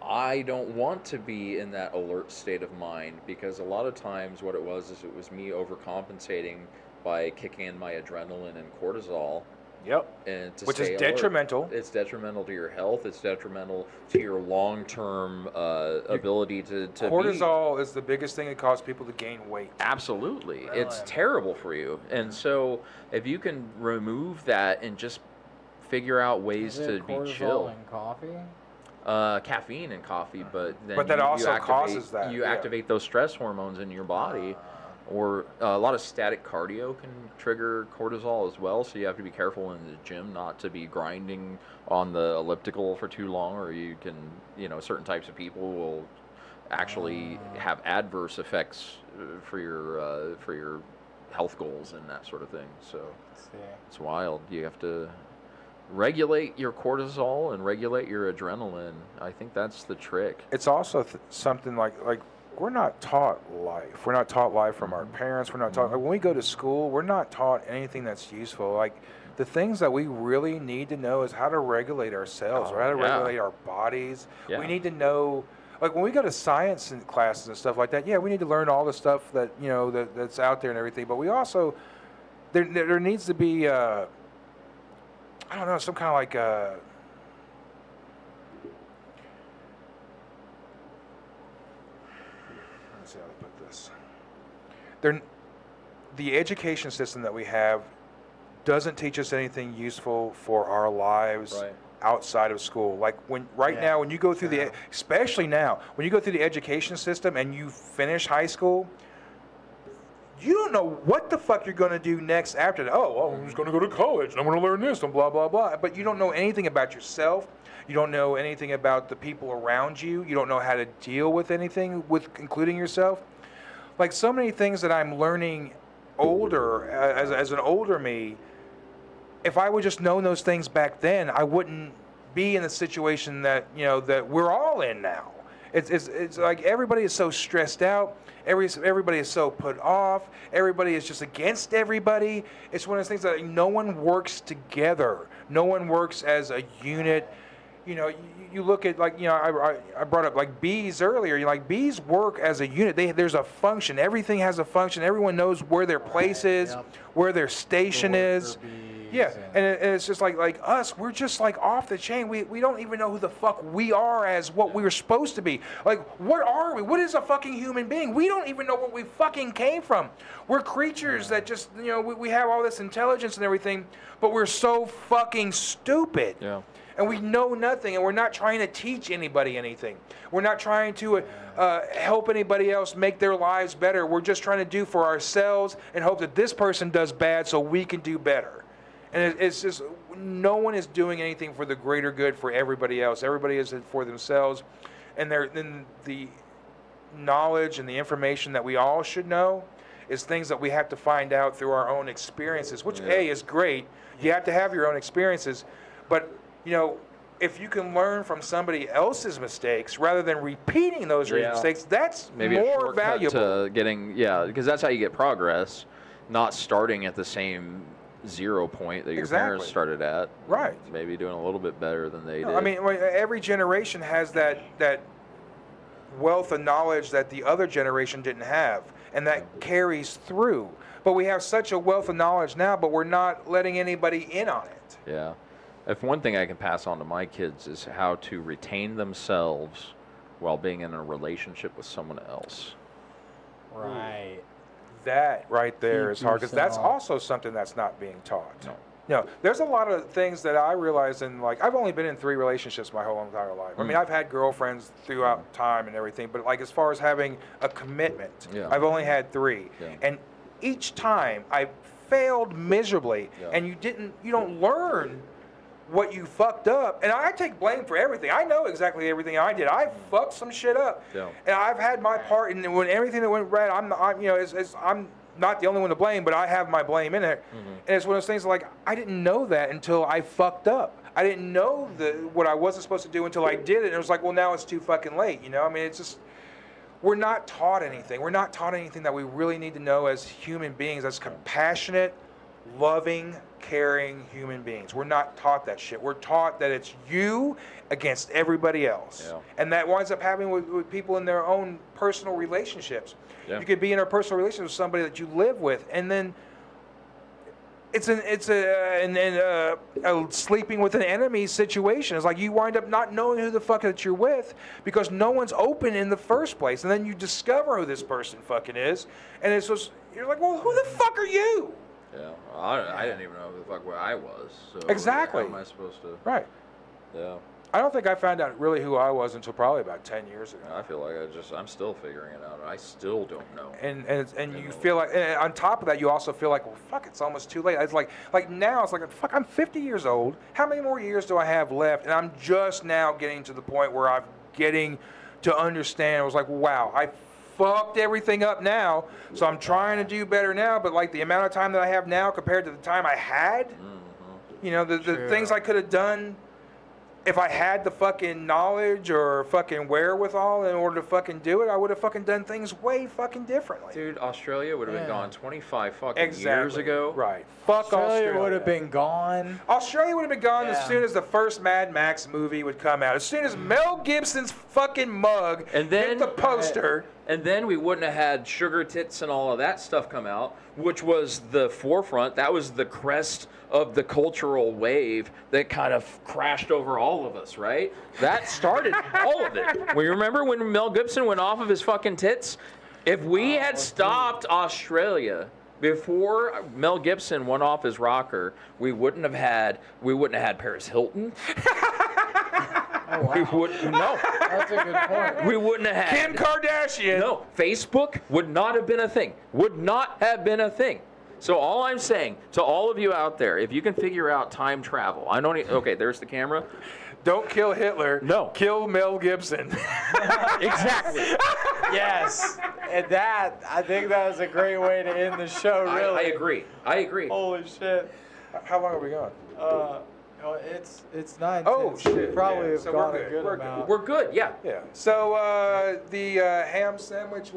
I don't want to be in that alert state of mind, because a lot of times what it was me overcompensating by kicking in my adrenaline and cortisol. Yep. And which is detrimental. Alert. It's detrimental to your health. It's detrimental to your long-term ability to cortisol is the biggest thing that causes people to gain weight. Absolutely. It's terrible for you. And so if you can remove that and just figure out ways to be chill. In coffee? caffeine in coffee, but then But that also activate, causes that. You activate those stress hormones in your body, or a lot of static cardio can trigger cortisol as well. So you have to be careful in the gym not to be grinding on the elliptical for too long, or you can, certain types of people will actually have adverse effects for your health goals and that sort of thing. So it's wild. You have to regulate your cortisol and regulate your adrenaline. I think that's the trick. It's also something like we're not taught life. We're not taught life from our parents. We're not taught, when we go to school, we're not taught anything that's useful. Like, the things that we really need to know is how to regulate ourselves, or how to regulate our bodies. Yeah. We need to know, like, when we go to science classes and stuff like that, we need to learn all the stuff that, that's out there and everything. But we also, there needs to be, I don't know, some kind of like let's see how to put this. The education system that we have doesn't teach us anything useful for our lives outside of school. Like now, when you go through especially now, when you go through the education system and you finish high school, you don't know what the fuck you're going to do next after that. Oh, well, I'm just going to go to college and I'm going to learn this and blah, blah, blah. But you don't know anything about yourself. You don't know anything about the people around you. You don't know how to deal with anything, including yourself. Like, so many things that I'm learning older, as an older me, if I would just known those things back then, I wouldn't be in the situation that, that we're all in now. It's like everybody is so stressed out. Everybody is so put off. Everybody is just against everybody. It's one of those things that no one works together. No one works as a unit. You look at, like, I brought up like bees earlier. Like, bees work as a unit. There's a function. Everything has a function. Everyone knows where their place is, where their station is. Yeah, and it's just like us, we're just like off the chain. We don't even know who the fuck we are as what we were supposed to be. Like, what are we? What is a fucking human being? We don't even know where we fucking came from. We're creatures that just, we have all this intelligence and everything, but we're so fucking stupid. Yeah. And we know nothing, and we're not trying to teach anybody anything. We're not trying to help anybody else make their lives better. We're just trying to do for ourselves and hope that this person does bad so we can do better. And it's just, no one is doing anything for the greater good for everybody else. Everybody is for themselves. And then the knowledge and the information that we all should know is things that we have to find out through our own experiences, which, is great. You have to have your own experiences. But, if you can learn from somebody else's mistakes rather than repeating those mistakes, that's maybe more a valuable. To getting, because that's how you get progress, not starting at the same 0 point that your parents started at. Right. Maybe doing a little bit better than they did. I mean, every generation has that wealth of knowledge that the other generation didn't have, and that carries through. But we have such a wealth of knowledge now, but we're not letting anybody in on it. Yeah. If one thing I can pass on to my kids is how to retain themselves while being in a relationship with someone else. Right. That right there is hard, because that's also something that's not being taught. No, there's a lot of things that I realize like, I've only been in 3 relationships my whole entire life. I mean, I've had girlfriends throughout time and everything, but like, as far as having a commitment, I've only had 3. Yeah. And each time I failed miserably, and you don't learn what you fucked up. And I take blame for everything. I know exactly everything I did. I fucked some shit up. Yeah. And I've had my part in when everything that went right. I'm not the only one to blame, but I have my blame in it. Mm-hmm. And it's one of those things like, I didn't know that until I fucked up. I didn't know what I wasn't supposed to do until I did it. And it was like, well, now it's too fucking late. I mean, it's just, we're not taught anything. We're not taught anything that we really need to know as human beings, as compassionate, loving, caring human beings. We're not taught that shit. We're taught that it's you against everybody else. Yeah. And that winds up happening with people in their own personal relationships. Yeah. You could be in a personal relationship with somebody that you live with, and then it's a sleeping with an enemy situation. It's like you wind up not knowing who the fuck that you're with because no one's open in the first place. And then you discover who this person fucking is, and it's just, you're like, well, who the fuck are you? Yeah, I didn't even know who the fuck where I was. So exactly. How am I supposed to? Right. Yeah. I don't think I found out really who I was until probably about 10 years ago. I feel like I'm still figuring it out. I still don't know. And you feel like, and on top of that, you also feel like, well, fuck, it's almost too late. It's like now, it's like, fuck, I'm 50 years old. How many more years do I have left? And I'm just now getting to the point where I'm getting to understand. I was like, wow, I fucked everything up now, so I'm trying to do better now. But like the amount of time that I have now compared to the time I had, you know, the things I could have done if I had the fucking knowledge or fucking wherewithal in order to fucking do it, I would have fucking done things way fucking differently. Dude, Australia would have been gone 25 fucking years ago. Right. Fuck Australia. Would have been gone. Australia would have been gone as soon as the first Mad Max movie would come out. As soon as Mel Gibson's fucking mug hit the poster. And then we wouldn't have had Sugar Tits and all of that stuff come out, which was the forefront. That was the crest of the cultural wave that kind of crashed over all of us, right? That started all of it. We remember when Mel Gibson went off of his fucking tits? If we had stopped Australia before Mel Gibson went off his rocker, we wouldn't have had Paris Hilton. Oh, wow. No. That's a good point. We wouldn't have had Kim Kardashian. No, Facebook would not have been a thing. Would not have been a thing. So all I'm saying to all of you out there, if you can figure out time travel, I don't. Okay, there's the camera. Don't kill Hitler. No. Kill Mel Gibson. Exactly. Yes. And that, I think that was a great way to end the show, really. I agree. Holy shit. How long are we gone? It's 9. Oh, shit. We probably have So gone we're a good. good amount. We're good, yeah. Yeah. So the ham sandwich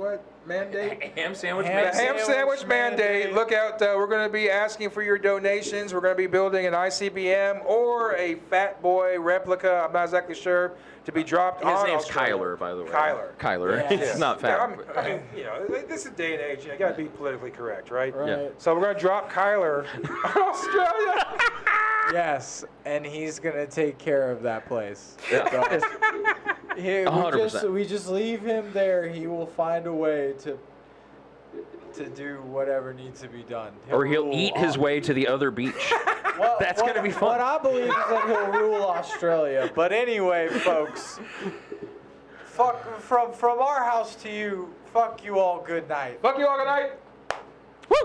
mandate? Ham sandwich Ham The mandate. ham sandwich mandate. Look out, we're going to be asking for your donations. We're going to be building an ICBM or a Fat Boy replica, I'm not exactly sure, to be dropped on His name's Australia. Kyler, by the way. Kyler. Kyler. Yes. It's not Yeah, fat. I mean, you know, this is day and age. You got to be politically correct, right? Right. Yeah. So we're going to drop Kyler on Australia. Yes, and he's gonna take care of that place. Yeah. We just leave him there. He will find a way to do whatever needs to be done. Or he'll rule eat his way to the other beach. Well, That's gonna be fun. What I believe is that he'll rule Australia. But anyway, folks, fuck from our house to you. Fuck you all. Good night. Fuck you all, good night.